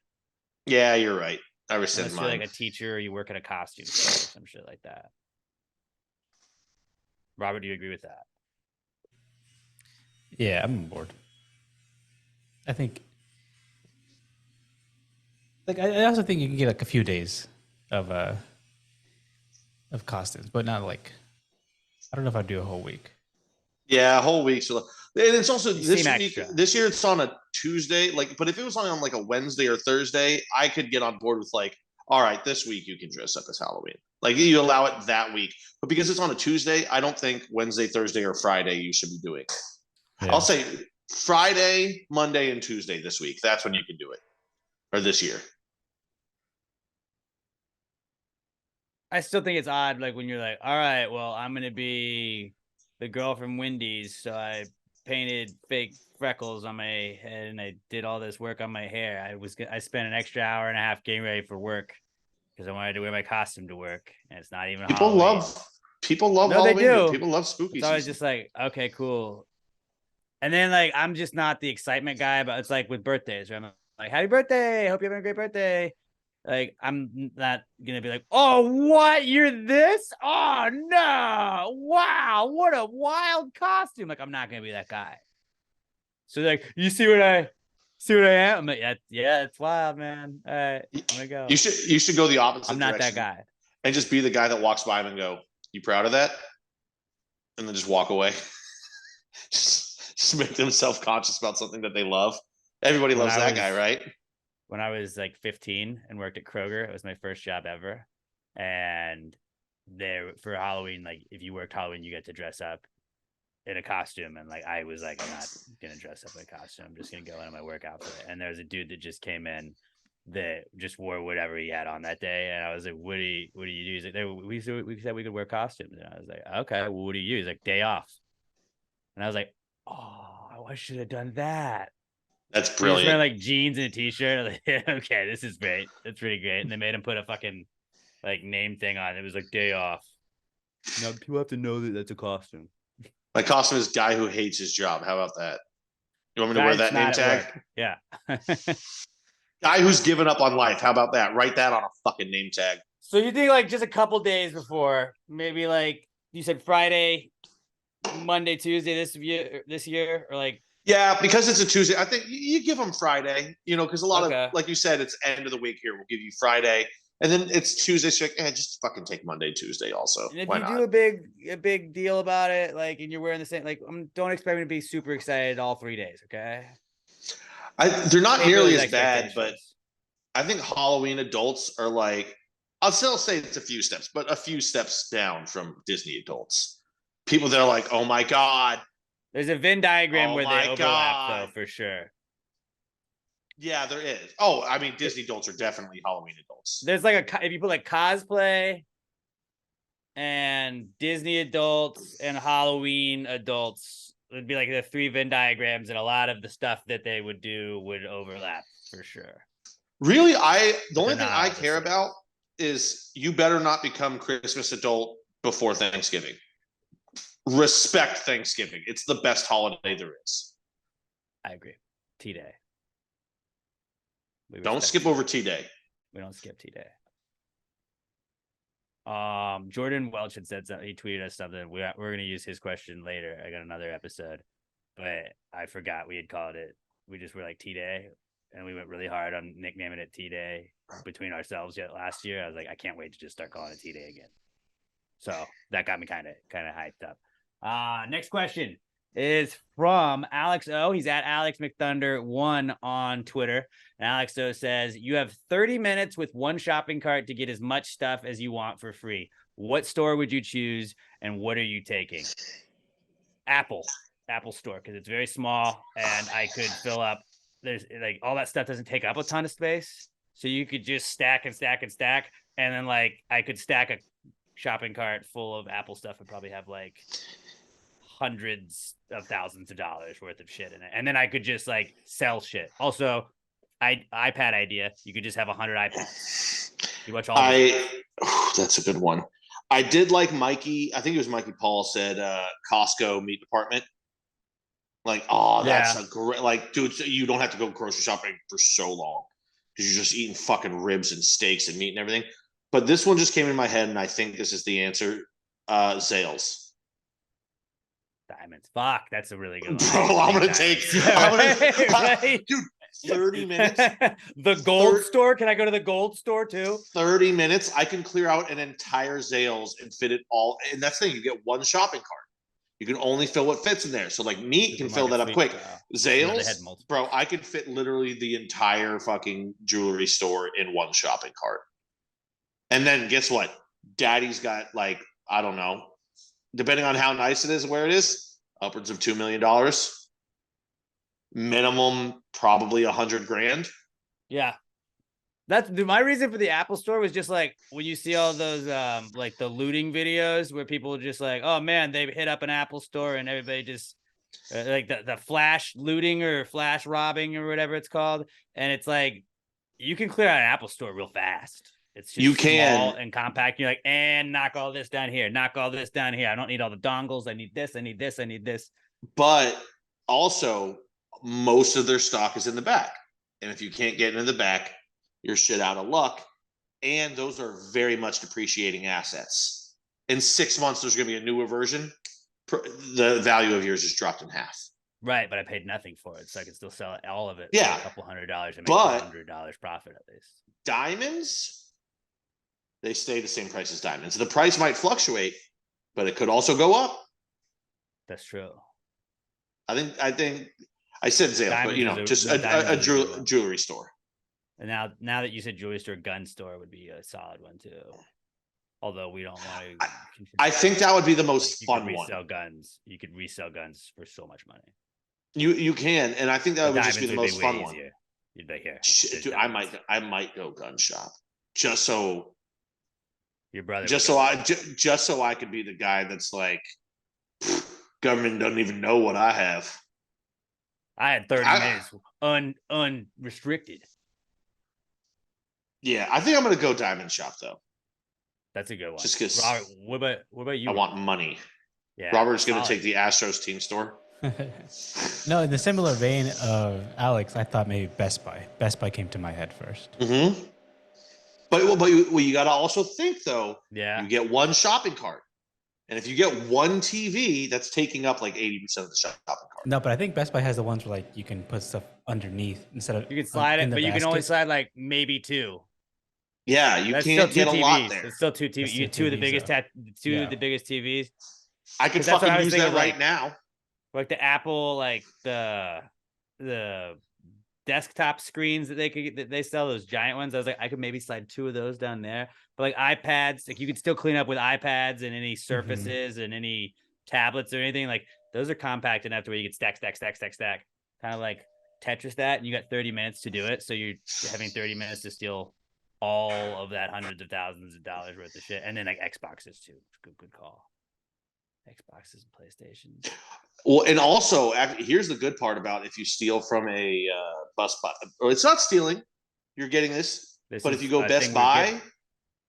Yeah, you're right. I rescind Unless you're mine. like a teacher or you work in a costume store or some shit like that. Robert, do you agree with that? Yeah, I'm on board. I think, like, I also think you can get like a few days of costumes, but not like, I don't know if I'd do a whole week. Yeah, a whole week. So, and it's also You this seem week. extra. This year, it's on a Tuesday. Like, but if it was on like a Wednesday or Thursday, I could get on board with like, all right, this week you can dress up as Halloween. Like, you allow it that week. But because it's on a Tuesday, I don't think Wednesday, Thursday, or Friday you should be doing it. Yeah. I'll say Friday, Monday, and Tuesday this week. That's when you can do it, or this year. I still think it's odd, like when you're like, all right, well, I'm gonna be the girl from Wendy's, so I painted fake freckles on my head and I did all this work on my hair. I spent an extra hour and a half getting ready for work because I wanted to wear my costume to work, and it's not even People Halloween. love No, they Halloween. Dude. do. People love spooky It's always season. just like, okay, cool. And then like I'm just not the excitement guy, but it's like with birthdays, where I'm like, happy birthday! Hope you're having a great birthday. Like, I'm not gonna be like, oh, what? You're this? Oh no! Wow, what a wild costume! Like, I'm not gonna be that guy. So like, you see what I am? I'm like, yeah, it's wild, man. All right, I'm gonna go. You should go the opposite I'm not that direction guy. and just be the guy that walks by him and go, "You proud of that?" And then just walk away. just make them self-conscious about something that they love. Everybody loves that guy, right? When I was like 15 and worked at Kroger, it was my first job ever. And there for Halloween, like if you worked Halloween, you get to dress up in a costume. And like I was like, I'm not gonna dress up in a costume. I'm just gonna go in my work outfit. And there was a dude that just came in that just wore whatever he had on that day. And I was like, what do you do? He's like, we said we could wear costumes. And I was like, okay, well, what do you use? Like day off. And I was like, oh, I should have done that. That's He was brilliant. wearing like jeans and a t-shirt. Like, okay, this is great. That's pretty great. And they made him put a fucking like name thing on. It was like day off. Now people have to know that that's a costume. My costume is guy who hates his job. How about that? You want me to wear that name tag? Yeah. Guy who's given up on life. How about that? Write that on a fucking name tag. So you think like just a couple days before, maybe like you said Friday, Monday, Tuesday this year, or like. Yeah, because it's a Tuesday. I think you give them Friday, because a lot Okay. of, like you said, it's end of the week here. We'll give you Friday. And then it's Tuesday. So you're like, just fucking take Monday, Tuesday also. And if Why you not? do a big deal about it, like, and you're wearing the same, like, don't expect me to be super excited all 3 days, okay? They're not Save nearly those as bad, but expectations. I think Halloween adults are like, I'll still say it's a few steps, but a few steps down from Disney adults. People that are like, oh my God. There's a Venn diagram Oh where they my overlap, God. though, for sure. Yeah, there is. Oh, I mean, Disney adults are definitely Halloween adults. There's like if you put like cosplay and Disney adults and Halloween adults, it'd be like the 3 Venn diagrams, and a lot of the stuff that they would do would overlap for sure. Really, the only They're thing not I all the care same. about is you better not become Christmas adult before Thanksgiving. Respect Thanksgiving. It's the best holiday there is. I agree. T-Day. Don't skip over T-Day. We don't skip T-Day. Jordan Welch had said something. He tweeted us something. We're going to use his question later. I got another episode, but I forgot we had called it. We just were like T-Day, and we went really hard on nicknaming it T-Day between ourselves yet last year. I was like, I can't wait to just start calling it T-Day again. So that got me kind of hyped up. Next question is from Alex O. He's at Alex McThunder1 on Twitter. And Alex O says, you have 30 minutes with one shopping cart to get as much stuff as you want for free. What store would you choose, and what are you taking? Apple store, because it's very small and I could fill up. There's like all that stuff doesn't take up a ton of space. So you could just stack and stack and stack. And then like I could stack a shopping cart full of Apple stuff and probably have like hundreds of thousands of dollars worth of shit in it. And then I could just like sell shit. Also, iPad idea. You could just have 100 iPads. You watch all that's a good one. I did like Mikey. I think it was Mikey Paul said Costco meat department. Like, oh, that's Yeah. a great. Like, dude, you don't have to go grocery shopping for so long because you're just eating fucking ribs and steaks and meat and everything. But this one just came in my head, and I think this is the answer. Zales. Diamonds. Fuck, that's a really good one. Bro, I'm gonna take. Right? Dude, 30 minutes. The gold store. Can I go to the gold store too? 30 minutes. I can clear out an entire Zales and fit it all. And that's the thing. You get one shopping cart. You can only fill what fits in there. So like meat can fill that up quick. Zales, bro, I could fit literally the entire fucking jewelry store in one shopping cart. And then guess what? Daddy's got like, I don't know, depending on how nice it is, where it is, upwards of $2 million. Minimum, probably 100 grand. Yeah. That's my reason for the Apple store was just like when you see all those like the looting videos where people are just like, oh man, they hit up an Apple store and everybody just like the flash looting or flash robbing or whatever it's called. And it's like you can clear out an Apple store real fast. It's just small and compact. You're like, and knock all this down here, knock all this down here. I don't need all the dongles. I need this, I need this, I need this. But also, most of their stock is in the back. And if you can't get into the back, you're shit out of luck. And those are very much depreciating assets. In 6 months, there's going to be a newer version. The value of yours is dropped in half. Right, but I paid nothing for it, so I can still sell all of it for Yeah. a couple $100 and make $100 profit at least. Diamonds, they stay the same price as diamonds. The price might fluctuate, but it could also go up. That's true. I think I said Zales, but you know, just a jewelry store. And now that you said jewelry store, gun store would be a solid one too. Although we don't want to. I think that would be the most like fun one. Guns. You could resell guns for so much money. You can, and I think that would just be the most fun one. You'd be here. Shit, dude, I might go gun shop just so your brother. Just so I could be the guy that's like, government doesn't even know what I have. I had 30 minutes unrestricted. Yeah, I think I'm gonna go diamond shop though. That's a good one. Just because. Robert, what about you? I want money. Yeah, Robert's gonna take the Astros team store. No, in the similar vein of Alex, I thought maybe Best Buy. Best Buy came to my head first. Mm-hmm. But you got to also think though. Yeah. You get one shopping cart, and if you get one TV, that's taking up like 80% of the shopping cart. No, but I think Best Buy has the ones where like you can put stuff underneath instead of you can slide it, but you can only slide like maybe two. Yeah, you can't get a lot there. It's still two TVs. You get two of the biggest of the biggest TVs. I could fucking use that right now. Like the Apple, like the desktop screens that they sell, those giant ones. I was like, I could maybe slide two of those down there. But like iPads, like you could still clean up with iPads and any surfaces and any tablets or anything. Like those are compact enough to where you can stack. Kind of like Tetris that, and you got 30 minutes to do it. So you're having 30 minutes to steal all of that hundreds of thousands of dollars worth of shit. And then like Xboxes too. Good call. Xboxes and PlayStations. Well, and also, here's the good part about if you steal from a Best Buy, or it's not stealing, you're getting this. But if you go Best Buy,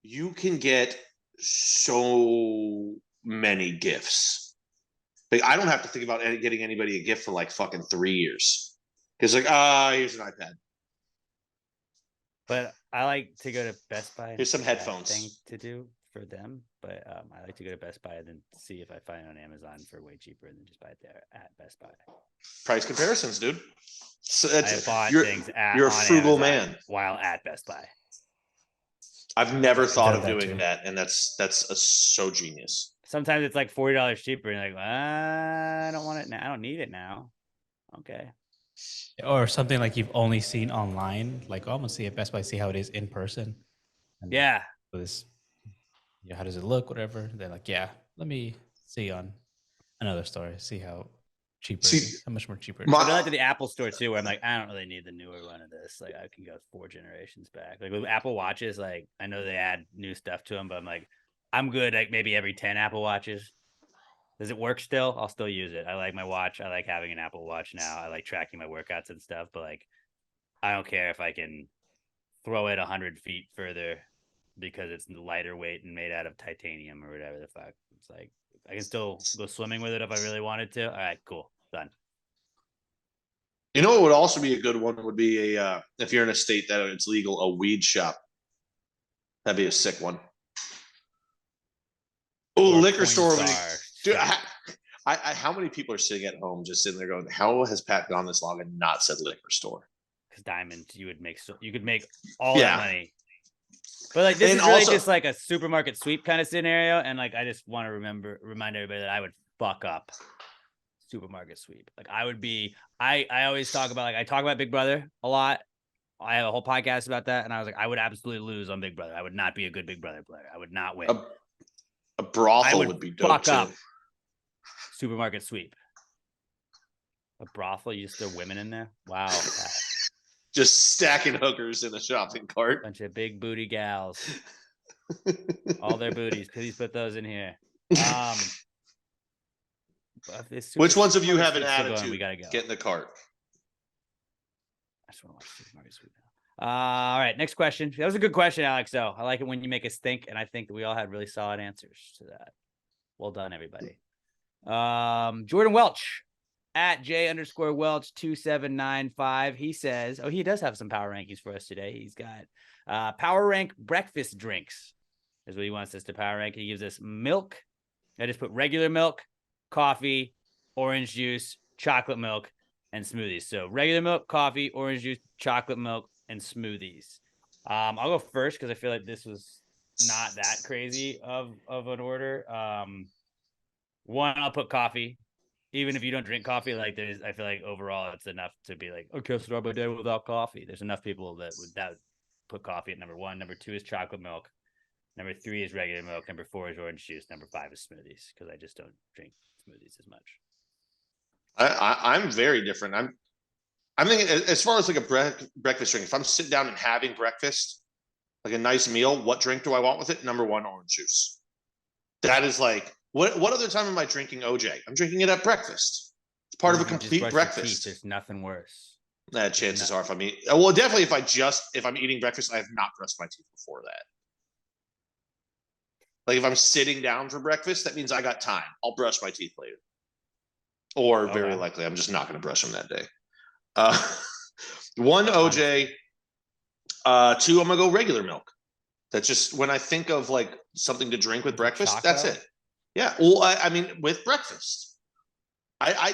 you can get so many gifts. Like I don't have to think about getting anybody a gift for like fucking 3 years. Because like, here's an iPad. But I like to go to Best Buy. Here's some headphones. Thing to do for them, but I like to go to Best Buy and then see if I find it on Amazon for way cheaper and then just buy it there at Best Buy. Price comparisons, dude. So I bought things you're a frugal man while at Best Buy. I've never thought of doing that, and that's so genius. Sometimes it's like $40 cheaper, and you're like, I don't want it now. I don't need it now. Okay. Or something like you've only seen online, like I'm gonna see at Best Buy, see how it is in person. And yeah. This, how does it look? Whatever. They're like, yeah, let me see on another store, see how cheaper it is, how much more cheaper. I go to the Apple store too, where I'm like, I don't really need the newer one of this. Like, I can go 4 generations back. Like with Apple Watches, like I know they add new stuff to them, but I'm like, I'm good. Like maybe every 10 Apple Watches. Does it work still? I'll still use it. I like my watch. I like having an Apple Watch now. I like tracking my workouts and stuff, but like, I don't care if I can throw it 100 feet further because it's lighter weight and made out of titanium or whatever the fuck. It's like I can still go swimming with it if I really wanted to. All right, cool, done. You know what would also be a good one would be a if you're in a state that it's legal, a weed shop. That'd be a sick one. Oh, Or liquor porn store. star Dude, shit. how many people are sitting at home just sitting there going, how has Pat gone this long and not said liquor store? Because Diamond, you could make all Yeah. that money. But like this And is really also- just like a supermarket sweep kind of scenario, and like I just want to remind everybody that I would fuck up supermarket sweep. Like I would be, I always talk about, like I talk about Big Brother a lot. I have a whole podcast about that, and I was like, I would absolutely lose on Big Brother. I would not be a good Big Brother player. I would not win. A brothel I would be dope fuck too. up supermarket sweep. A brothel, you just throw women in there? Wow. Just stacking hookers in a shopping cart. Bunch of big booty gals. All their booties. Please put those in here. Which ones of you have an Sweep's still going, attitude? we gotta go. Get in the cart. I just want to watch supermarket sweep now. All right, next question. That was a good question, Alex. Though I like it when you make us think, and I think that we all had really solid answers to that. Well done, everybody. Jordan Welch at J_Welch 2795. He says, oh, he does have some power rankings for us today. He's got power rank breakfast drinks is what he wants us to power rank. He gives us milk. I just put regular milk, coffee, orange juice, chocolate milk, and smoothies. So regular milk, coffee, orange juice, chocolate milk, and smoothies. I'll go first because I feel like this was not that crazy of an order. One, I'll put coffee. Even if you don't drink coffee, like I feel like overall it's enough to be like, okay, I'll start my day without coffee. There's enough people that would put coffee at number one. Number two is chocolate milk. Number three is regular milk. Number four is orange juice. Number five is smoothies because I just don't drink smoothies as much. I'm very different. I'm thinking as far as like a breakfast drink. If I'm sitting down and having breakfast, like a nice meal, what drink do I want with it? Number one, orange juice. That is like what other time am I drinking OJ? I'm drinking it at breakfast. It's part of a You just complete brush your teeth, breakfast. there's nothing worse. Chances are, if I'm eating, well, definitely if I'm eating breakfast, I have not brushed my teeth before that. Like if I'm sitting down for breakfast, that means I got time. I'll brush my teeth later. Or very likely, I'm just not going to brush them that day. One, OJ. Two, I'm going to go regular milk. That's just when I think of like something to drink with breakfast, that's it. Yeah. Well, I mean, with breakfast. I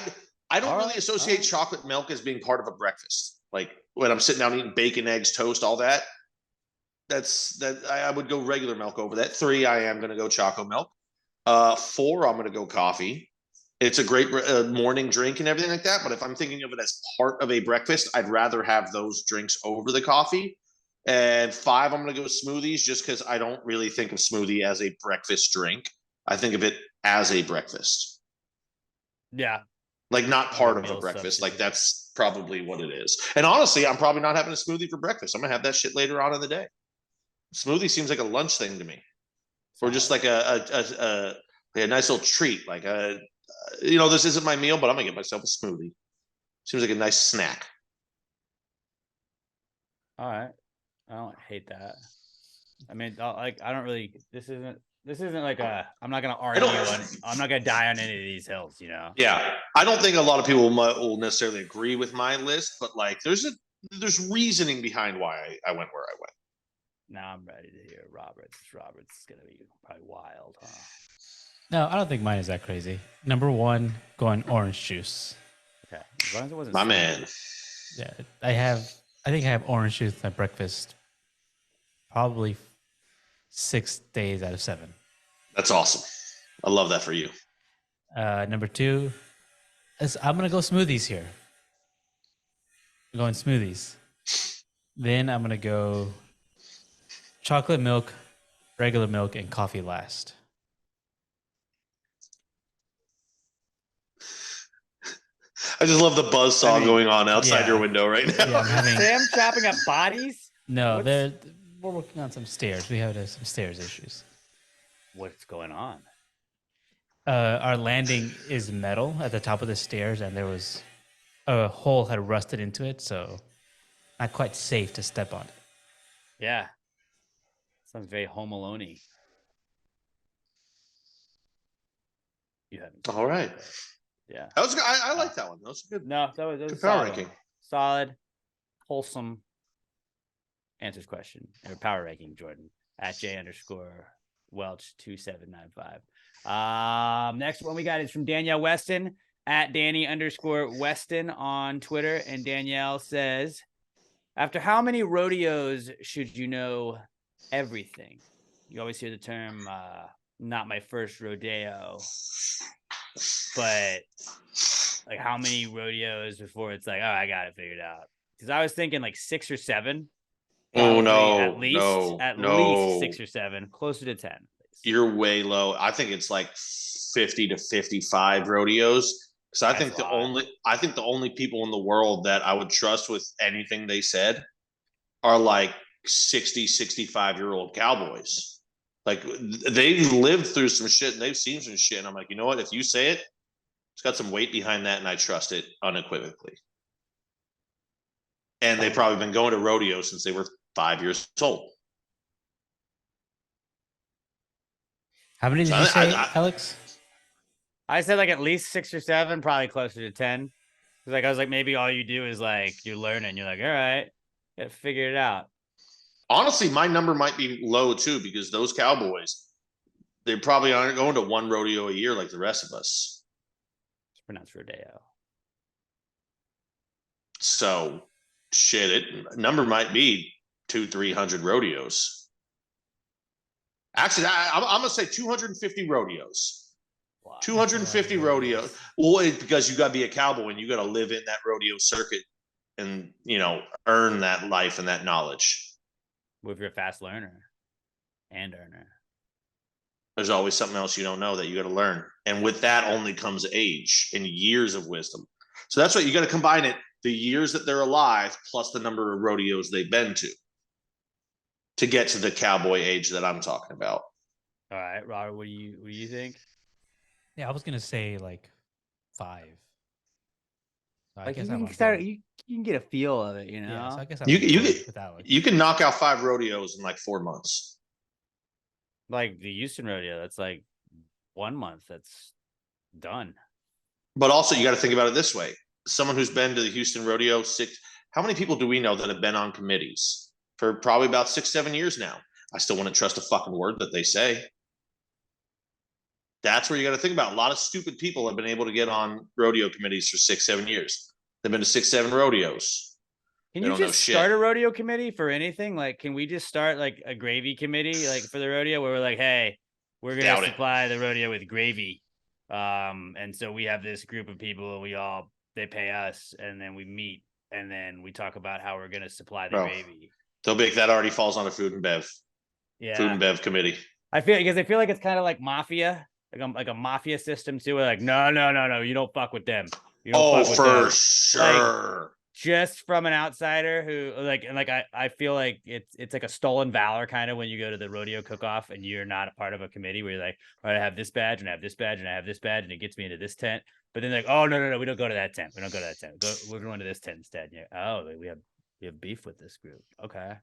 don't really associate chocolate milk as being part of a breakfast. Like when I'm sitting down eating bacon, eggs, toast, all that. I would go regular milk over that. Three, I am going to go chocolate milk. Four, I'm going to go coffee. It's a great morning drink and everything like that. But if I'm thinking of it as part of a breakfast, I'd rather have those drinks over the coffee. And five, I'm going to go smoothies just because I don't really think of smoothie as a breakfast drink. I think of it as a breakfast. Yeah. Like not part of a meal breakfast. substitute. Like that's probably what it is. And honestly, I'm probably not having a smoothie for breakfast. I'm going to have that shit later on in the day. Smoothie seems like a lunch thing to me. Or just like a nice little treat. Like this isn't my meal, but I'm going to get myself a smoothie. Seems like a nice snack. All right. I don't hate that. I mean, I don't really. This isn't like I'm not gonna argue on. I'm not gonna die on any of these hills. You know. Yeah, I don't think a lot of people will necessarily agree with my list, but like, there's reasoning behind why I went where I went. Now I'm ready to hear Roberts. Roberts is gonna be probably wild, huh? No, I don't think mine is that crazy. Number one, going orange juice. Okay, as long as it wasn't My sweet. man. Yeah, I think I have orange juice at breakfast probably 6 days out of 7. That's awesome. I love that for you. Number two, I'm going to go smoothies here. I'm going smoothies. Then I'm going to go chocolate milk, regular milk, and coffee last. I just love the buzzsaw going on outside your window right now. Yeah, I'm having, Sam chopping up bodies. no, we're working on some stairs. We have some stairs issues. What's going on? Our landing is metal at the top of the stairs, and there was a hole had rusted into it, so not quite safe to step on it. Yeah. Sounds very Home Alone-y. You haven't. All right. Yeah. That was good. I like that one. That was good. No, that was Good a power solid ranking. one. Solid, wholesome. Answers question or power ranking, Jordan at J_Welch2795. Next one we got is from Danielle Weston at Danny_Weston on Twitter. And Danielle says, after how many rodeos should you know everything? You always hear the term, not my first rodeo, but like how many rodeos before it's like, oh, I got it figured out? Because I was thinking like 6 or 7. Oh, no, at least no. 6 or 7, closer to 10. You're way low. I think it's like 50 to 55 rodeos. Because I think the only people in the world that I would trust with anything they said are like 60, 65-year-old cowboys. Like they've lived through some shit and they've seen some shit. And I'm like, you know what? If you say it, it's got some weight behind that, and I trust it unequivocally. And they've probably been going to rodeo since they were 5 years old. How many did you say, Alex? I said like at least 6 or 7, probably closer to 10. Like I was like, maybe all you do is like you're learning. You're like, all right, gotta figure it out. Honestly, my number might be low too, because those cowboys, they probably aren't going to one rodeo a year like the rest of us. It's pronounced rodeo. So shit, number might be 200-300 rodeos. Actually, I'm gonna say 250 rodeos. Wow. 250 rodeos. Well, because you gotta be a cowboy and you gotta live in that rodeo circuit and earn that life and that knowledge. If you're a fast learner and earner, there's always something else you don't know that you got to learn, and with that only comes age and years of wisdom. So that's what you got to combine it: the years that they're alive plus the number of rodeos they've been to get to the cowboy age that I'm talking about. All right, Robert, what do you think? Yeah, I was gonna say like 5. So like you can start, you can get a feel of it, Yeah, so I guess you can knock out 5 rodeos in like 4 months. Like the Houston rodeo, that's like 1 month. That's done. But also, you got to think about it this way: someone who's been to the Houston rodeo how many people do we know that have been on committees for probably about 6-7 years now? I still wouldn't trust a fucking word that they say. That's where you got to think about. A lot of stupid people have been able to get on rodeo committees for 6-7 years. They've been to 6-7 rodeos. Can you just start a rodeo committee for anything? Like, can we just start like a gravy committee, like for the rodeo, where we're like, hey, we're gonna supply the rodeo with gravy, and so we have this group of people, and they pay us, and then we meet, and then we talk about how we're gonna supply the gravy. So big that already falls on a food and bev. Yeah, food and bev committee. I feel like it's kind of like mafia. Like a mafia system too. We're like, no, you don't fuck with them. You don't fuck with them. Sure. Like, just from an outsider who I feel like it's like a stolen valor kind of when you go to the rodeo cook-off and you're not a part of a committee where you're like, all right, I have this badge and I have this badge and I have this badge and it gets me into this tent. But then like, oh no, we don't go to that tent. We don't go to that tent. We're going to this tent instead. Yeah. Oh, we have beef with this group. Okay,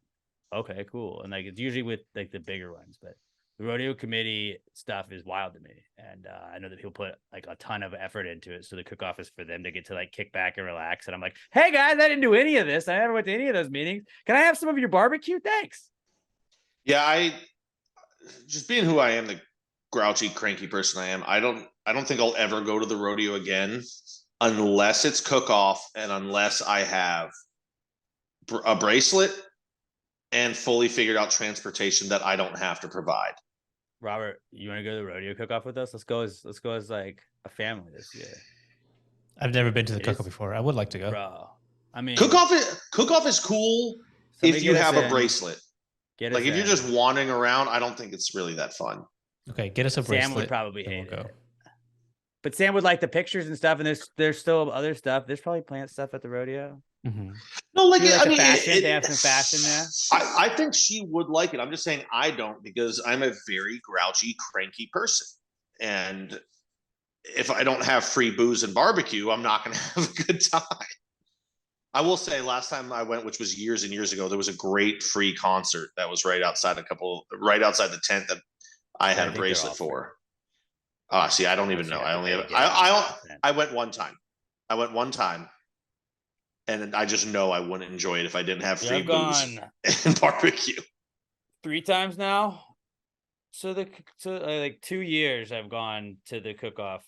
cool. And like it's usually with like the bigger ones, but the rodeo committee stuff is wild to me. And I know that people put like a ton of effort into it. So the cook-off is for them to get to like kick back and relax. And I'm like, hey guys, I didn't do any of this. I never went to any of those meetings. Can I have some of your barbecue? Thanks. Yeah, I just being who I am, the grouchy, cranky person I am, I don't think I'll ever go to the rodeo again unless it's cook-off and unless I have a bracelet and fully figured out transportation that I don't have to provide. Robert, you want to go to the rodeo cook-off with us? Let's go as like a family this year. I've never been to the cook-off before. I would like to go. Bro, I mean, cook-off is cool if you have a bracelet. Like if you're just wandering around, I don't think it's really that fun. Okay, get us a bracelet. Sam would probably hate it. But Sam would like the pictures and stuff, and there's still other stuff. There's probably plant stuff at the rodeo. Mm-hmm. No, like I mean, they have some fashion there. I think she would like it. I'm just saying I don't, because I'm a very grouchy, cranky person, and if I don't have free booze and barbecue, I'm not going to have a good time. I will say last time I went, which was years and years ago, there was a great free concert that was right outside the tent that I had a bracelet for. See, I don't even know. I only have, I went one time. And I just know I wouldn't enjoy it if I didn't have free booze and barbecue. 3 times now. So like 2 years I've gone to the cook-off.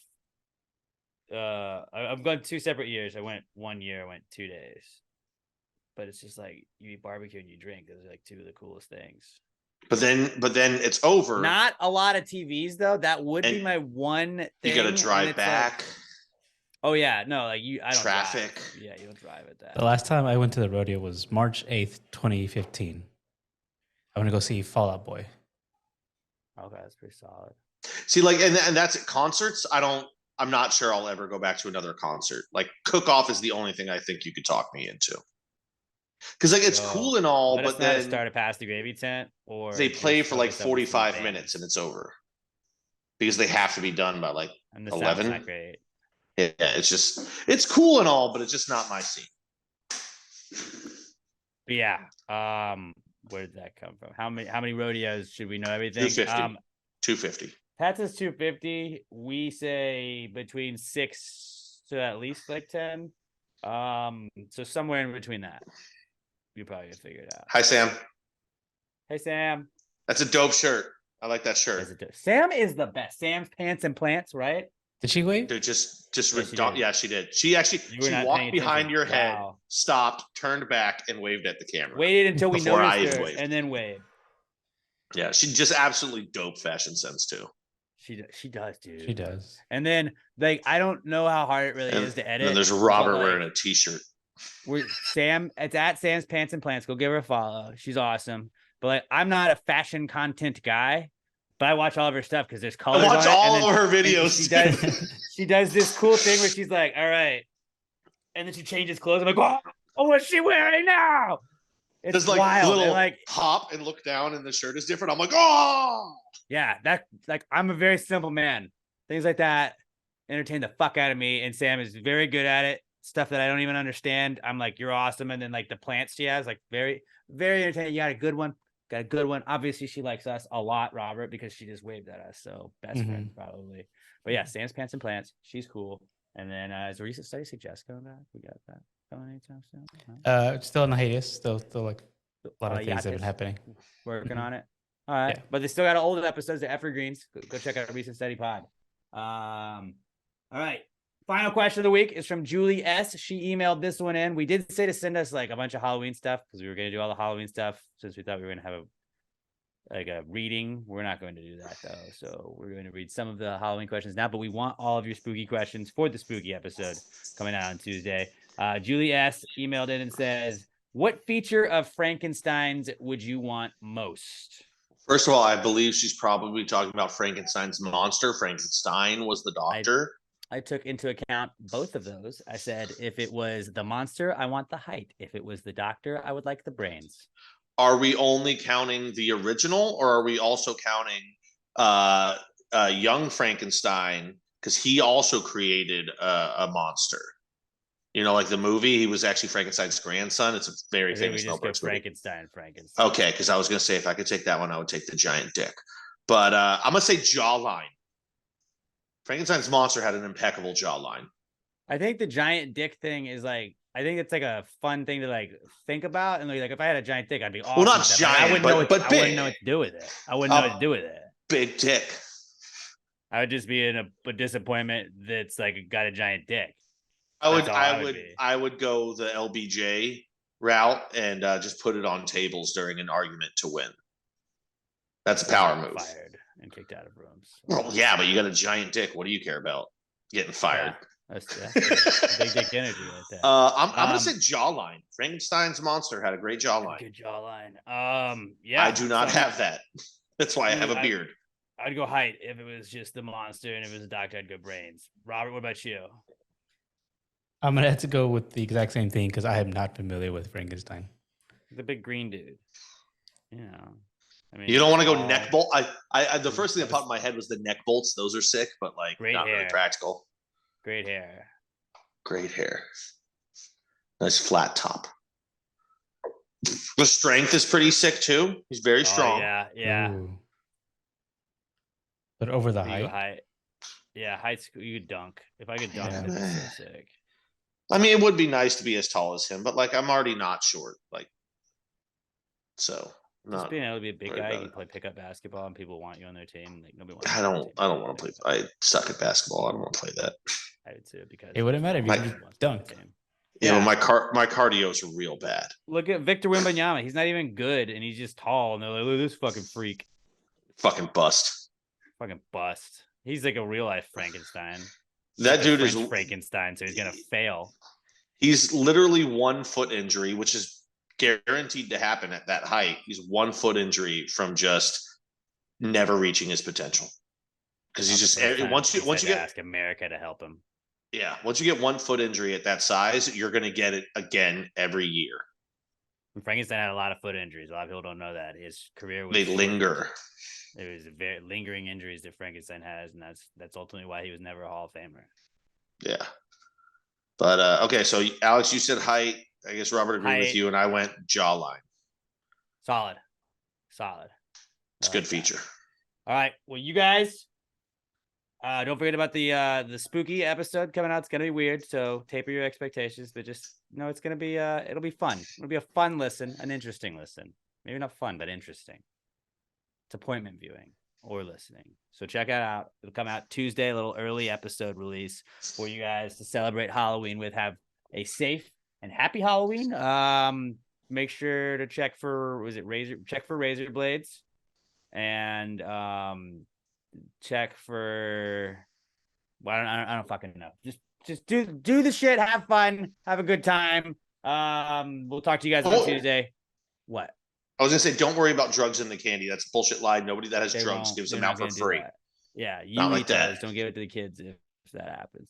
I've gone 2 separate years. I went 1 year, I went 2 days. But it's just like you eat barbecue and you drink. Those are like 2 of the coolest things. But then it's over. Not a lot of TVs though. That would be my one thing. You got to drive back. Like, oh yeah, no, like I don't traffic. Drive. Yeah, you don't drive at that. The last time I went to the rodeo was March 8th, 2015. I want to go see Fall Out Boy. Okay, that's pretty solid. See, like, and that's at concerts. I'm not sure I'll ever go back to another concert. Like, cook-off is the only thing I think you could talk me into. Because like it's cool and all, but then start a Pass the Gravy tent, or they play for like 45 minutes and it's over because they have to be done by like 11. Not great. Yeah, it's cool and all, but it's just not my scene. But yeah, where did that come from? How many rodeos should we know everything? 250. Pat says 250. We say between 6 to at least like 10. So somewhere in between that. You probably can figure it out. Hi, Sam. Hey, Sam. That's a dope shirt. I like that shirt. Sam is the best. Sam's Pants and Plants, right? Did she wave? Dude, yeah, she did. She walked behind your head, stopped, turned back, and waved at the camera. Waited until we noticed her, and then waved. Yeah, she just absolutely dope fashion sense too. She does, dude. She does. And then, like, I don't know how hard it really is to edit. And there's Robert wearing a t-shirt. It's at Sam's Pants and Plants. Go give her a follow. She's awesome. But like, I'm not a fashion content guy, but I watch all of her stuff because there's colors. I watch on it, all of her videos. She does this cool thing where she's like, all right. And then she changes clothes. I'm like, oh, what's she wearing now? It's there's like wild. little like hop and look down and the shirt is different. I'm like, oh yeah, that like I'm a very simple man. Things like that entertain the fuck out of me. And Sam is very good at it. Stuff that I don't even understand. I'm like, you're awesome. And then like the plants she has, like very, very entertaining. You got a good one. Obviously, she likes us a lot, Robert, because she just waved at us. So best friend probably. But yeah, Sam's Pants and Plants. She's cool. And then is a recent study suggest coming back? We got that coming anytime soon? No? Still in the hiatus. Still like a lot of things have been happening. Working on it. All right. Yeah. But they still got older episodes of Evergreens. Go check out a recent study pod. All right. Final question of the week is from Julie S. She emailed this one in. We did say to send us like a bunch of Halloween stuff because we were going to do all the Halloween stuff since we thought we were going to have a reading. We're not going to do that though. So we're going to read some of the Halloween questions now, but we want all of your spooky questions for the spooky episode coming out on Tuesday. Julie S. emailed in and says, what feature of Frankenstein's would you want most? First of all, I believe she's probably talking about Frankenstein's monster. Frankenstein was the doctor. I took into account both of those. I said, if it was the monster, I want the height. If it was the doctor, I would like the brains. Are we only counting the original, or are we also counting young Frankenstein? Because he also created a monster. You know, like the movie, he was actually Frankenstein's grandson. It's a very famous Mel Brooks movie. Frankenstein. Okay, because I was going to say, if I could take that one, I would take the giant dick. But I'm going to say jawline. Frankenstein's monster had an impeccable jawline. I think the giant dick thing is like, I think it's like a fun thing to like think about. And like, if I had a giant dick, I'd be awesome. Well, not giant, I wouldn't know what to do with it. I wouldn't know what to do with it. Big dick. I would just be in a disappointment that's like got a giant dick. I would go the LBJ route and just put it on tables during an argument to win. That's a power move. Fired and kicked out of rooms. Well, yeah, but you got a giant dick. What do you care about? Getting fired. Yeah, that's big dick energy right there. I'm gonna say jawline. Frankenstein's monster had a great jawline. Good jawline. Yeah. I do not have that. That's why I have a beard. I'd go height if it was just the monster, and if it was a doctor, I'd go brains. Robert, what about you? I'm gonna have to go with the exact same thing because I am not familiar with Frankenstein. The big green dude. Yeah. I mean, you don't want to go neck bolt. I the first thing that popped in my head was the neck bolts. Those are sick, but like not really practical. Great hair. Great hair. Nice flat top. The strength is pretty sick too. He's very strong. Yeah. Ooh. But over the You height. height. Yeah, height. You could dunk. If I could dunk, Yeah. that'd be so sick. I mean, it would be nice to be as tall as him, but like I'm already not short. Like, so Just being able to be a big worried guy, you about can it. play pickup basketball, and people want you on their team. Like nobody wants. I don't want to play. I suck at basketball. I don't want to play that. I would too because It wouldn't matter if you Like- could just dunk. Yeah, Yeah. my cardio is real bad. Look at Victor Wembanyama. He's not even good, and he's just tall. And they're like, "Look at this fucking freak, Fucking bust. fucking bust." He's like a real life Frankenstein. That Like a dude is French Frankenstein, so he's gonna fail. he's literally 1 foot injury, which is guaranteed to happen at that height. He's 1 foot injury from just never reaching his potential. Because he's just once you get ask America to help him. once you get 1 foot injury at that size, you're gonna get it again every year. And Frankenstein had a lot of foot injuries. A lot of people don't know that his career was They linger. It was very lingering injuries that Frankenstein has, and that's ultimately why he was never a Hall of Famer. Yeah. But okay, so Alex, you said height. I guess Robert agreed with Height. you, and I went jawline. Solid. It's a I good like that. feature. All right. Well, you guys, don't forget about the spooky episode coming out. It's gonna be weird, so taper your expectations. But just know it's gonna be it'll be fun. It'll be a fun listen, an interesting listen. Maybe not fun, but interesting. It's appointment viewing or listening. So check it out. It'll come out Tuesday, a little early episode release for you guys to celebrate Halloween with. Have a safe and happy Halloween. Make sure to check for razor blades, and check for I don't fucking know. Just do the shit, have fun, have a good time. We'll talk to you guys on Tuesday. What? I was gonna say, don't worry about drugs in the candy. That's a bullshit lie. Nobody that has They drugs won't. gives They're them not out for gonna do free. that. Yeah, you Not eat like that. those. Don't give it to the kids if that happens.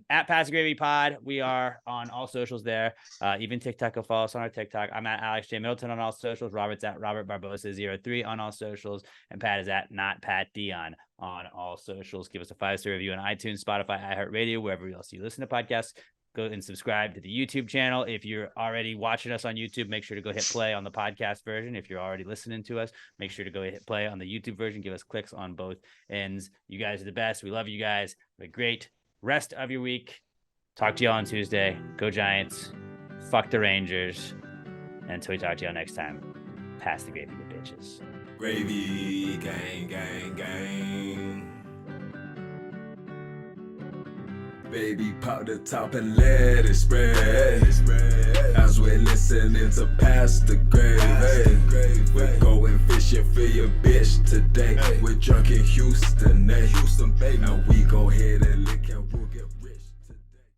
At Pass Gravy Pod, we are on all socials there. Even TikTok, go follow us on our TikTok. I'm at Alex J. Middleton on all socials. Robert's at Robert Barbosa03 on all socials. And Pat is at Not Pat Dion on all socials. Give us a 5-star review on iTunes, Spotify, iHeartRadio, wherever else you listen to podcasts. Go and subscribe to the YouTube channel. If you're already watching us on YouTube, make sure to go hit play on the podcast version. If you're already listening to us, make sure to go hit play on the YouTube version. Give us clicks on both ends. You guys are the best. We love you guys. Have a great rest of your week. Talk to you all on Tuesday. Go Giants. Fuck the Rangers. And until we talk to y'all next time, pass the gravy to bitches. Gravy, gang, gang, gang. Baby, pop the top and let it spread. As we're listening to Pass the Gravy. We're going fishing for your bitch today. We're drunk in Houston, Houston, baby. And we